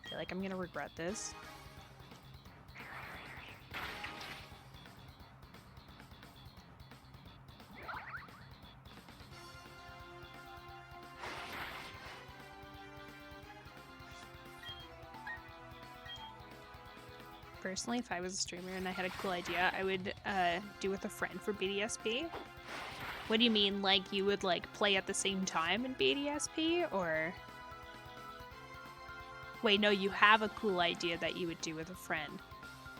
I feel like I'm gonna regret this. Personally, if I was a streamer and I had a cool idea, I would do with a friend for BDSP. What do you mean, like you would like play at the same time in BDSP, or? Wait, no, you have a cool idea that you would do with a friend.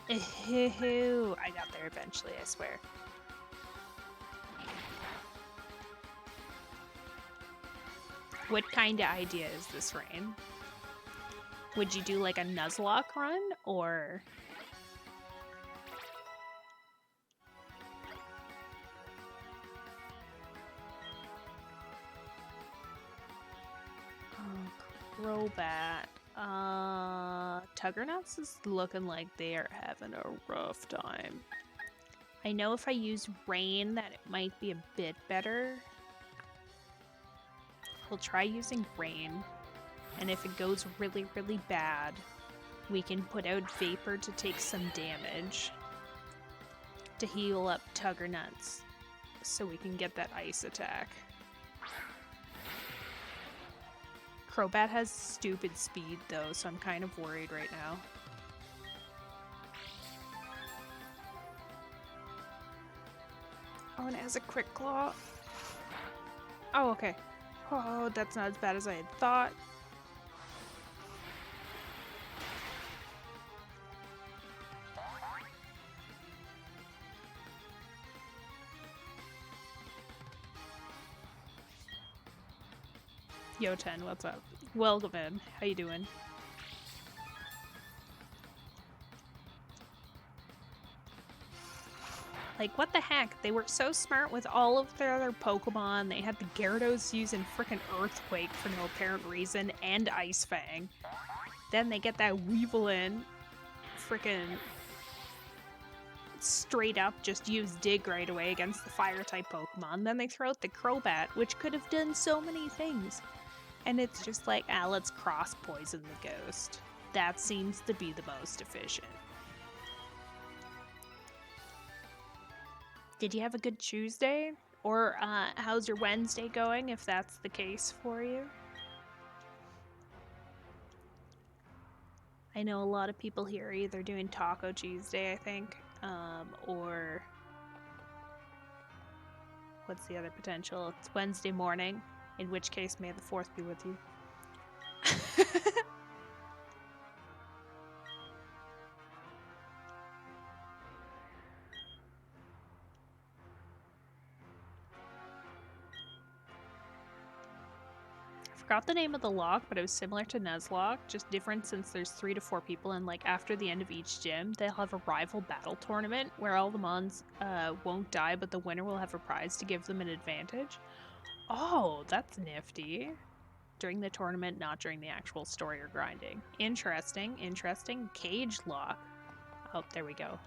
Ew, I got there eventually, I swear. What kind of idea is this, Rain? Would you do like a Nuzlocke run, or? Crobat. Tuggernuts is looking like they are having a rough time. I know if I use Rain that it might be a bit better. We'll try using Rain. And if it goes really, really bad, we can put out Vapor to take some damage. To heal up Tuggernuts. So we can get that ice attack. Crobat has stupid speed though, so I'm kind of worried right now. Oh, and it has a Quick Claw. Oh, okay. Oh, that's not as bad as I had thought. Yo, 10, what's up? Welcome in. How you doing? Like, what the heck? They were so smart with all of their other Pokemon. They had the Gyarados using frickin' Earthquake for no apparent reason, and Ice Fang. Then they get that Weevil in. Frickin' straight up just use Dig right away against the Fire-type Pokemon. Then they throw out the Crobat, which could have done so many things. And it's just like, let's cross-poison the Ghost. That seems to be the most efficient. Did you have a good Tuesday? Or how's your Wednesday going, if that's the case for you? I know a lot of people here are either doing Taco Tuesday, I think, or... What's the other potential? It's Wednesday morning. In which case, may the 4th be with you. I forgot the name of the lock, but it was similar to Nuzlocke, just different since there's 3 to 4 people, and like after the end of each gym, they'll have a rival battle tournament where all the mons won't die, but the winner will have a prize to give them an advantage. Oh, that's nifty. During the tournament, not during the actual story or grinding. Interesting, interesting. Cage lock. Oh, there we go.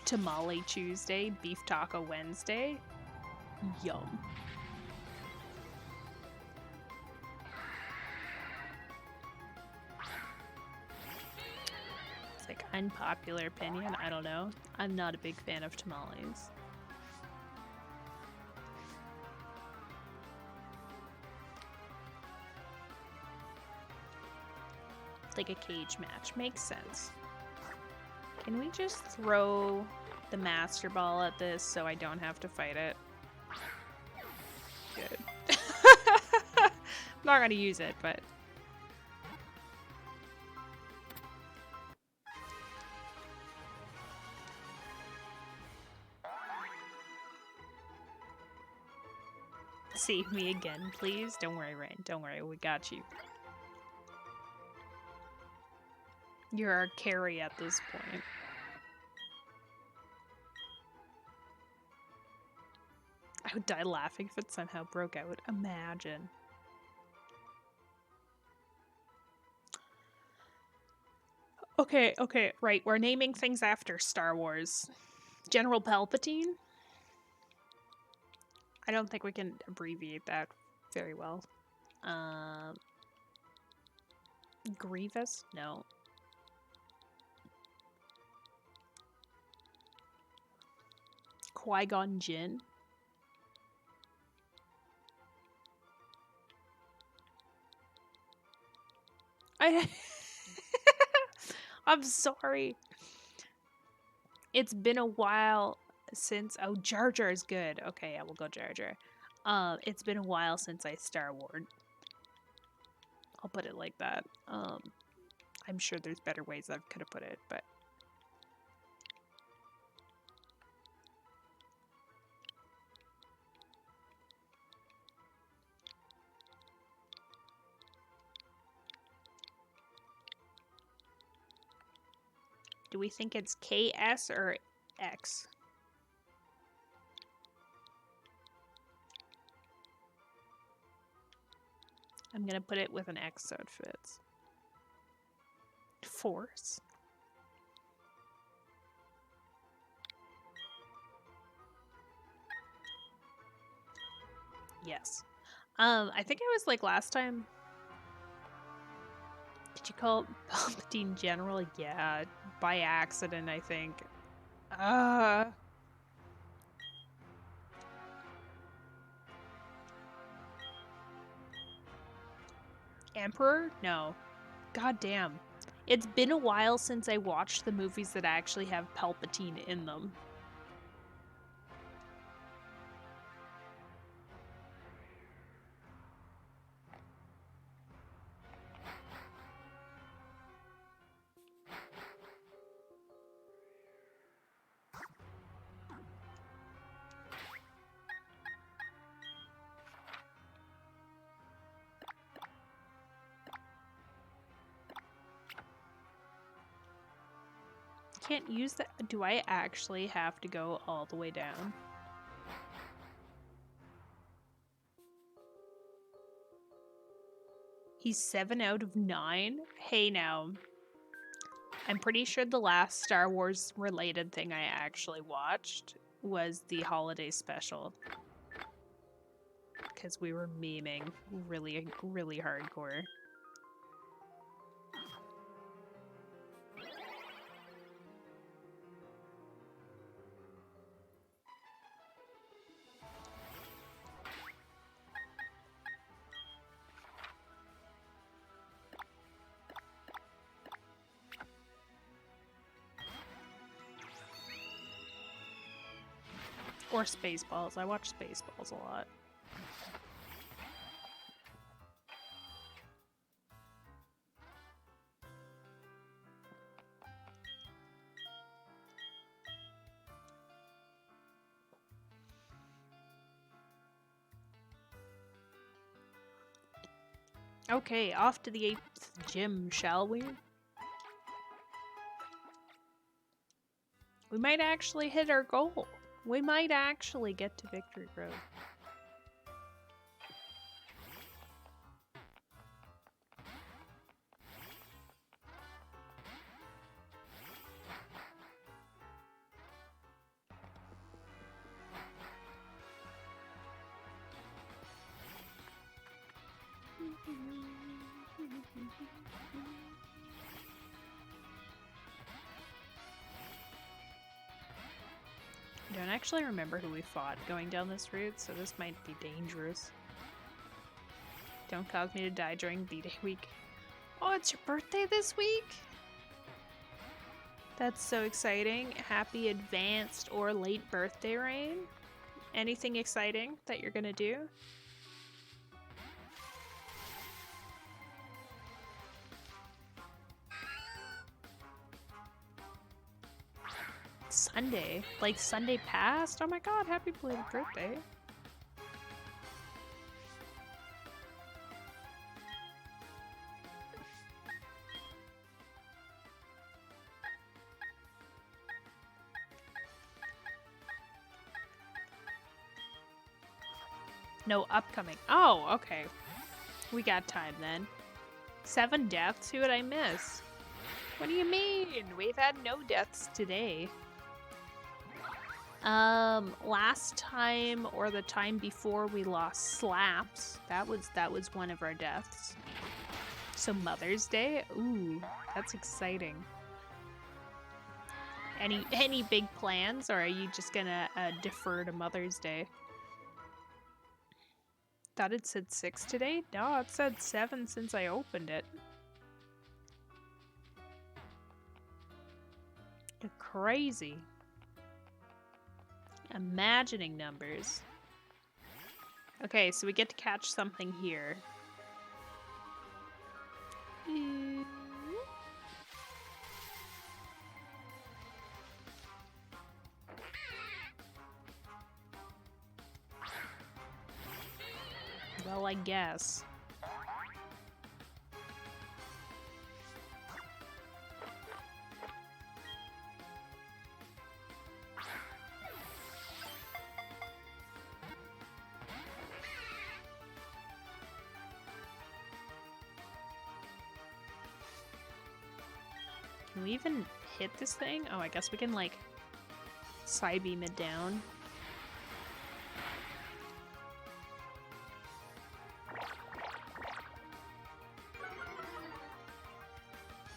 Tamale Tuesday, Beef Taco Wednesday. Yum. It's like unpopular opinion, I don't know. I'm not a big fan of tamales. Like a cage match. Makes sense. Can we just throw the Master Ball at this so I don't have to fight it? Good. I'm not gonna use it, but... Save me again, please. Don't worry, Rain. Don't worry, we got you. You're our carry at this point. I would die laughing if it somehow broke out. Imagine. Okay, right. We're naming things after Star Wars. General Palpatine? I don't think we can abbreviate that very well. Grievous? No. Qui-Gon Jinn? I'm sorry. It's been a while since... Oh, Jar Jar is good. Okay, yeah, we'll go Jar Jar. It's been a while since I Star Wars. I'll put it like that. I'm sure there's better ways I could have put it, but... Do we think it's KS or X? I'm gonna put it with an X so it fits. Force. Yes. I think I was like last time. Did you call Palpatine General? Yeah, by accident, I think. Emperor? No. God damn. It's been a while since I watched the movies that actually have Palpatine in them. Can't use that. Do I actually have to go all the way down? He's 7 out of 9? Hey now. I'm pretty sure the last Star Wars related thing I actually watched was the holiday special. Because we were memeing really, really hardcore. Or Spaceballs. I watch Spaceballs a lot. Okay, off to the 8th gym, shall we? We might actually hit our goal. We might actually get to Victory Road. I don't actually remember who we fought going down this route, so this might be dangerous. Don't cause me to die during B-Day week. Oh, it's your birthday this week? That's so exciting. Happy advanced or late birthday, Rain. Anything exciting that you're gonna do? Sunday? Like Sunday past? Oh my god, happy belated birthday. No, upcoming. Oh, okay. We got time then. 7 deaths? Who would I miss? What do you mean? We've had no deaths today. Last time or the time before we lost Slaps. That was one of our deaths. So Mother's Day? Ooh, that's exciting. Any big plans, or are you just gonna defer to Mother's Day? Thought it said 6 today? No, it said 7 since I opened it. You're crazy. Imagining numbers. Okay, so we get to catch something here. Well, I guess. Can we even hit this thing? Oh, I guess we can, like, side beam it down.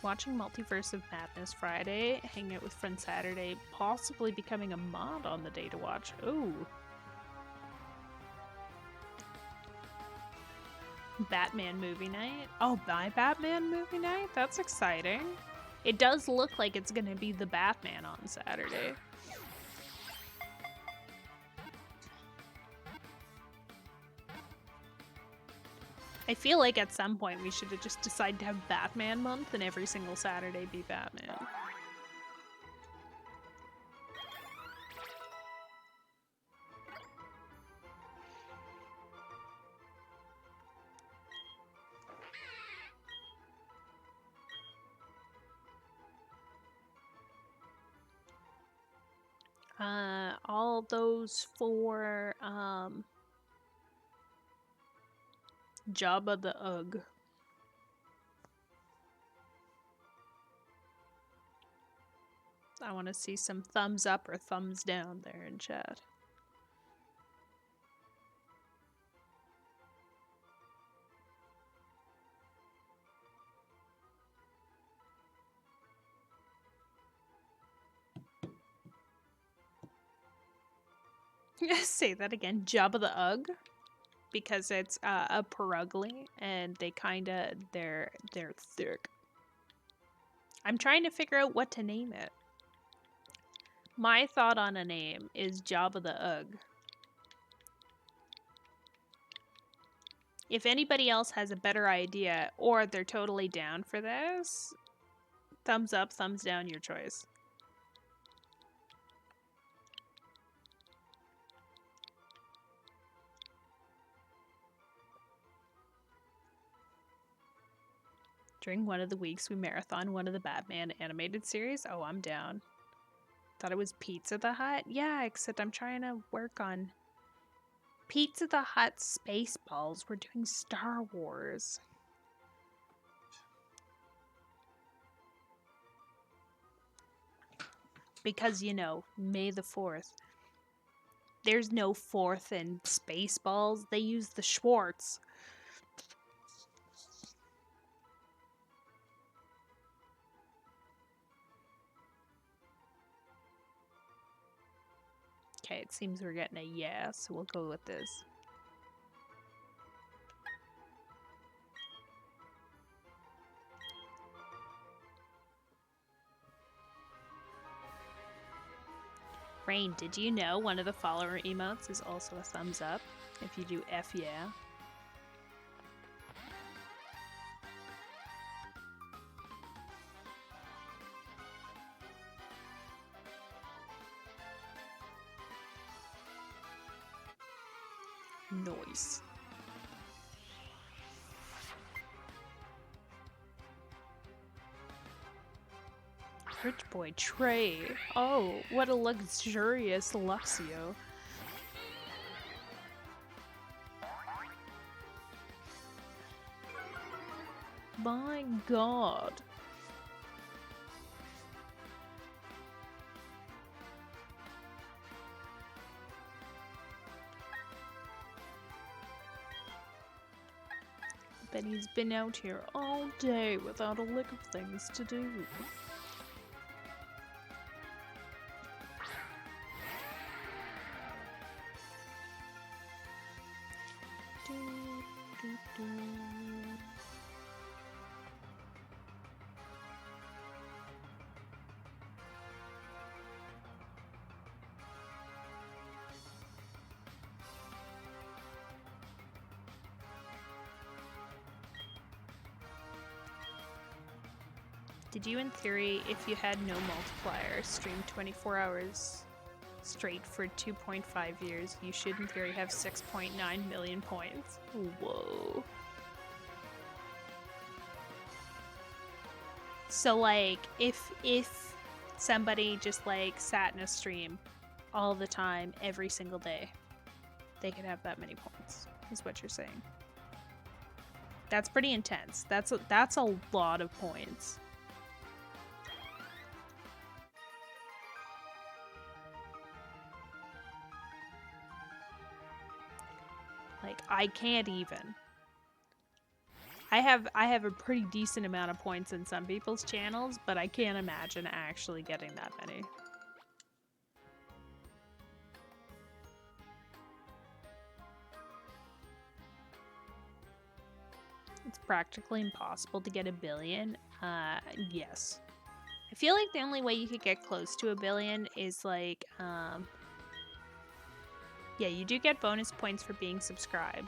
Watching Multiverse of Madness Friday, hanging out with friends Saturday, possibly becoming a mod on the day to watch. Ooh. Batman movie night? Oh, my Batman movie night? That's exciting. It does look like it's gonna be the Batman on Saturday. I feel like at some point we should have just decided to have Batman month and every single Saturday be Batman. All those for Jabba the Ugg. I want to see some thumbs up or thumbs down there in chat. Say that again. Jabba the Ugg, because it's a Perugly, and they're thick. I'm trying to figure out what to name it. My thought on a name is Jabba the Ugg. If anybody else has a better idea, or they're totally down for this, thumbs up, thumbs down, your choice. During one of the weeks, we marathon one of the Batman animated series. Oh, I'm down. Thought it was Pizza the Hut? Yeah, except I'm trying to work on Pizza the Hut Spaceballs. We're doing Star Wars. Because, you know, May the 4th. There's no 4th in Spaceballs. They use the Schwartz. Okay, it seems we're getting a yes, so we'll go with this. Rain, did you know one of the follower emotes is also a thumbs up if you do F yeah? Noise. Rich boy Trey. Oh, what a luxurious Luxio. My god. Bet he's been out here all day without a lick of things to do. Did you, in theory, if you had no multiplier, stream 24 hours straight for 2.5 years, you should, in theory, have 6.9 million points? Whoa. So, like, if somebody just, like, sat in a stream all the time, every single day, they could have that many points, is what you're saying. That's pretty intense. That's a lot of points. Like, I can't even. I have a pretty decent amount of points in some people's channels, but I can't imagine actually getting that many. It's practically impossible to get 1 billion. Yes. I feel like the only way you could get close to 1 billion is like, yeah, you do get bonus points for being subscribed.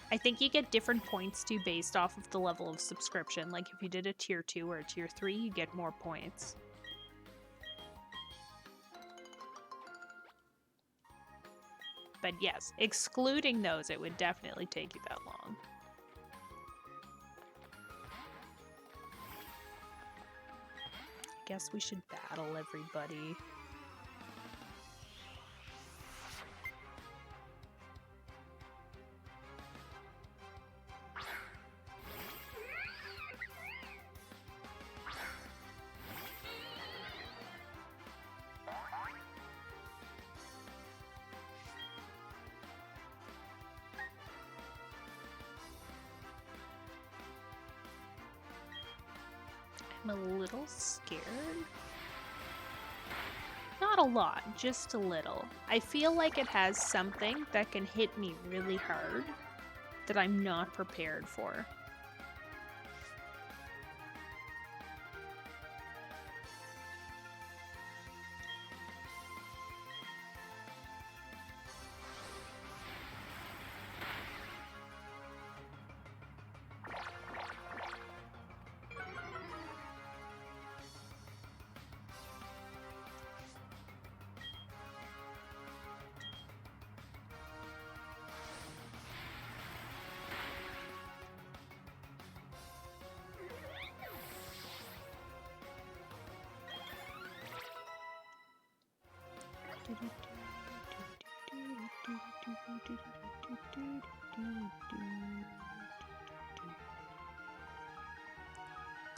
I think you get different points too based off of the level of subscription. Like if you did a tier 2 or a tier 3, you get more points. But yes, excluding those, it would definitely take you that long. I guess we should battle everybody. I'm a little scared. Not a lot, just a little. I feel like it has something that can hit me really hard that I'm not prepared for.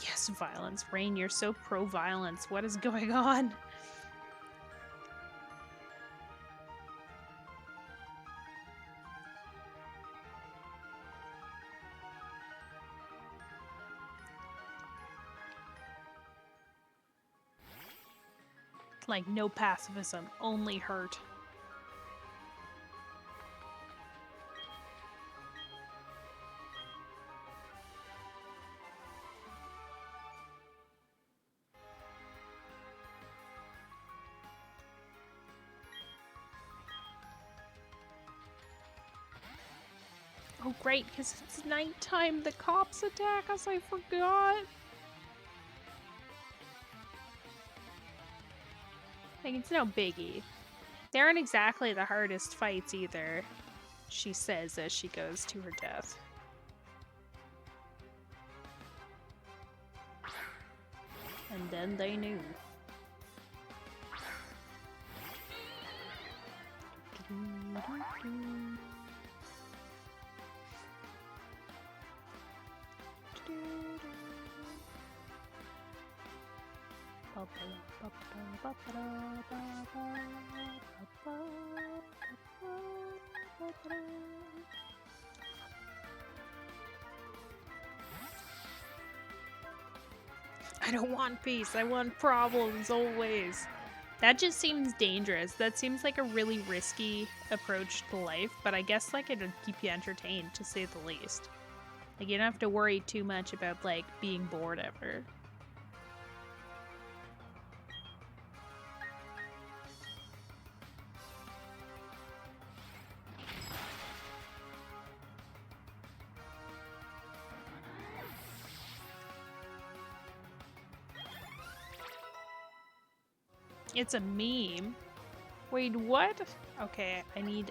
Yes, violence. Rain, you're so pro-violence. What is going on? Like, no pacifism, only hurt. Oh, great, because it's nighttime. The cops attack us. I forgot. Like, it's no biggie. They aren't exactly the hardest fights either, she says as she goes to her death. And then they knew. I don't want peace. I want problems always. That just seems dangerous. That seems like a really risky approach to life, but I guess like it'll keep you entertained, to say the least. Like you don't have to worry too much about like being bored ever. It's a meme. Wait, what? Okay,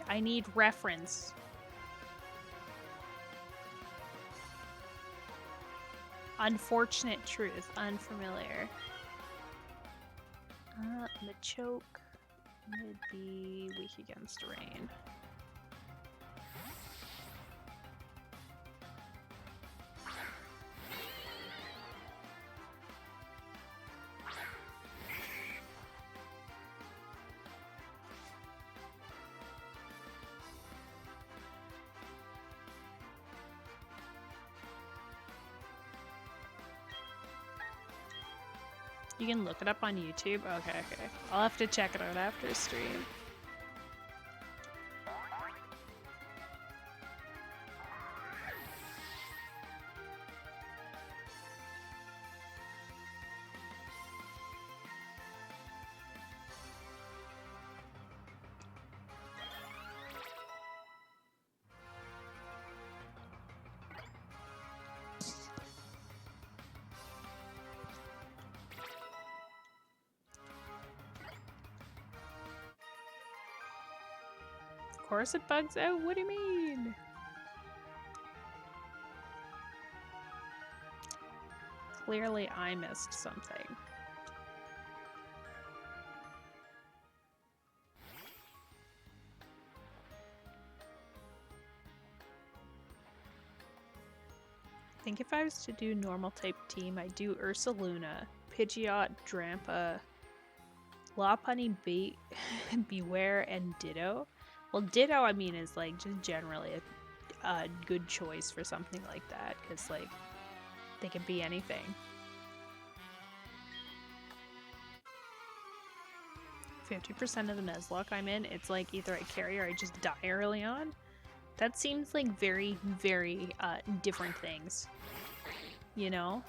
I need reference. Unfortunate truth, unfamiliar. Machoke would be weak against rain. You can look it up on YouTube? Okay. I'll have to check it out after stream. Of course it bugs out? What do you mean? Clearly I missed something. I think if I was to do normal type team, I'd do Ursaluna, Pidgeot, Drampa, Lopunny, Beware, and Ditto. Well, Ditto, I mean, is like just generally a good choice for something like that, because like they can be anything. 50% of the Nuzlocke I'm in, it's like either I carry or I just die early on. That seems like very, very different things, you know?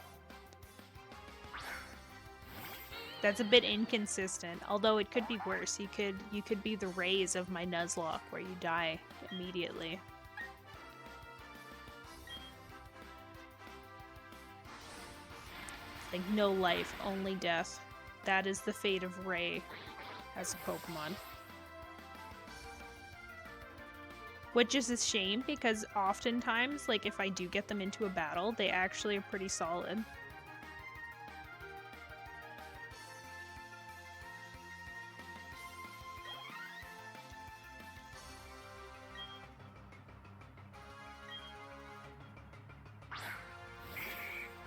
That's a bit inconsistent, although it could be worse. You could be the rays of my Nuzlocke where you die immediately. Like no life, only death. That is the fate of Ray as a Pokemon. Which is a shame because oftentimes, like if I do get them into a battle, they actually are pretty solid.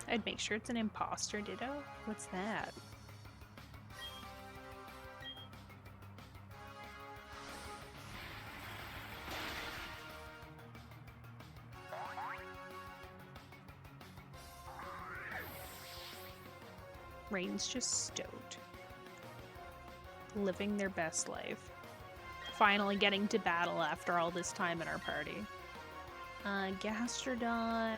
I'd make sure it's an imposter Ditto. What's that? Rain's just stoked. Living their best life. Finally getting to battle after all this time in our party. Gastrodon,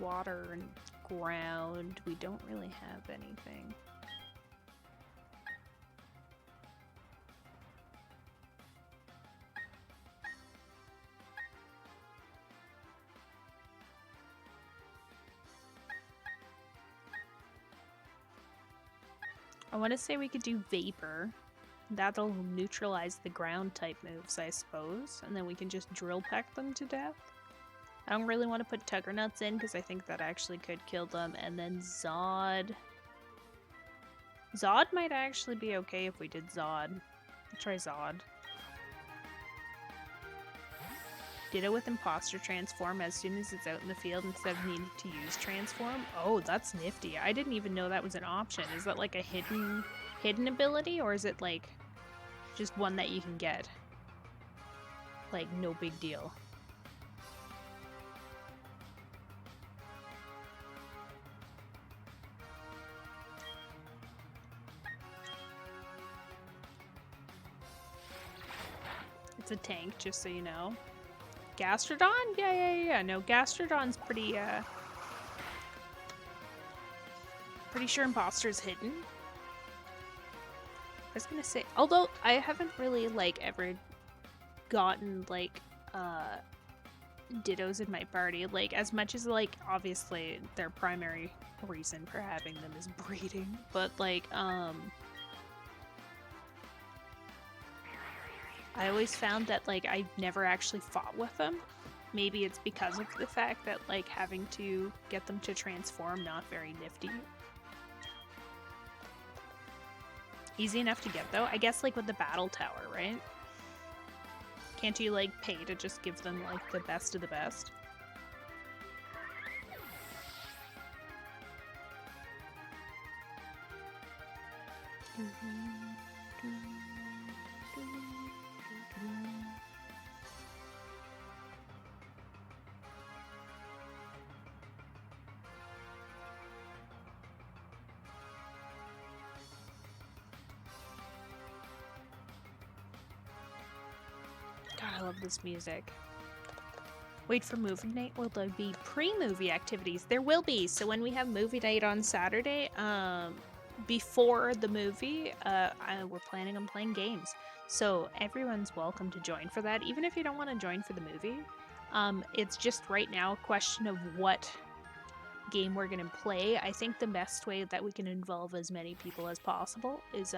water and ground. We don't really have anything. want to say we could do Vapor. That'll neutralize the ground type moves, I suppose. And then we can just drill peck them to death. I don't really want to put Tugger Nuts in because I think that actually could kill them. And then Zod. Zod might actually be okay if we did Zod. I'll try Zod. Ditto with Imposter Transform as soon as it's out in the field instead of needing to use Transform. Oh, that's nifty. I didn't even know that was an option. Is that like a hidden ability, or is it like just one that you can get? Like, no big deal. It's a tank, just so you know. Gastrodon? Yeah. No, Gastrodon's pretty sure Imposter's hidden. I was gonna say, although I haven't really like ever gotten like Dittos in my party, like as much as like obviously their primary reason for having them is breeding, but like I always found that like I never actually fought with them. Maybe it's because of the fact that like having to get them to transform, not very nifty. Easy enough to get though. I guess like with the battle tower, right? Can't you like pay to just give them like the best of the best? God, I love this music. Wait for movie night. Will there be pre-movie activities? There will be. So when we have movie night on Saturday, before the movie, we're planning on playing games. So everyone's welcome to join for that, even if you don't want to join for the movie. It's just right now a question of what game we're going to play. I think the best way that we can involve as many people as possible is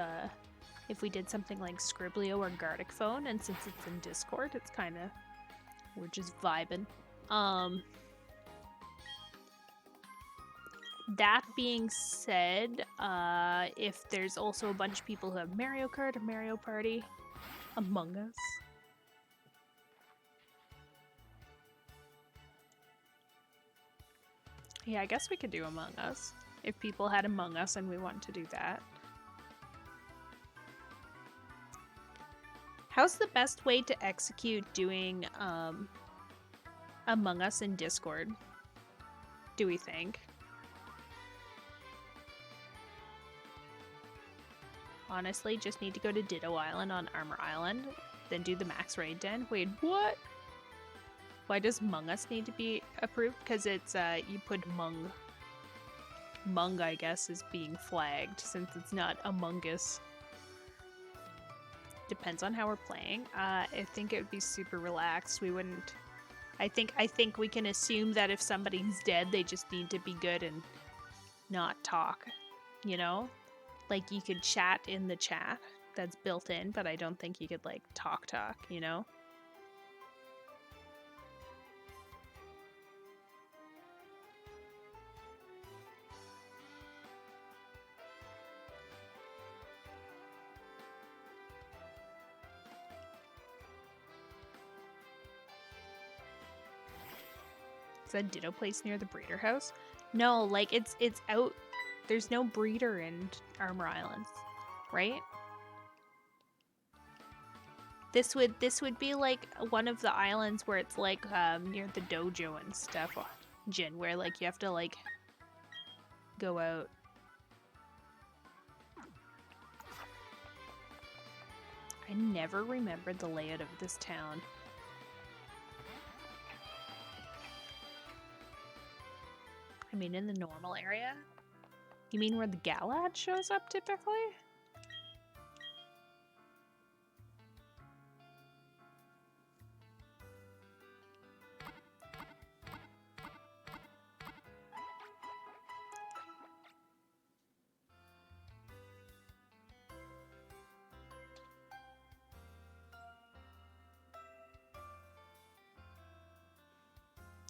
if we did something like Scriblio or Gartic Phone, and since it's in Discord, it's kind of, we're just vibing. That being said, if there's also a bunch of people who have Mario Kart or Mario Party, Among Us. Yeah, I guess we could do Among Us. If people had Among Us and we want to do that. How's the best way to execute doing Among Us in Discord, do we think? Honestly, just need to go to Ditto Island on Armor Island, then do the max raid den. Wait, what? Why does Among Us need to be approved? Because it's, you put Mung. Mung, I guess, is being flagged since it's not Among Us. Depends on how we're playing. I think it would be super relaxed. We wouldn't... I think we can assume that if somebody's dead, they just need to be good and not talk, you know? Like, you could chat in the chat that's built in, but I don't think you could, like, talk, you know? Is that Ditto place near the breeder house? No, like it's out. There's no breeder in Armor Islands, right? This would be like one of the islands where it's like near the dojo and stuff, Jin, where like you have to like go out. I never remembered the layout of this town. I mean, in the normal area? You mean where the Galad shows up typically?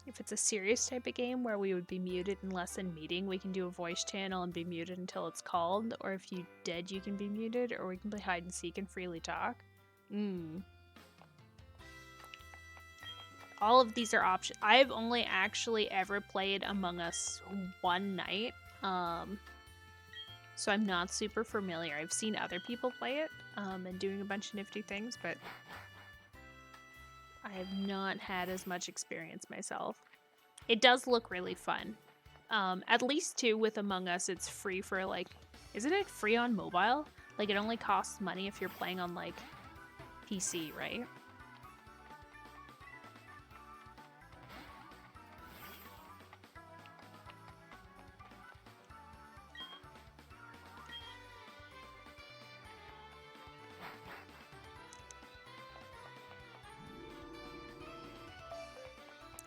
If it's a serious type of game where we would be muted unless in meeting, we can do a voice channel and be muted until it's called. Or if you dead, you can be muted. Or we can play hide and seek and freely talk. All of these are options. I've only actually ever played Among Us one night. So I'm not super familiar. I've seen other people play it and doing a bunch of nifty things, but I have not had as much experience myself. It does look really fun. At least too with Among Us, it's free for like, isn't it free on mobile? Like it only costs money if you're playing on like PC, right?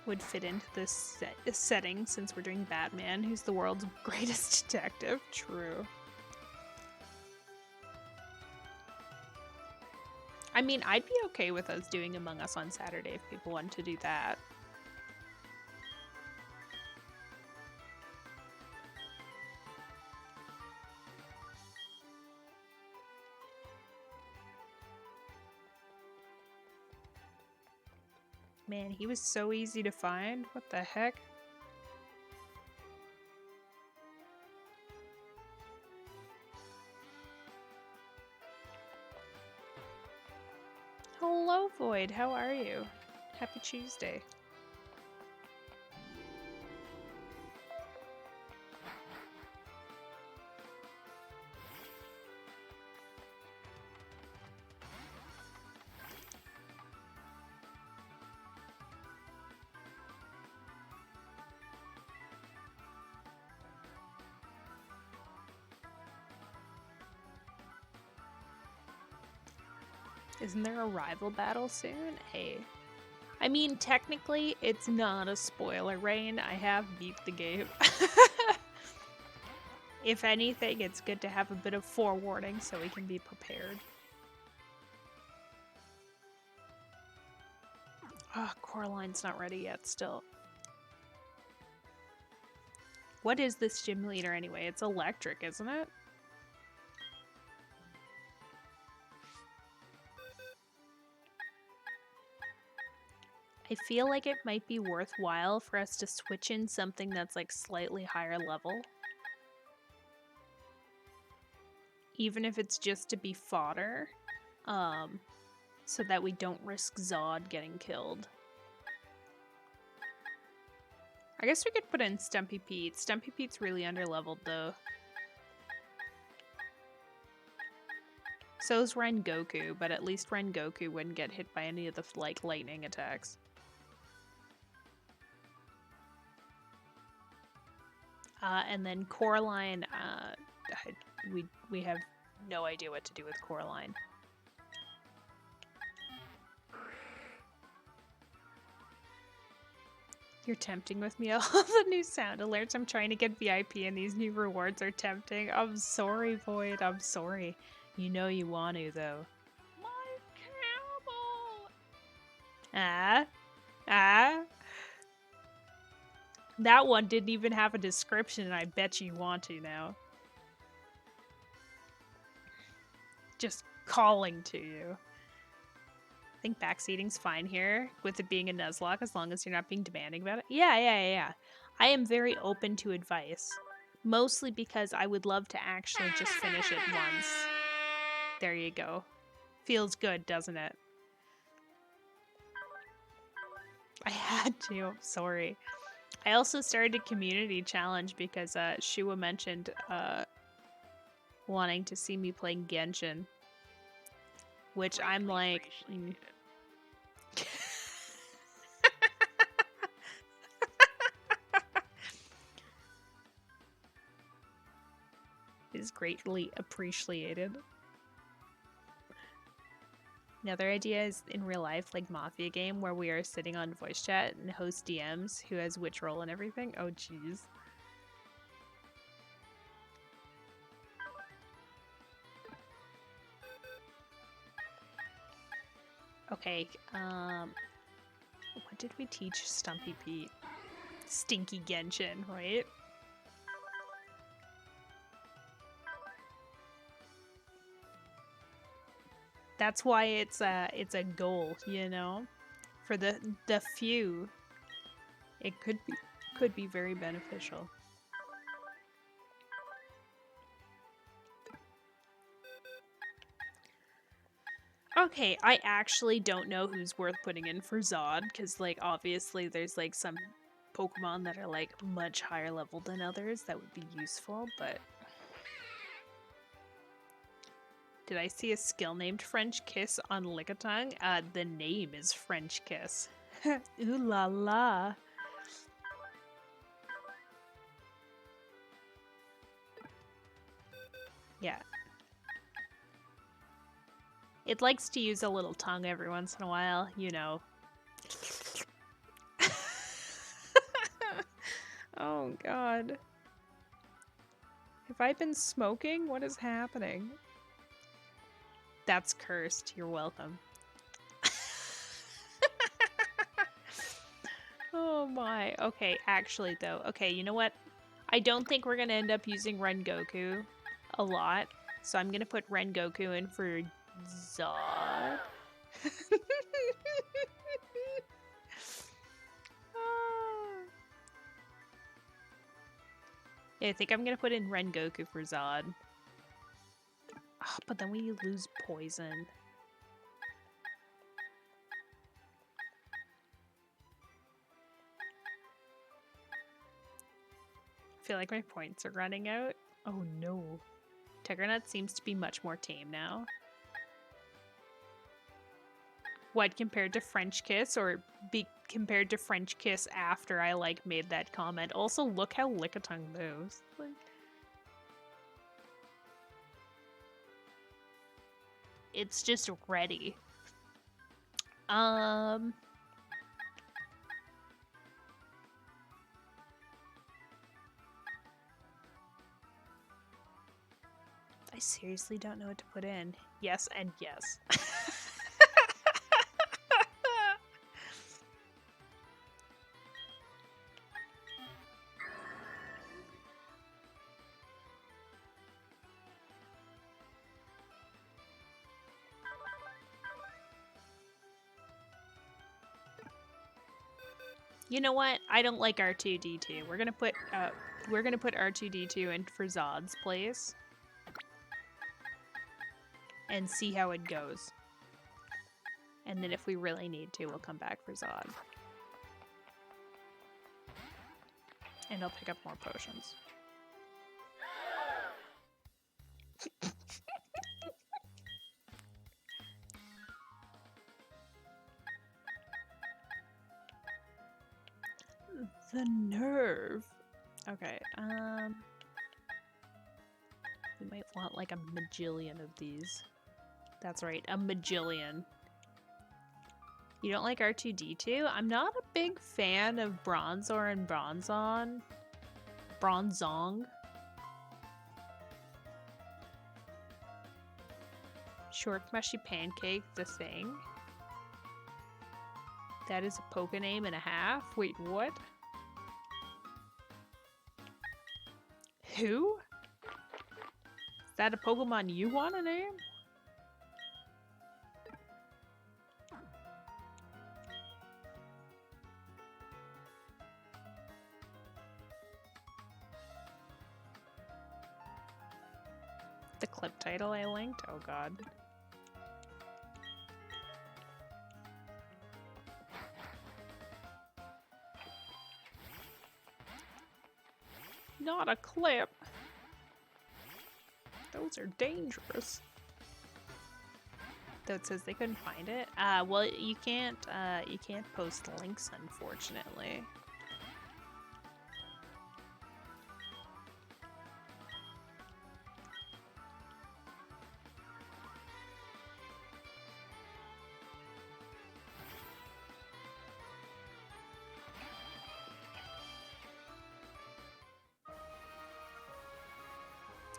Would fit into this setting since we're doing Batman, who's the world's greatest detective. True. I mean, I'd be okay with us doing Among Us on Saturday if people want to do that. Man, he was so easy to find. What the heck? Hello, Void. How are you? Happy Tuesday. Isn't there a rival battle soon? Hey. I mean, technically, it's not a spoiler, Rain. I have beat the game. If anything, it's good to have a bit of forewarning so we can be prepared. Oh, Coraline's not ready yet, still. What is this gym leader anyway? It's electric, isn't it? I feel like it might be worthwhile for us to switch in something that's like slightly higher level. Even if it's just to be fodder. So that we don't risk Zod getting killed. I guess we could put in Stumpy Pete. Stumpy Pete's really underleveled though. So's Rengoku, but at least Rengoku wouldn't get hit by any of the like lightning attacks. And then Coraline, we have no idea what to do with Coraline. You're tempting with me all the new sound alerts. I'm trying to get VIP and these new rewards are tempting. I'm sorry, Void. I'm sorry. You know you want to, though. My camel! That one didn't even have a description, and I bet you want to now. Just calling to you. I think backseating's fine here, with it being a Nuzlocke, as long as you're not being demanding about it. Yeah. I am very open to advice. Mostly because I would love to actually just finish it once. There you go. Feels good, doesn't it? I had to, I'm sorry. I also started a community challenge because Shua mentioned wanting to see me playing Genshin. Which I'm like... is greatly appreciated. Another idea is in real life, like Mafia game, where we are sitting on voice chat and host DMs who has which role and everything. Oh, jeez. Okay, What did we teach Stumpy Pete? Stinky Genshin, right? That's why it's a goal, you know? For the few, it could be very beneficial. Okay, I actually don't know who's worth putting in for Zod, because, like, obviously there's, like, some Pokemon that are, like, much higher level than others that would be useful, but... Did I see a skill named French Kiss on Lickitung? The name is French Kiss. Ooh la la. Yeah. It likes to use a little tongue every once in a while, you know. Oh god. Have I been smoking? What is happening? That's cursed. You're welcome. Oh my. Okay, actually though. Okay, you know what? I don't think we're gonna end up using Rengoku a lot. So I'm gonna put Rengoku in for Zod. Yeah, I think I'm gonna put in Rengoku for Zod. Oh, but then we lose poison. I feel like my points are running out. Oh no. Tiggernut seems to be much more tame now. What, compared to French Kiss, or be compared to French Kiss after I, like, made that comment? Also, look how Lickitung moves. Like... It's just ready. I seriously don't know what to put in. Yes and yes. You know what? I don't like R2-D2. We're gonna put R2-D2 in for Zod's place and see how it goes. And then if we really need to, we'll come back for Zod. And I'll pick up more potions. The nerve. Okay, we might want like a majillion of these. That's right, a majillion. You don't like R2-D2? I'm not a big fan of Bronzor and Bronzong. Short Mushy Pancake, the thing. That is a Pokename and a half? Wait, what? Who? Is that a Pokemon you want to name? The clip title I linked? Oh god. Not a clip. Those are dangerous. Though it says they couldn't find it. Well, you can't post links, unfortunately.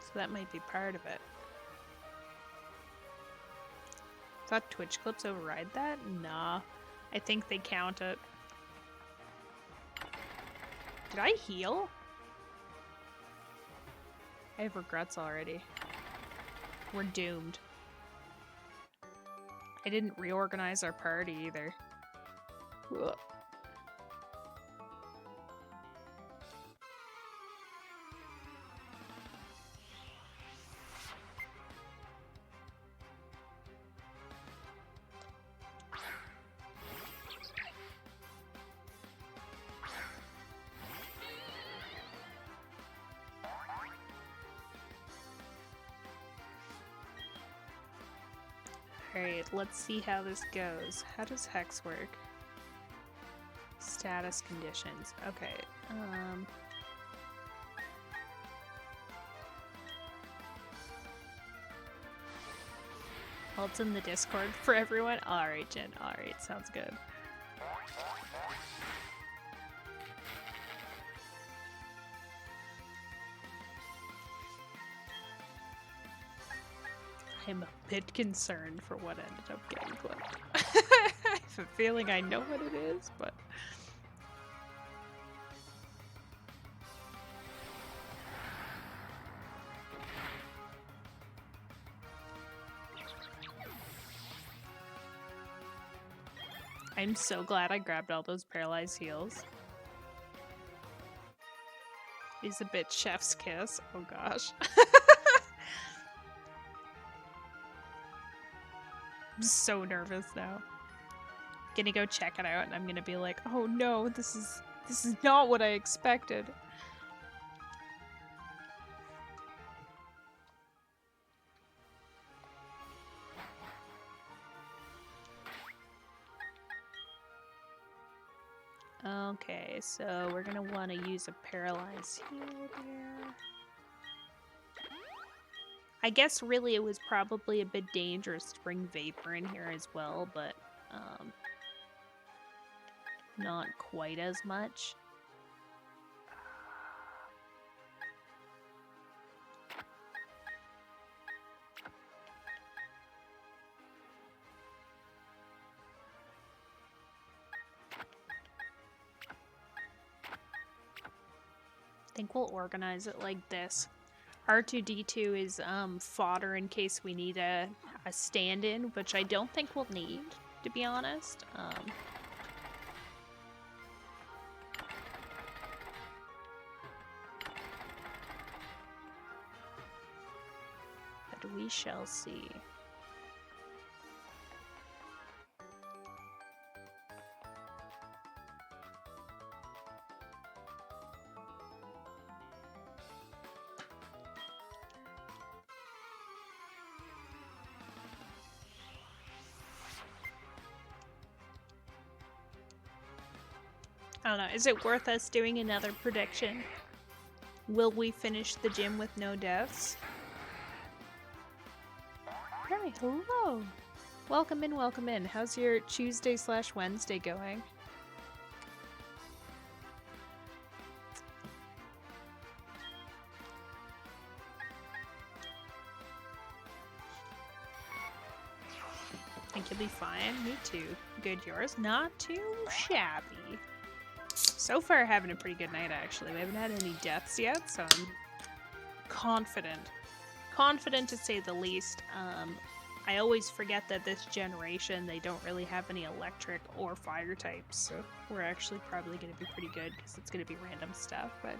So that might be part of it. Thought Twitch clips override that? Nah. I think they count it. Did I heal? I have regrets already. We're doomed. I didn't reorganize our party either. Ugh. Alright, let's see how this goes. How does Hex work? Status conditions. Okay, well, it's in the Discord for everyone. Alright, Jen. Alright, sounds good. I'm a bit concerned for what ended up getting clipped. I have a feeling I know what it is, but... I'm so glad I grabbed all those paralyzed heals. He's a bit chef's kiss. Oh gosh. I'm so nervous now. Gonna go check it out and I'm gonna be like, oh no, this is not what I expected. Okay, so we're gonna want to use a paralyzed heal here. I guess really it was probably a bit dangerous to bring Vapor in here as well, but not quite as much. I think we'll organize it like this. R2-D2 is fodder in case we need a stand-in, which I don't think we'll need, to be honest. But we shall see. I don't know, is it worth us doing another prediction? Will we finish the gym with no deaths? Hi, hello! Welcome in, welcome in. How's your Tuesday/Wednesday going? Think you'll be fine? Me too. Good, yours? Not too shabby. So far, having a pretty good night, actually. We haven't had any deaths yet, so I'm confident. Confident to say the least. I always forget that this generation, they don't really have any electric or fire types, so we're actually probably going to be pretty good, because it's going to be random stuff, but...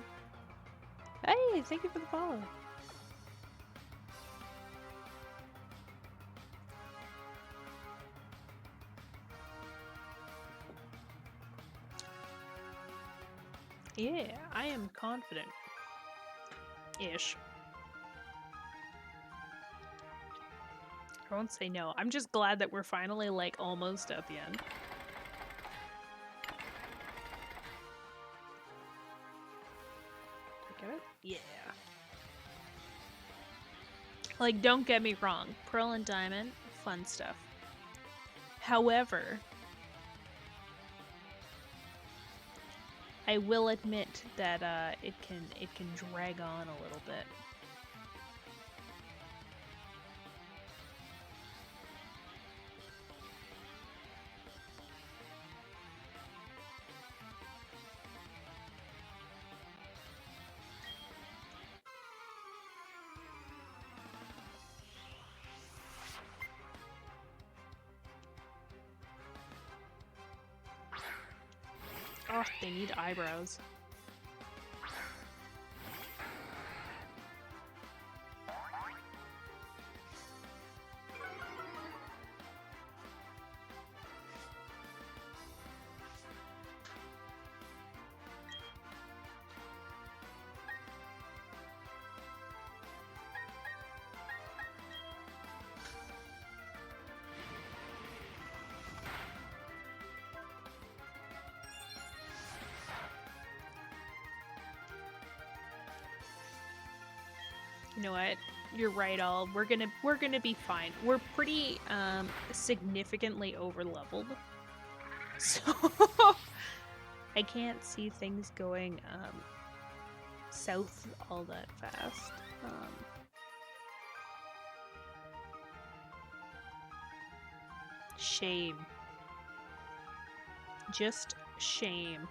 Hey, thank you for the follow. Yeah, I am confident. Ish. I won't say no. I'm just glad that we're finally, like, almost at the end. Get it? Yeah. Like, don't get me wrong. Pearl and Diamond, fun stuff. However... I will admit that it can drag on a little bit. Oh, they need eyebrows. You know what? You're right, all. We're gonna be fine. We're pretty significantly over leveled. So I can't see things going south all that fast. Shame. Just shame.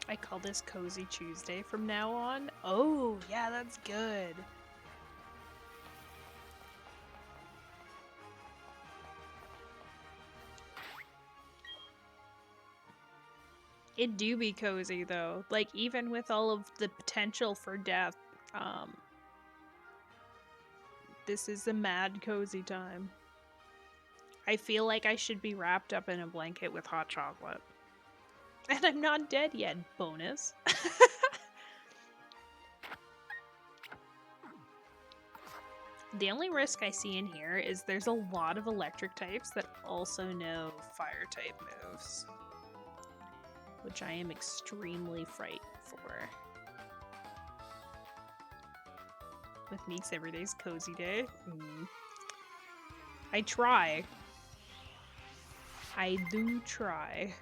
I call this Cozy Tuesday from now on. Oh, yeah, that's good. It do be cozy though. Like even with all of the potential for death, this is a mad cozy time. I feel like I should be wrapped up in a blanket with hot chocolate. And I'm not dead yet, bonus. The only risk I see in here is there's a lot of electric types that also know fire type moves, which I am extremely frightened for. With Meeks, every day's cozy day. I try. I do try.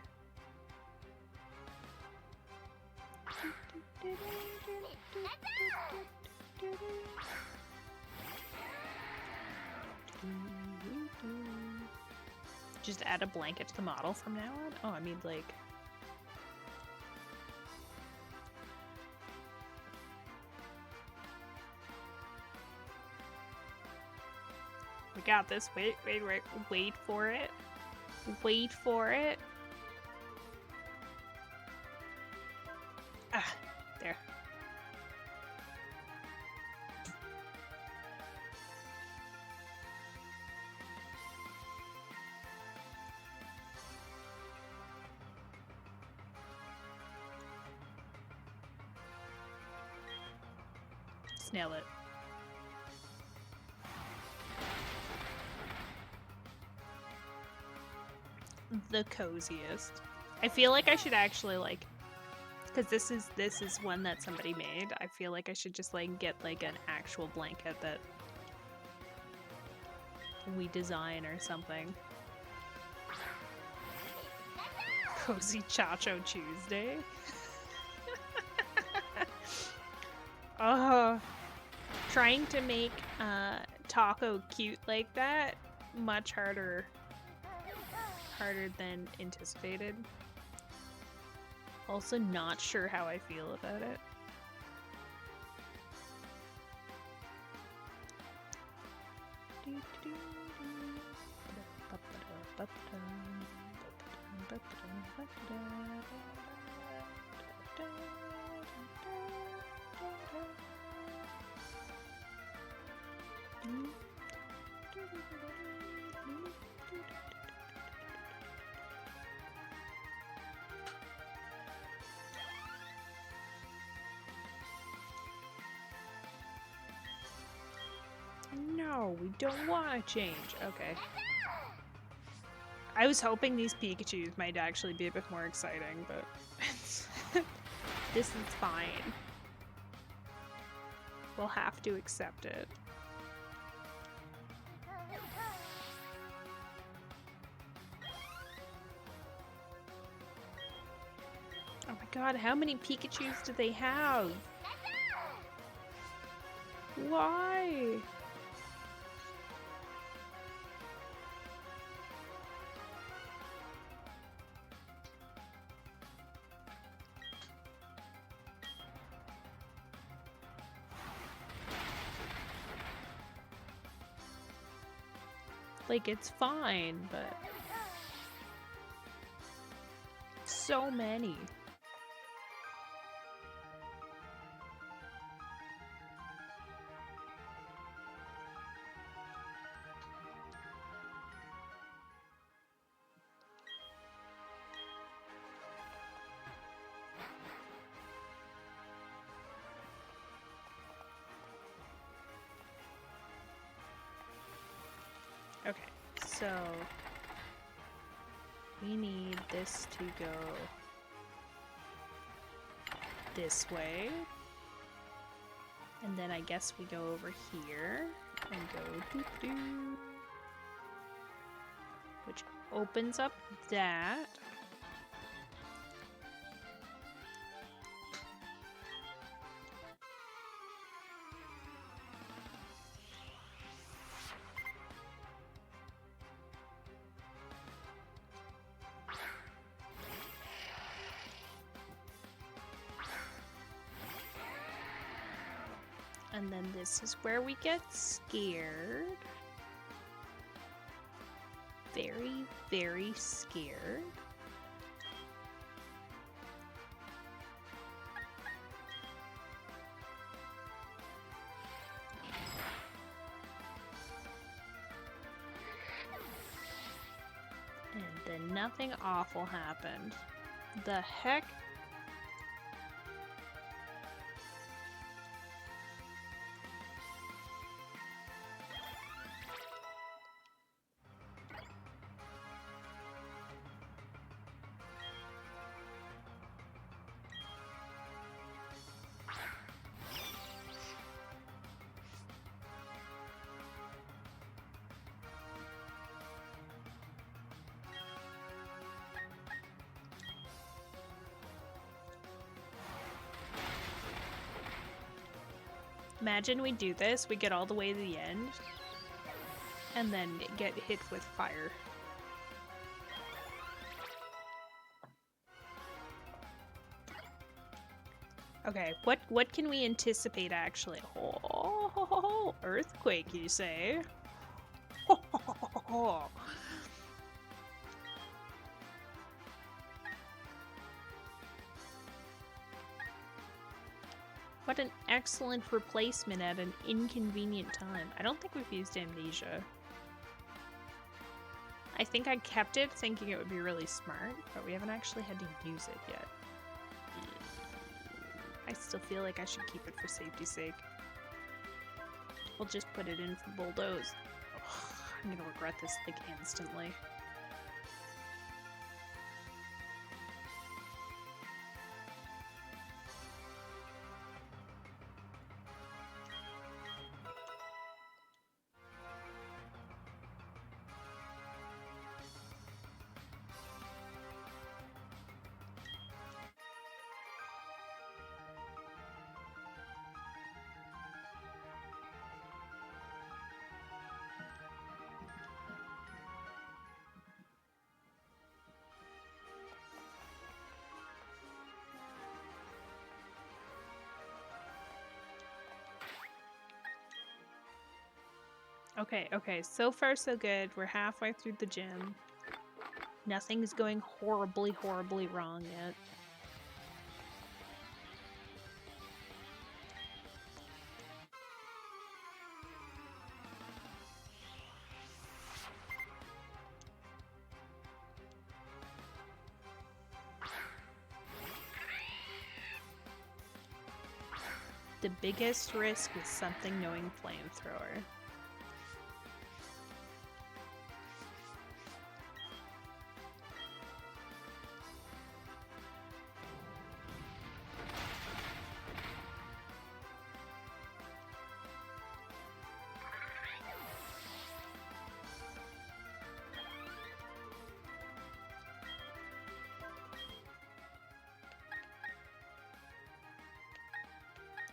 Just add a blanket to the model from now on? Oh, I mean, like... We got this. Wait for it. Wait for it. Ah, there. Snail it. The coziest. I feel like I should actually like, because this is one that somebody made. I feel like I should just like get like an actual blanket that we design or something. Cozy Chacho Tuesday. Trying to make Taco cute like that, much harder than anticipated. Also not sure how I feel about it. No, we don't want to change. Okay. I was hoping these Pikachus might actually be a bit more exciting, but this is fine. We'll have to accept it. Oh my god, how many Pikachus do they have? Why? Like, it's fine, but... So many. Okay, so we need this to go this way. And then I guess we go over here and go doo-doo, which opens up that. And then this is where we get scared. Very, very scared. And then nothing awful happened. The heck? Imagine we do this, we get all the way to the end, and then get hit with fire. Okay, what can we anticipate actually? Oh, earthquake, you say? What an excellent replacement at an inconvenient time. I don't think we've used amnesia. I think I kept it thinking it would be really smart, but we haven't actually had to use it yet. I still feel like I should keep it for safety's sake. We'll just put it in for bulldoze. Ugh, I'm gonna regret this like instantly. Okay, so far so good. We're halfway through the gym. Nothing's going horribly, horribly wrong yet. The biggest risk is something knowing flamethrower.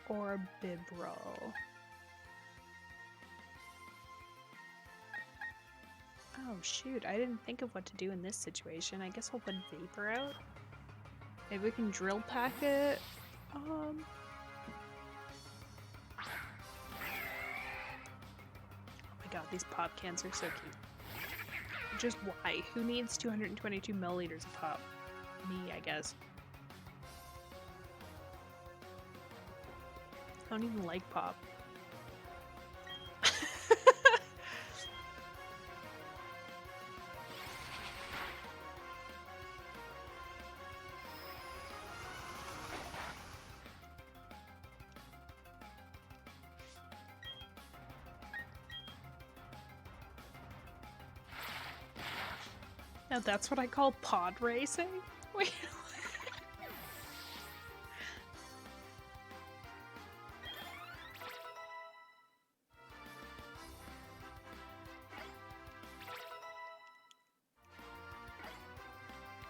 Or Bibro. Oh shoot, I didn't think of what to do in this situation. I guess I'll put Vapor out. Maybe we can drill pack it. Oh my god, these pop cans are so cute. Just why? Who needs 222 milliliters of pop? Me, I guess. I don't even like pop. Now that's what I call pod racing? Wait.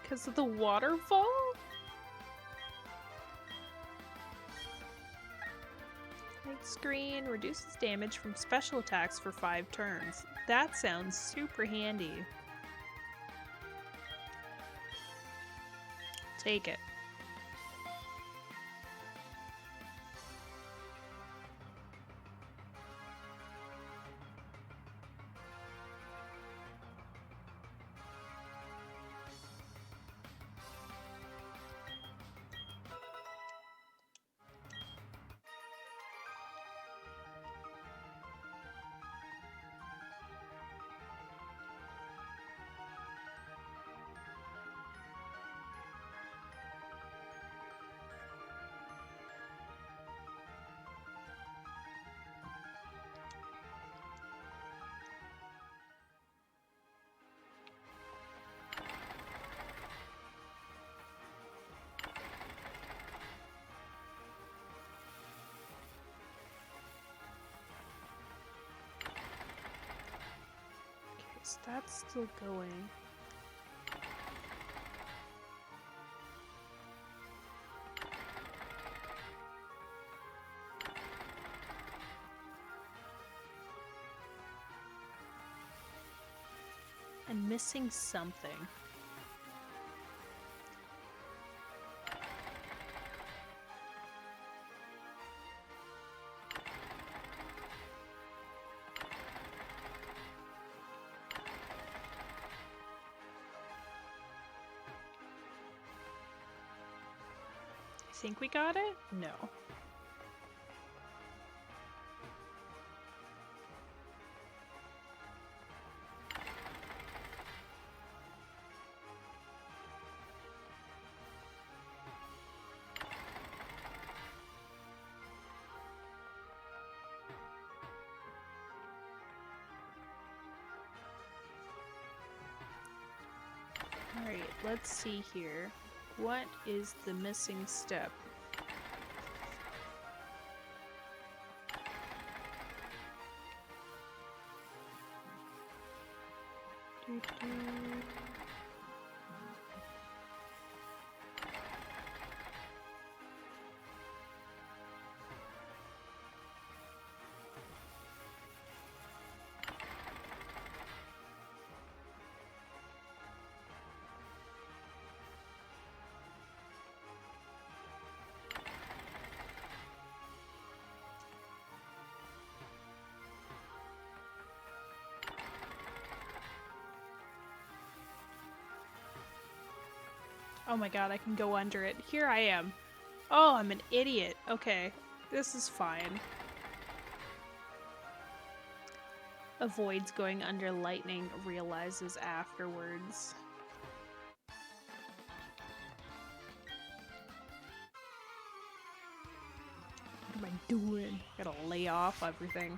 Because of the waterfall? Light screen reduces damage from special attacks for 5 turns. That sounds super handy. Take it. So that's still going. I'm missing something. I think we got it? No. Alright, let's see here. What is the missing step? Oh my god, I can go under it. Here I am. Oh, I'm an idiot. Okay, this is fine. Avoids going under lightning, realizes afterwards. What am I doing? Gotta lay off everything.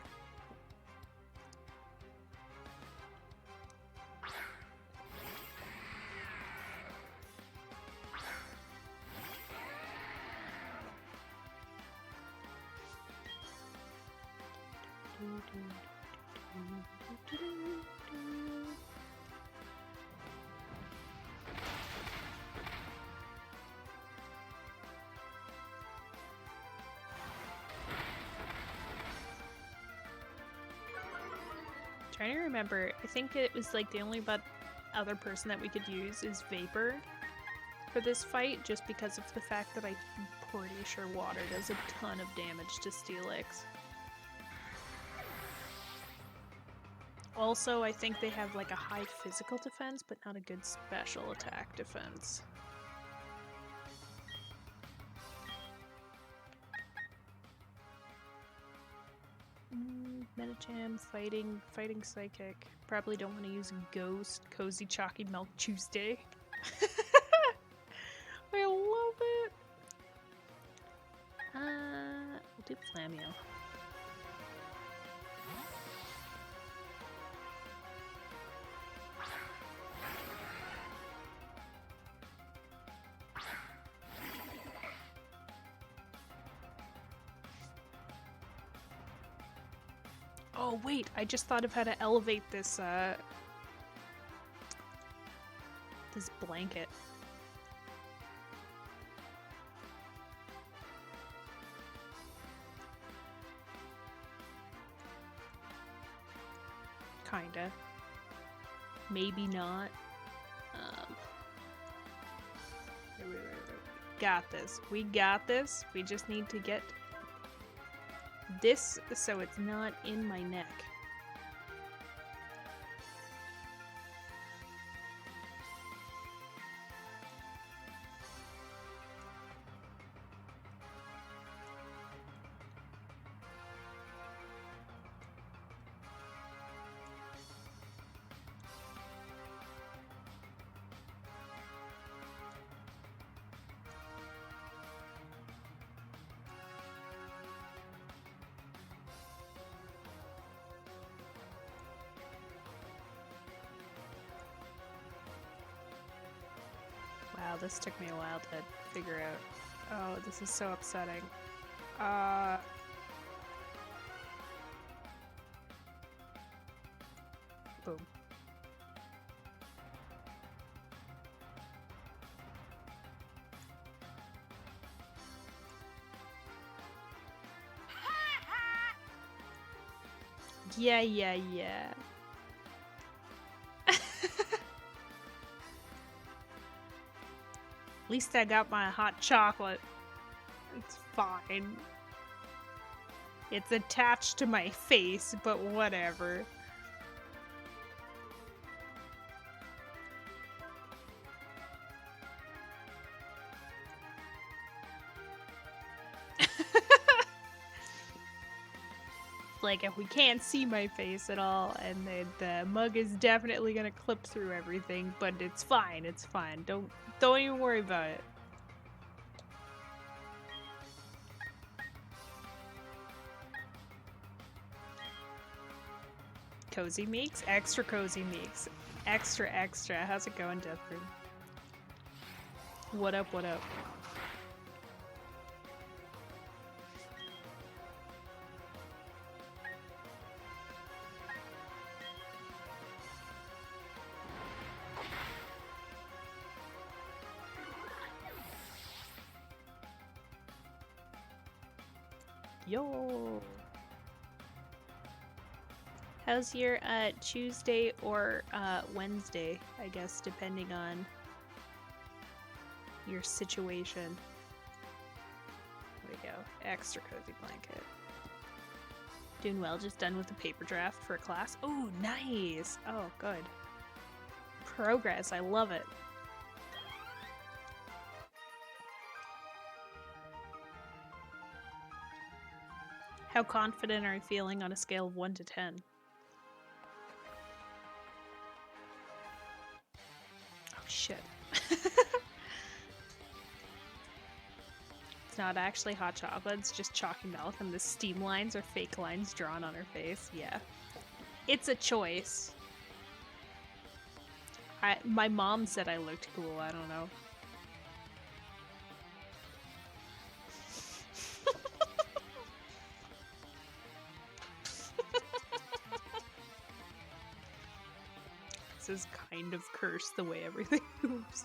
Trying to remember, I think it was like the only other person that we could use is Vapor for this fight, just because of the fact that I'm pretty sure water does a ton of damage to Steelix. Also, I think they have like a high physical defense, but not a good special attack defense. Metacham, fighting psychic. Probably don't want to use ghost, cozy chalky milk Tuesday. I love it. We'll do Flamio. Oh wait, I just thought of how to elevate this this blanket. Kinda. Maybe not. Wait. Got this. We got this. We just need to get this so it's not in my neck. Wow, this took me a while to figure out. Oh, this is so upsetting. Boom. Yeah. At least I got my hot chocolate. It's fine. It's attached to my face, but whatever. Like, if we can't see my face at all, and the mug is definitely gonna clip through everything, but it's fine, it's fine. Don't even worry about it. Cozy Meeks? Extra Cozy Meeks. Extra. How's it going, Deathbird? What up? Yo! How's your Tuesday or Wednesday, I guess, depending on your situation. There we go. Extra cozy blanket. Doing well, just done with the paper draft for a class. Oh, nice! Oh, good. Progress, I love it. How confident are you feeling on a scale of 1 to 10? Oh, shit. It's not actually hot chocolate, it's just chalky milk, and the steam lines are fake lines drawn on her face. Yeah. It's a choice. My mom said I looked cool, I don't know. This is kind of cursed the way everything moves.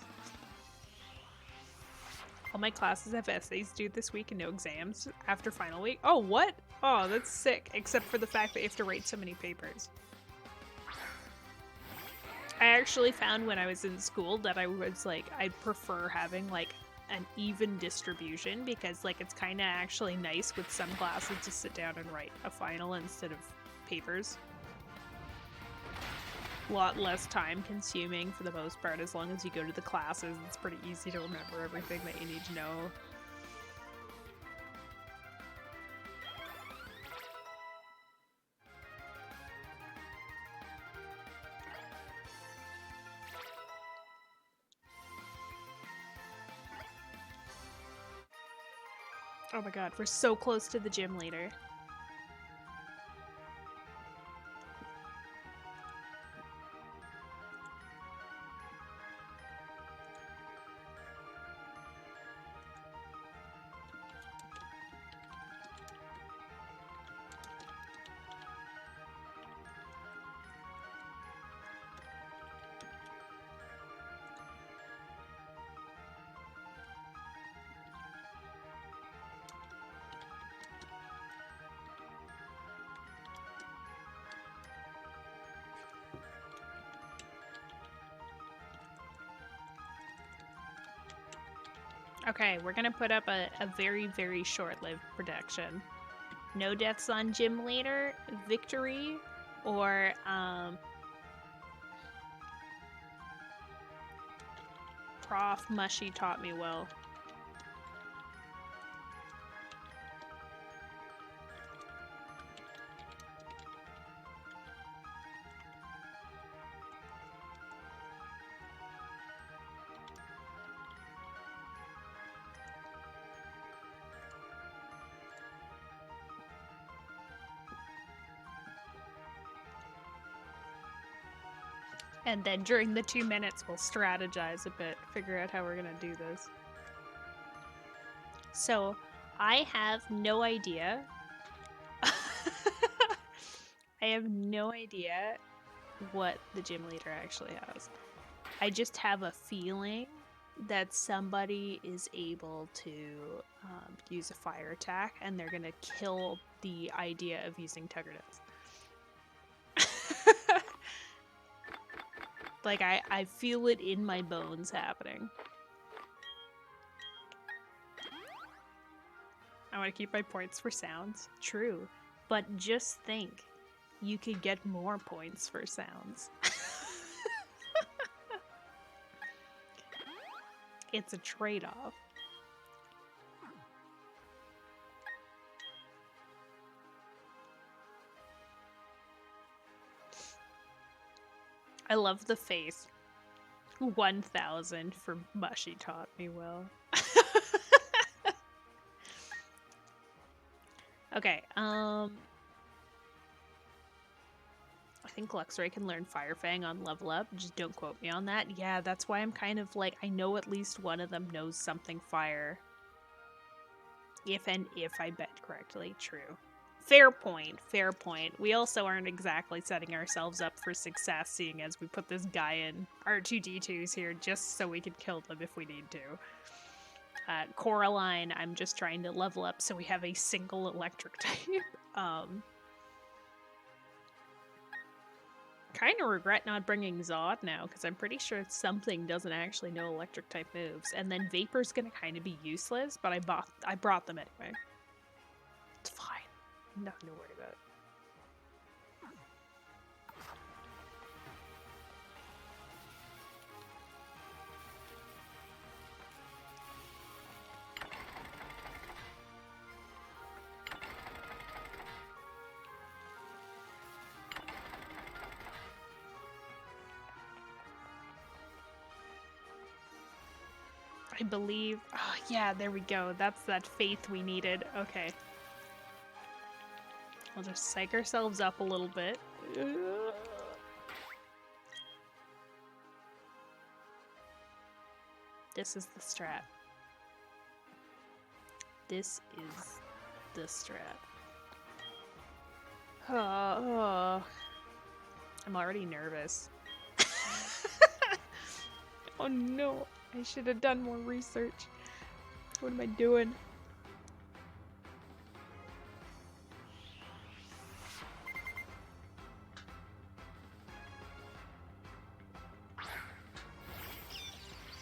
All my classes have essays due this week and no exams after final week. Oh, what? Oh, that's sick. Except for the fact that you have to write so many papers. I actually found when I was in school that I was like, I'd prefer having like an even distribution because like it's kind of actually nice with some classes to sit down and write a final instead of papers. A lot less time consuming for the most part. As long as you go to the classes, it's pretty easy to remember everything that you need to know. Oh my god, we're so close to the gym leader. Okay, we're gonna put up a very, very short-lived prediction. No deaths on gym leader, victory, or Prof Mushy taught me well. And then during the 2 minutes, we'll strategize a bit, figure out how we're gonna do this. So, I have no idea. I have no idea what the gym leader actually has. I just have a feeling that somebody is able to use a fire attack, and they're gonna kill the idea of using Tuggernets. Like, I feel it in my bones happening. I want to keep my points for sounds. True. But just think, you could get more points for sounds. It's a trade-off. I love the face. 1,000 for Mushy taught me well. Okay, I think Luxray can learn Fire Fang on level up. Just don't quote me on that. Yeah, that's why I'm kind of like, I know at least one of them knows something fire. If I bet correctly. True. Fair point, fair point. We also aren't exactly setting ourselves up for success, seeing as we put this guy in R2D2s here just so we can kill them if we need to. Coraline, I'm just trying to level up so we have a single electric type. Kind of regret not bringing Zod now, because I'm pretty sure something doesn't actually know electric type moves. And then Vapor's gonna kind of be useless, but I brought them anyway. It's fine. Nothing to worry about. I believe... Oh, yeah, there we go. That's that faith we needed. Okay. We'll just psych ourselves up a little bit. This is the strat. This is the strat. Oh. I'm already nervous. Oh no. I should have done more research. What am I doing?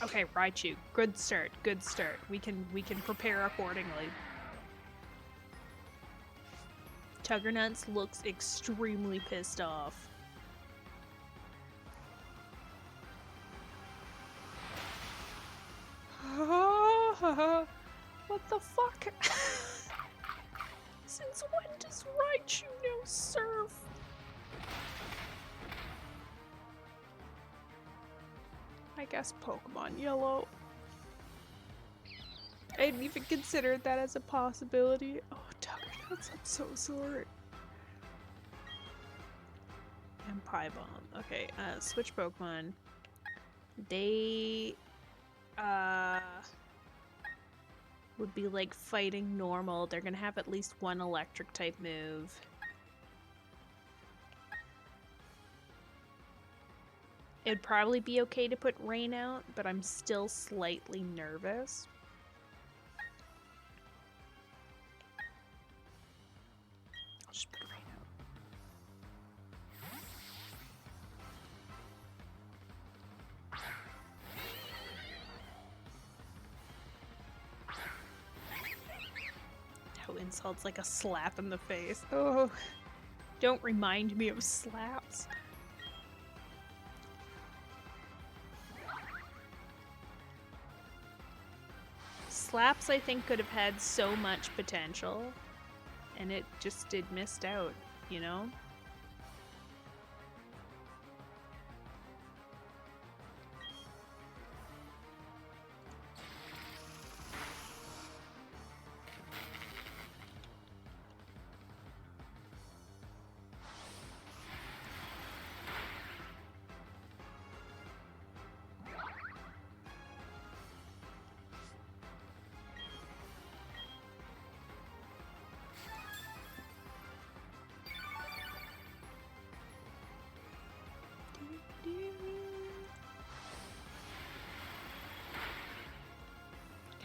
Okay, Raichu. Good start. Good start. We can prepare accordingly. Tuggernuts looks extremely pissed off. What the fuck? Since when does Raichu know surf? I guess Pokemon Yellow. I hadn't even considered that as a possibility. Oh, Tuggernauts, I'm so sorry. And Piebomb. Okay, switch Pokemon. They would be like fighting normal. They're gonna have at least one electric type move. It'd probably be okay to put Rain out, but I'm still slightly nervous. I'll just put Rain out. How insults like a slap in the face. Oh, don't remind me of slaps. Slaps, I think, could have had so much potential, and it just did missed out, you know?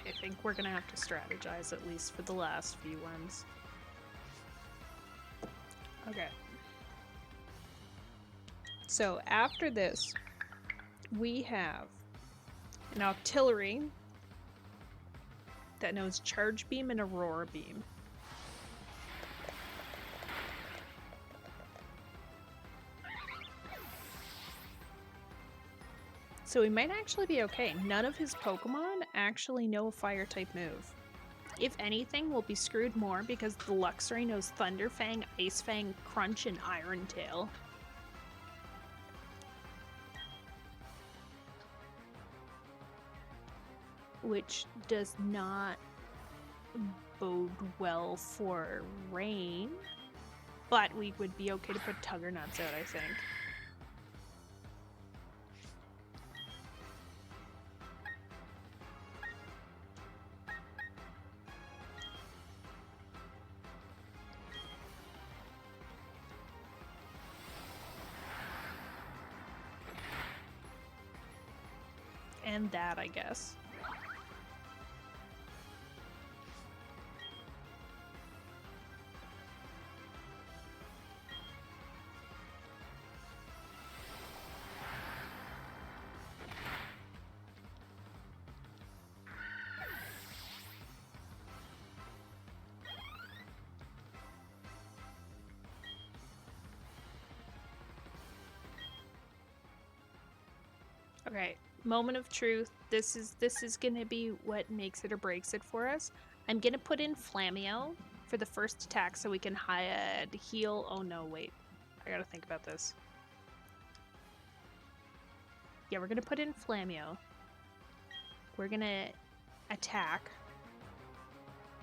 I think we're gonna have to strategize, at least for the last few ones. Okay. So after this, we have an Octillery that knows Charge Beam and Aurora Beam. So we might actually be okay. None of his Pokemon actually know a Fire-type move. If anything, we'll be screwed more because the Luxray knows Thunder Fang, Ice Fang, Crunch, and Iron Tail. Which does not bode well for Rain. But we would be okay to put Tuggernuts out, I think. And that, I guess. Okay, moment of truth. This is gonna be what makes it or breaks it for us. I'm gonna put in Flammio for the first attack so we can heal. Oh no, wait. I gotta think about this. Yeah, we're gonna put in Flammio. We're gonna attack.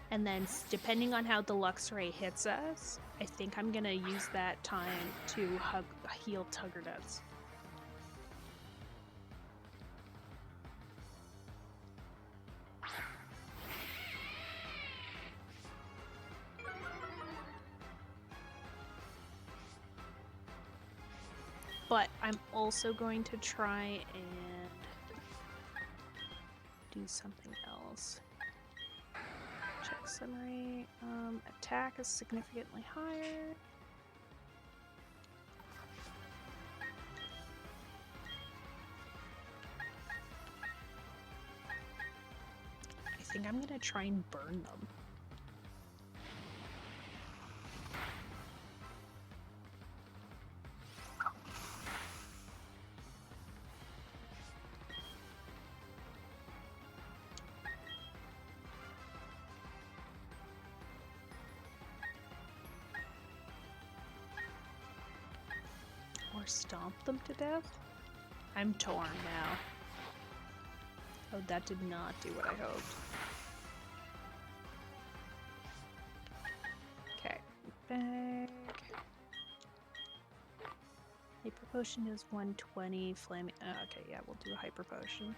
And then, depending on how the Luxray hits us, I think I'm gonna use that time to heal Tuggernuts. But I'm also going to try and do something else. Check summary. Attack is significantly higher. I think I'm gonna try and burn them. Or stomp them to death? I'm torn now. Oh, that did not do what I hoped. Okay, back. Hyper potion is 120. Flaming. Oh, okay, yeah, we'll do a hyper potion.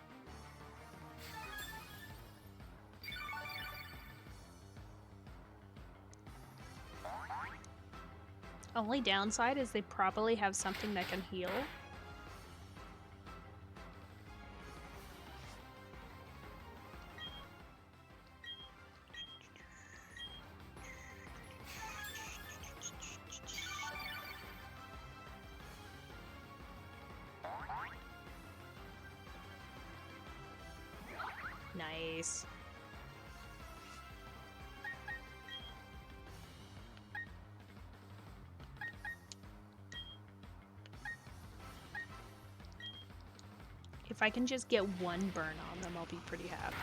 Only downside is they probably have something that can heal. Nice. If I can just get one burn on them, I'll be pretty happy.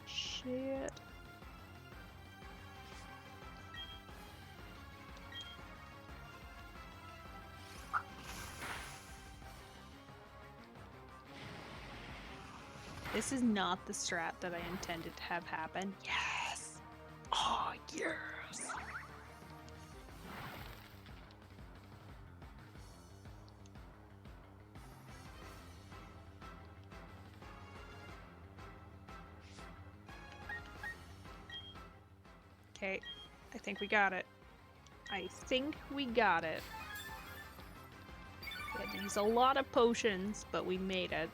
Shit. This is not the strat that I intended to have happen. Yes! Oh, yes! Okay, I think we got it. I think we got it. We had to use a lot of potions, but we made it.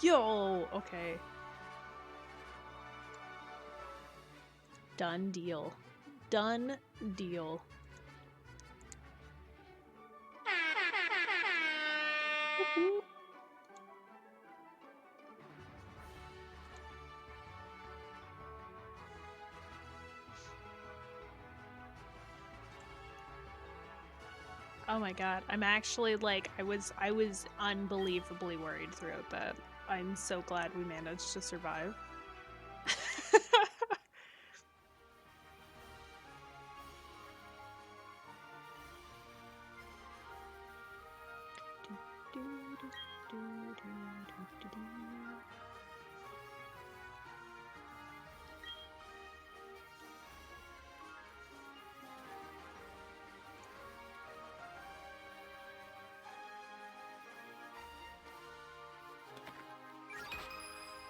Yo! Okay. Done deal. Done deal. Woohoo. Oh my god, I'm actually like, I was unbelievably worried throughout that. I'm so glad we managed to survive.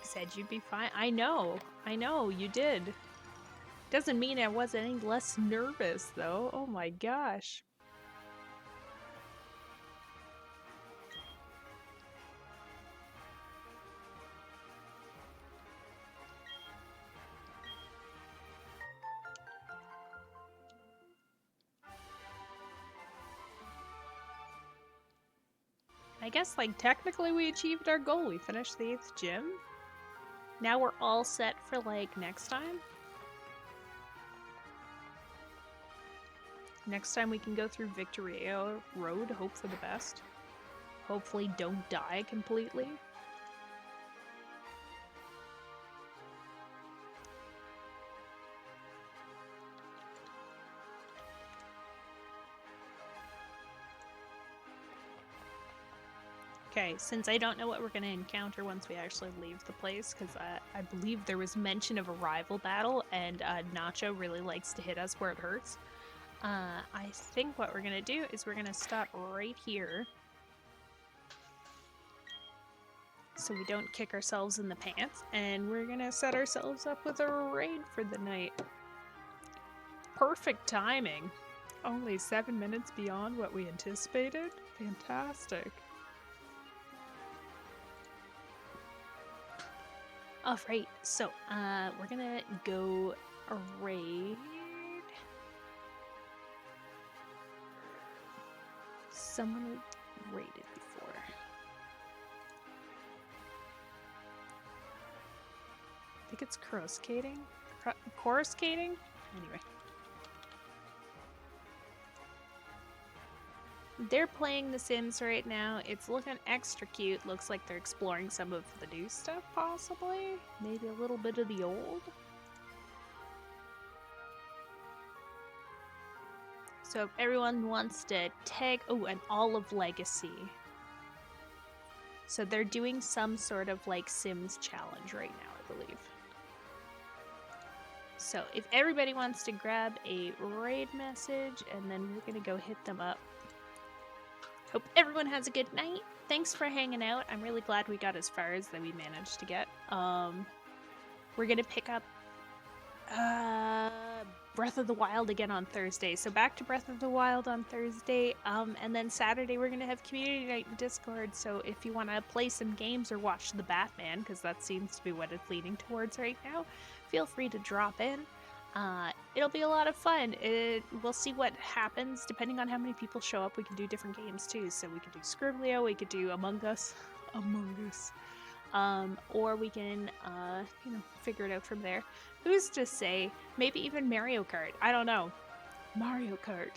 Said you'd be fine. I know, you did. Doesn't mean I wasn't any less nervous, though. Oh my gosh. I guess, like, technically we achieved our goal. We finished the 8th gym. Now we're all set for, like, next time. Next time we can go through Victoria Road, hope for the best. Hopefully don't die completely. Okay, since I don't know what we're going to encounter once we actually leave the place, because I believe there was mention of a rival battle, and Nacho really likes to hit us where it hurts. I think what we're going to do is we're going to stop right here, so we don't kick ourselves in the pants, and we're going to set ourselves up with a raid for the night. perfect timing. Only 7 minutes beyond what we anticipated? Fantastic. Alright, so we're gonna go raid someone we raided before. I think it's coruscating? Coruscating? Anyway. They're playing The Sims right now. It's looking extra cute. Looks like they're exploring some of the new stuff, possibly. Maybe a little bit of the old. So if everyone wants to tag... Oh, an Olive Legacy. So they're doing some sort of like Sims challenge right now, I believe. So if everybody wants to grab a raid message, and then we're going to go hit them up. Hope everyone has a good night. Thanks for hanging out. I'm really glad we got as far as that we managed to get. We're going to pick up Breath of the Wild again on Thursday. So back to Breath of the Wild on Thursday. And then Saturday we're going to have community night in Discord. So if you want to play some games or watch The Batman, because that seems to be what it's leaning towards right now, feel free to drop in. It'll be a lot of fun. We'll see what happens. Depending on how many people show up, we can do different games too. So we can do Scriblio, we could do Among Us. Or we can, figure it out from there. Who's to say? Maybe even Mario Kart. I don't know. Mario Kart.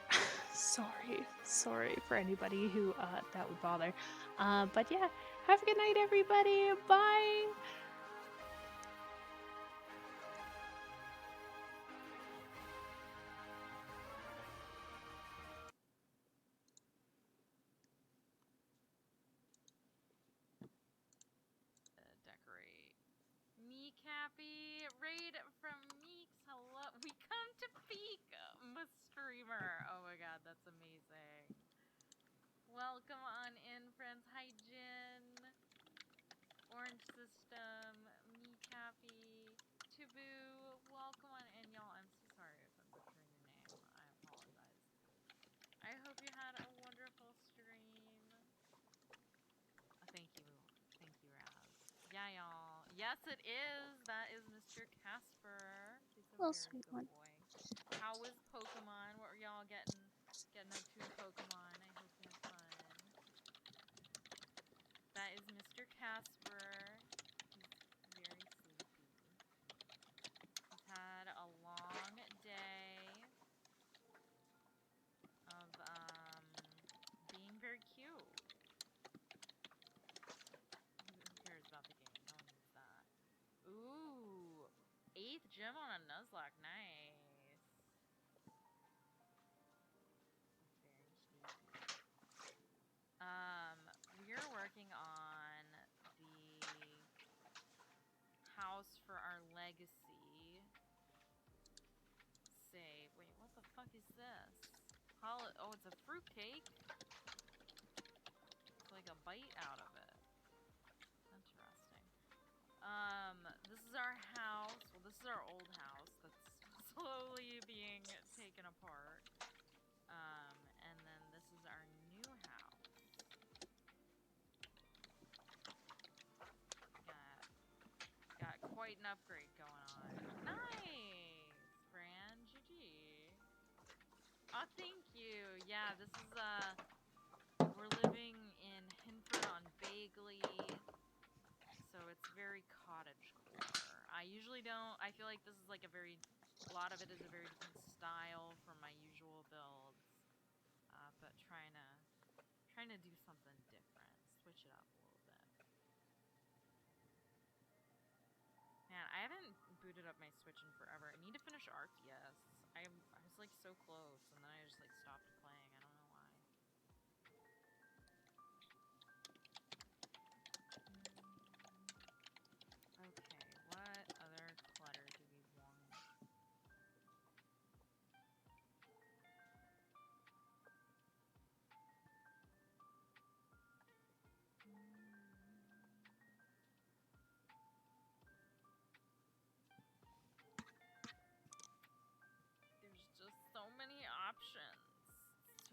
Sorry for anybody who that would bother. But yeah, have a good night, everybody. Bye. Decorate. Meecappy, raid from Meeks. Hello. We come to peak, my streamer. Oh my god, that's amazing. Welcome on in, friends. Hi, Jin. Orange System, Meecappy, Taboo. Welcome on in, y'all. I'm so sorry if I'm butchering your name. I apologize. I hope you had a wonderful stream. Thank you. Thank you, Raz. Yeah, y'all. Yes, it is. That is Mr. Casper. He's a Well, very sweet good one. boy. How was Pokemon? What were y'all getting up to in Pokemon? I hope you had fun. That is Mr. Casper. He's very sleepy. He's had a long day of being very cute. Who cares about the game? No one needs that. Ooh, 8th gym on a Nuzlocke. Nice. Very sleepy. We're working on the house for our legacy save. Wait, what the fuck is this? Oh, it's a fruitcake? It's like a bite out of it. Interesting. This is our house. Well, this is our old house that's slowly being taken apart. And then this is our new house. Got quite an upgrade going on. Nice! Fran, GG. Oh, thank you. Yeah, this is, we're living in Hinford on Bagley, so it's very cottagecore. I usually don't, I feel like this is like a lot of it is a very different style from my usual builds, but trying to do something different, switch it up a little bit. Man, I haven't booted up my Switch in forever. I need to finish Arceus. I was like so close, and then I just like stopped playing. I don't know why. Okay, what other clutter do we want?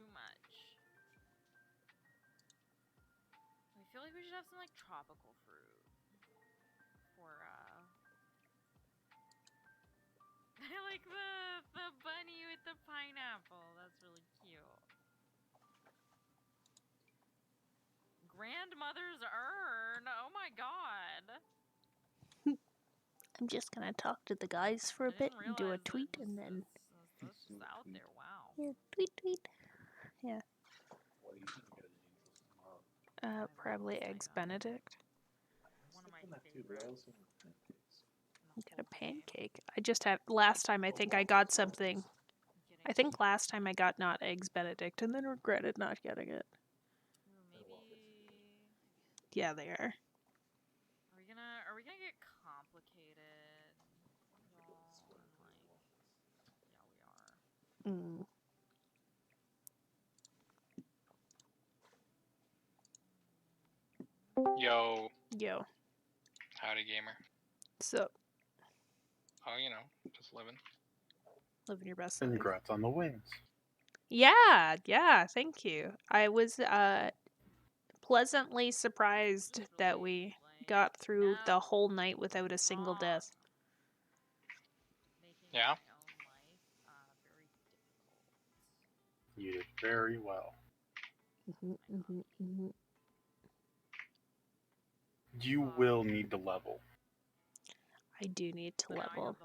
too much. I feel like we should have some like tropical fruit for I like the bunny with the pineapple. That's really cute. Grandmother's urn. Oh my god. I'm just gonna talk to the guys for a I bit didn't and do a realize tweet it was, and then that's just out there. Wow. yeah, tweet. Yeah. Probably eggs Benedict. One of my favorites. Get a pancake. I just had last time I think I got something. I think last time I got not eggs Benedict and then regretted not getting it. Maybe. Yeah, they are. Are we gonna get complicated, y'all? And like, yeah, we are. Mm. Yo. Yo. Howdy, gamer. So. Oh, you know, just living. Living your best life. Congrats on the wins. Yeah, thank you. I was pleasantly surprised that we got through the whole night without a single death. Yeah. You did very well. You will need to level. I do need to level.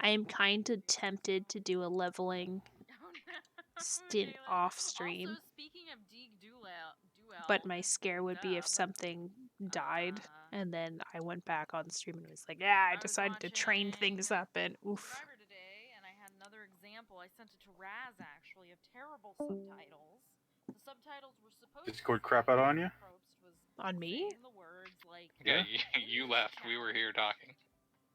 I am kind of tempted to do a leveling stint off stream. Also, speaking of duel, but my scare would be if something died and then I went back on stream and was like, yeah, I decided to train things up and oof. Today, and I had another example. I sent it to Raz actually of terrible subtitles. The subtitles were supposed Discord crap out on you? On me? The words like Yeah, you left. We were here talking.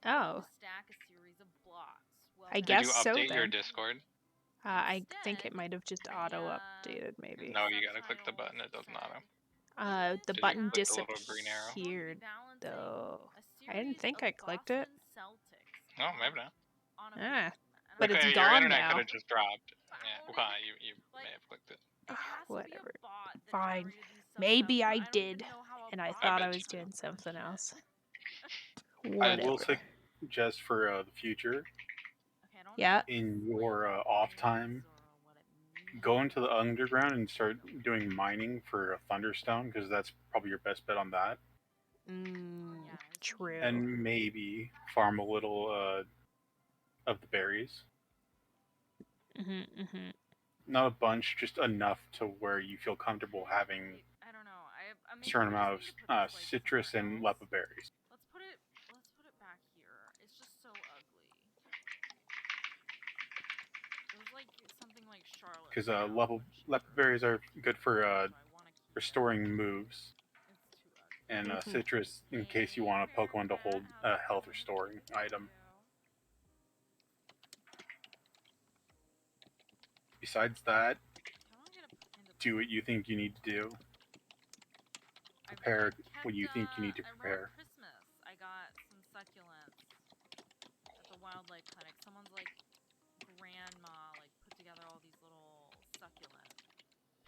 Oh. Stack a series of blocks. Well, I guess so. Did you update your Discord? I think it might have just auto-updated, maybe. No, you gotta click the button. It doesn't auto. The button click the little green arrow? disappeared, though. I didn't think I clicked it. No, maybe not. Ah, but it's your gone internet now. could have just dropped. Yeah, okay, you may have clicked it. Whatever. Fine. Maybe I did, and I thought I was doing something else. I will suggest for the future, yeah, in your off time, go into the underground and start doing mining for a thunderstone, because that's probably your best bet on that. True. And maybe farm a little of the berries. Not a bunch, just enough to where you feel comfortable having a certain amount of citrus and lepa berries. Let's put it back here. It's just so ugly. It was like something like Charlotte. Because lepa berries are good for restoring moves. And citrus in case you want a Pokemon to hold a health restoring item. Besides that, do what you think you need to do. Prepare what you think you need to prepare. Christmas, I got some succulents at the wildlife clinic. Someone's like grandma put together all these little succulent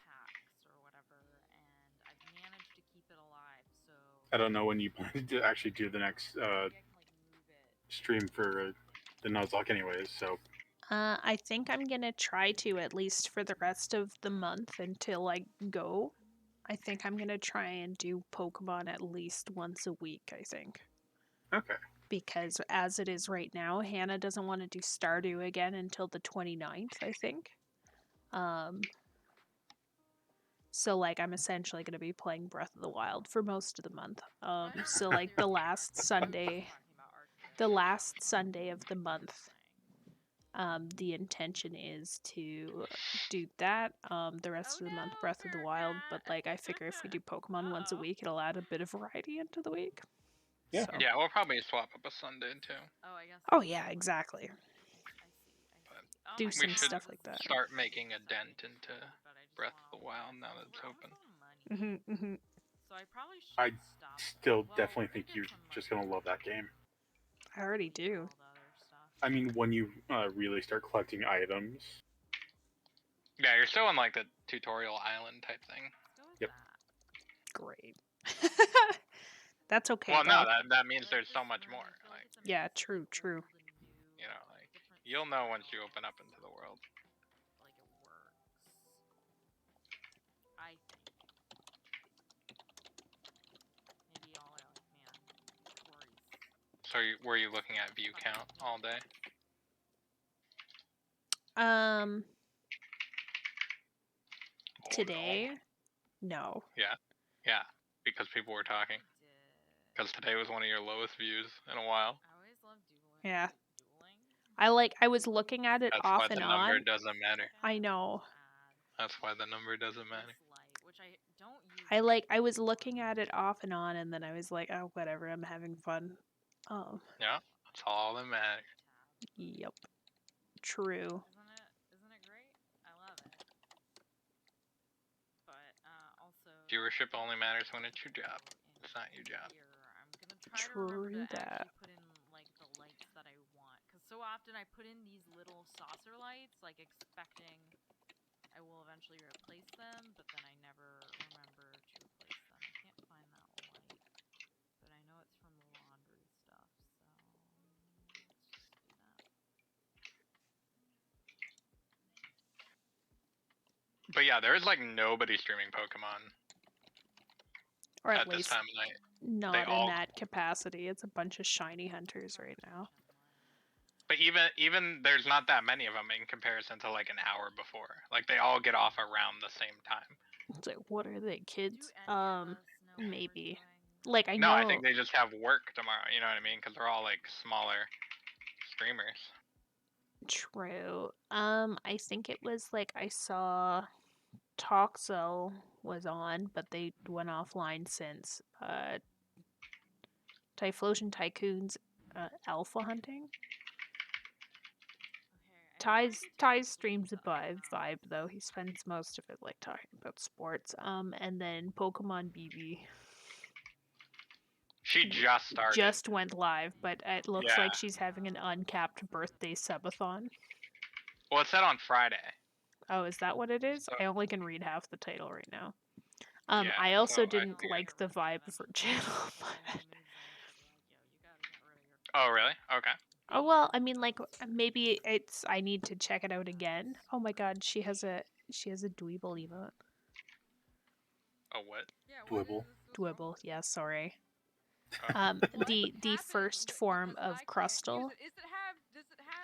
packs or whatever, and I've managed to keep it alive. So I don't know when you plan to actually do the next stream for the Nuzlocke anyways, so. I think I'm gonna try to, at least for the rest of the month until I go. I think I'm gonna try and do Pokemon at least once a week, I think. Okay. Because as it is right now, Hannah doesn't want to do Stardew again until the 29th, I think. So I'm essentially gonna be playing Breath of the Wild for most of the month. So the last Sunday of the month, the intention is to do that. The rest of the month, Breath of the Wild. But I figure if we do Pokemon once a week, it'll add a bit of variety into the week. Yeah. So. Yeah, we'll probably swap up a Sunday too. I guess. Oh yeah, exactly. I do we some should stuff like that. Start making a dent into Breath of the Wild now that it's open. So I probably should I still definitely think you're just gonna love that game. I already do. I mean, when you really start collecting items, Yeah, you're still in like the tutorial island type thing. Let's go with Yep. that. Great. That's okay. Well, no, though. that means there's so much more. Like, Yeah, true. you know, like you'll know once you open up into the world. Like it works. I think. Maybe all I like, man. Corey's. So were you looking at view count all day? Oh, Today? No. Yeah, because people were talking. Because today was one of your lowest views in a while. I always love dueling. Yeah. Dueling? I was looking at it That's off why and the on. number doesn't matter. I know. That's why the number doesn't matter. Which I don't use. I was looking at it off and on, and then I was like, oh, whatever, I'm having fun. Yeah, that's all that matters. Yep. True. Isn't it great? I love it. But also Viewership only matters when it's your job. It's not your job. I'm gonna try to remember to that. actually put in like the lights that I want, because so often I put in these little saucer lights, like expecting I will eventually replace them, but then I never remember to replace them. I can't find that light, but I know it's from the laundry stuff, so let's just do that. But yeah, there is like nobody streaming Pokemon Or at at this least time of night. not They in all- that capacity. It's a bunch of shiny hunters right now. But even there's not that many of them in comparison to like an hour before. Like they all get off around the same time. It's like, what are they, kids? Do any of us know what we're Maybe. doing? Like, I No, know. I think they just have work tomorrow. You know what I mean? Because they're all like smaller streamers. True. I think it was like I saw Toxel was on, but they went offline since Typhlosion Tycoon's alpha hunting. Okay, Ty's streams a vibe though. He spends most of it like talking about sports. And then Pokemon BB She just started. just went live, but it looks Yeah. like she's having an uncapped birthday subathon. Well, it said on Friday. Oh, is that what it is? So- I only can read half the title right now. Yeah, I also so I didn't figured- like the vibe of her channel. Oh, really? Okay. Oh well, I mean, like maybe it's I need to check it out again. Oh my god, she has a dweeble emote. Oh, what? Dwibble. Dwibble, yeah, sorry. Oh. The first form of Crustle.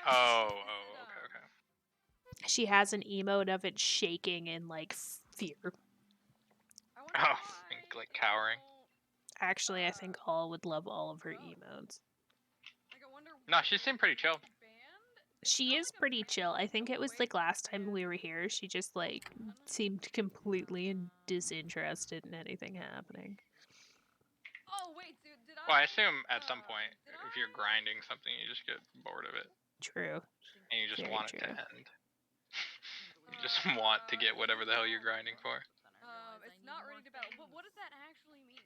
Oh, okay. She has an emote of it shaking in like fear. Oh, like cowering. Actually, I think all would love all of her emotes. No, she seemed pretty chill. She is pretty chill. I think it was like last time we were here, she just like seemed completely disinterested in anything happening. Well, I assume at some point, if you're grinding something, you just get bored of it. True. And you just Very want it to true. end. You just want to get whatever the hell you're grinding for. It's not ready to battle. But what does that actually mean?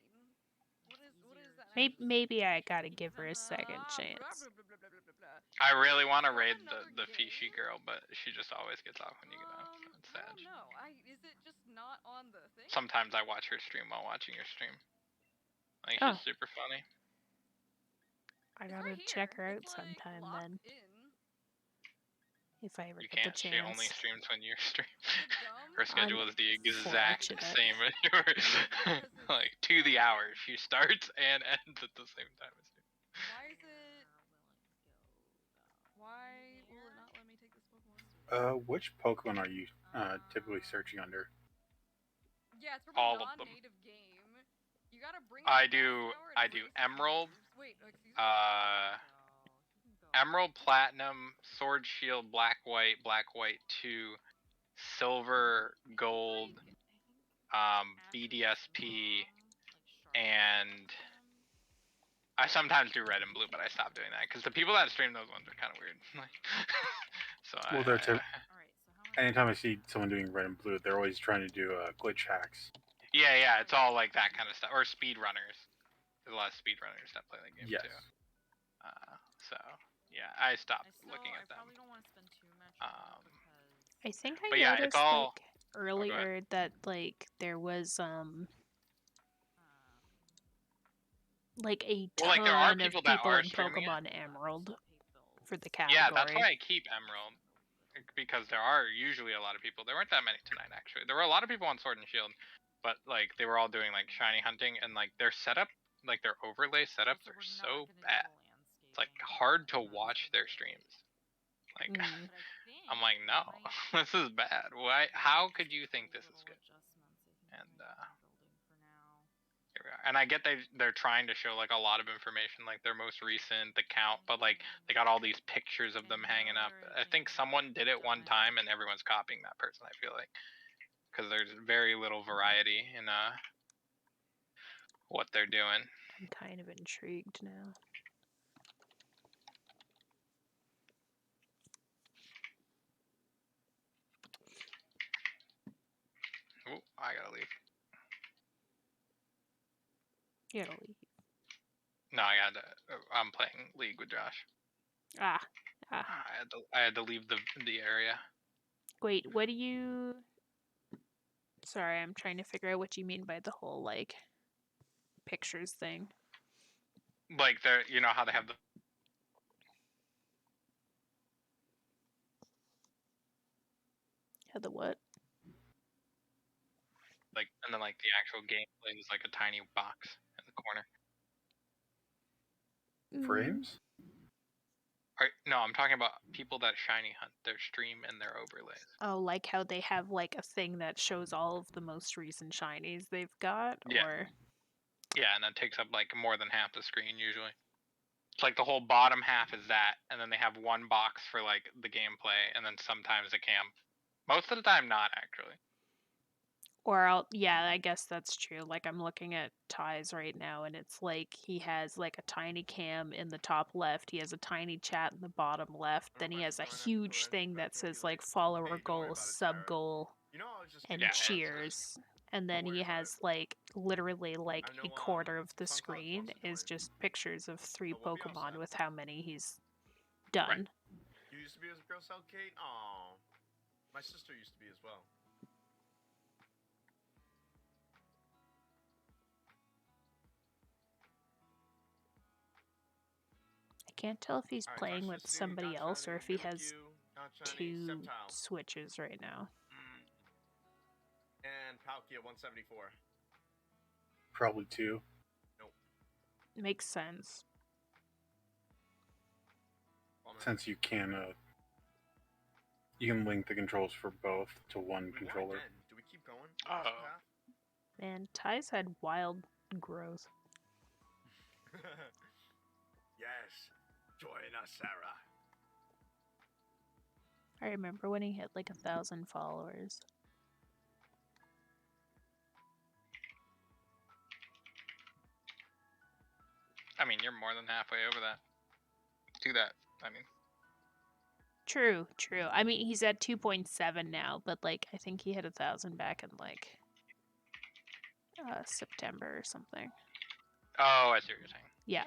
What is that? Maybe I gotta give her a second chance. I really want to raid the Fishy girl, but she just always gets off when you get off. It's sad. No, is it just not on the thing? Sometimes I watch her stream while watching your stream. I think she's super funny. I gotta check her out sometime then. If I ever You get the can't. She chance. only streams when you stream. Her I'm schedule is the exact fortunate. same as yours. Like to the hour. She starts and ends at the same time as you. Why will it not let me take this Pokemon? Which Pokemon are you typically searching under? Yeah, it's from All a of them. non-native game. You gotta bring I up do Power to Emerald. Wait, excuse me? Emerald, Platinum, Sword, Shield, Black, White 2, Silver, Gold, BDSP, and I sometimes do Red and Blue, but I stopped doing that because the people that stream those ones are kind of weird. So Well, anytime I see someone doing Red and Blue, they're always trying to do glitch hacks. Yeah, it's all like that kind of stuff, or speedrunners. There's a lot of speedrunners that play that game Yes. too. So yeah, I stopped looking at them. I probably don't want to spend too much on it because I think I But yeah, it's noticed all. like earlier that like there was like a Well, like there are ton of people that are in streaming it. Pokemon Emerald for the Yeah, that's category. why I keep Emerald. Because there are usually a lot of people. There weren't that many tonight, actually. There were a lot of people on Sword and Shield, but like they were all doing like shiny hunting, and like their setup, like their overlay setups are so bad. It's like hard to watch their streams. Like I'm like, no, this is bad. Why? How could you think this is good? And here we are. And I get they're trying to show like a lot of information, like their most recent, the count, but like they got all these pictures of them hanging up. I think someone did it one time, and everyone's copying that person. I feel like because there's very little variety in what they're doing. I'm kind of intrigued now. Ooh, I gotta leave. You gotta leave. No, I had to. I'm playing League with Josh. Ah. I had to leave the area. Wait, what do you... Sorry, I'm trying to figure out what you mean by the whole, like, pictures thing. Like, you know how they have the... Yeah, the what? Like, and then, like, the actual gameplay is, like, a tiny box in the corner. Frames? No, I'm talking about people that shiny hunt their stream and their overlays. Oh, like how they have, like, a thing that shows all of the most recent shinies they've got? Yeah. Or... Yeah, and that takes up, like, more than half the screen, usually. It's like the whole bottom half is that, and then they have one box for, like, the gameplay, and then sometimes a cam. Most of the time, not, actually. Or yeah, I guess that's true. Like, I'm looking at Ty's right now, and it's like he has like a tiny cam in the top left. He has a tiny chat in the bottom left. Then he has a huge thing that says like follower goal, sub goal, and Yeah, cheers. And then he has like literally like a quarter of the screen is just pictures of 3 Pokemon with how many he's done. Right. You used to be a Girl Scout, Kate? Aw. My sister used to be as well. I can't tell if he's playing with somebody else or if he has 2 switches right now. And Palkia 174. Probably 2. Nope. Makes sense. Since you can link the controls for both to one controller. Do we keep going? Oh. Man, Ty's had wild growth. Yes. Join us, Sarah. I remember when he hit like 1,000 followers. I mean, you're more than halfway over that. Do that. I mean. True. I mean, he's at 2.7 now, but like I think he hit 1,000 back in like September or something. Oh, I see what you're saying. Yeah.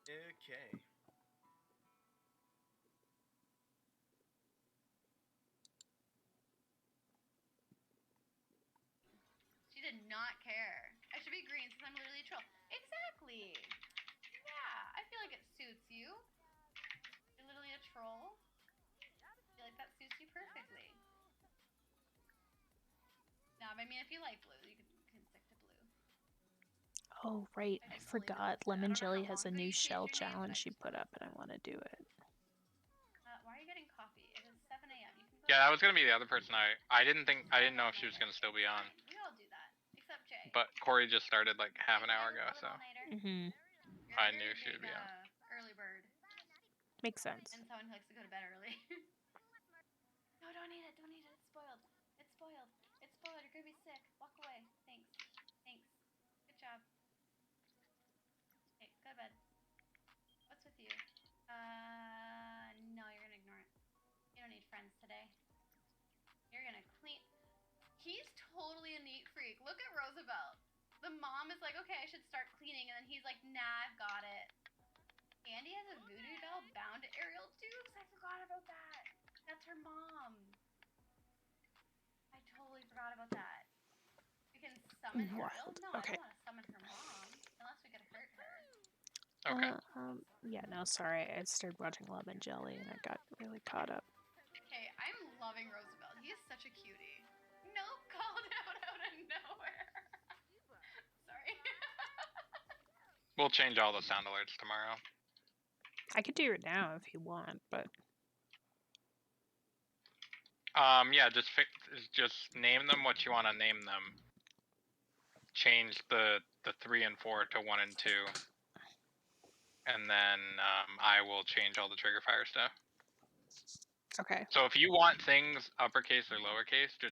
Okay. She did not care. I should be green since I'm literally a troll. Exactly. Yeah, I feel like it suits you. You're literally a troll. I feel like that suits you perfectly. No, but I mean, if you like blue, you can stick to blue. Oh, right. I forgot. Lemon Jelly has a new shell challenge she put up, and I want to do it. Why are you getting coffee? It is 7 a.m. You can go. Yeah, that was gonna be the other person. I didn't know if she was gonna still be on. We all do that, except Jay. But Corey just started like half an hour ago, so I knew she would be on. Early bird. Makes sense. And someone who likes to go to bed early. No, don't eat it. Don't eat it. It's spoiled. It's spoiled. It's spoiled. You're gonna be sick. Walk away. Thanks. Good job. Okay, go to bed. What's with you? No, you're gonna ignore it. You don't need friends today. You're gonna clean. He's totally a neat freak. Look at Roosevelt. The mom is like, okay, I should start cleaning, and then he's like, nah, I've got it. Andy has a voodoo doll bound to Ariel too, because I forgot about that. That's her mom. I totally forgot about that. We can summon Wild. Ariel? No, Okay. I don't want to summon her mom, unless we could hurt her. Okay. Yeah, no, sorry. I started watching Love and Jelly and I got really caught up. Okay, I'm loving Roosevelt. He is such a cutie. Nope, called out of nowhere. Sorry. We'll change all the sound alerts tomorrow. I could do it now if you want, but Yeah, just name them what you want to name them. Change the 3 and 4 to 1 and 2. And then I will change all the trigger fire stuff. okay. So if you want things uppercase or lowercase, just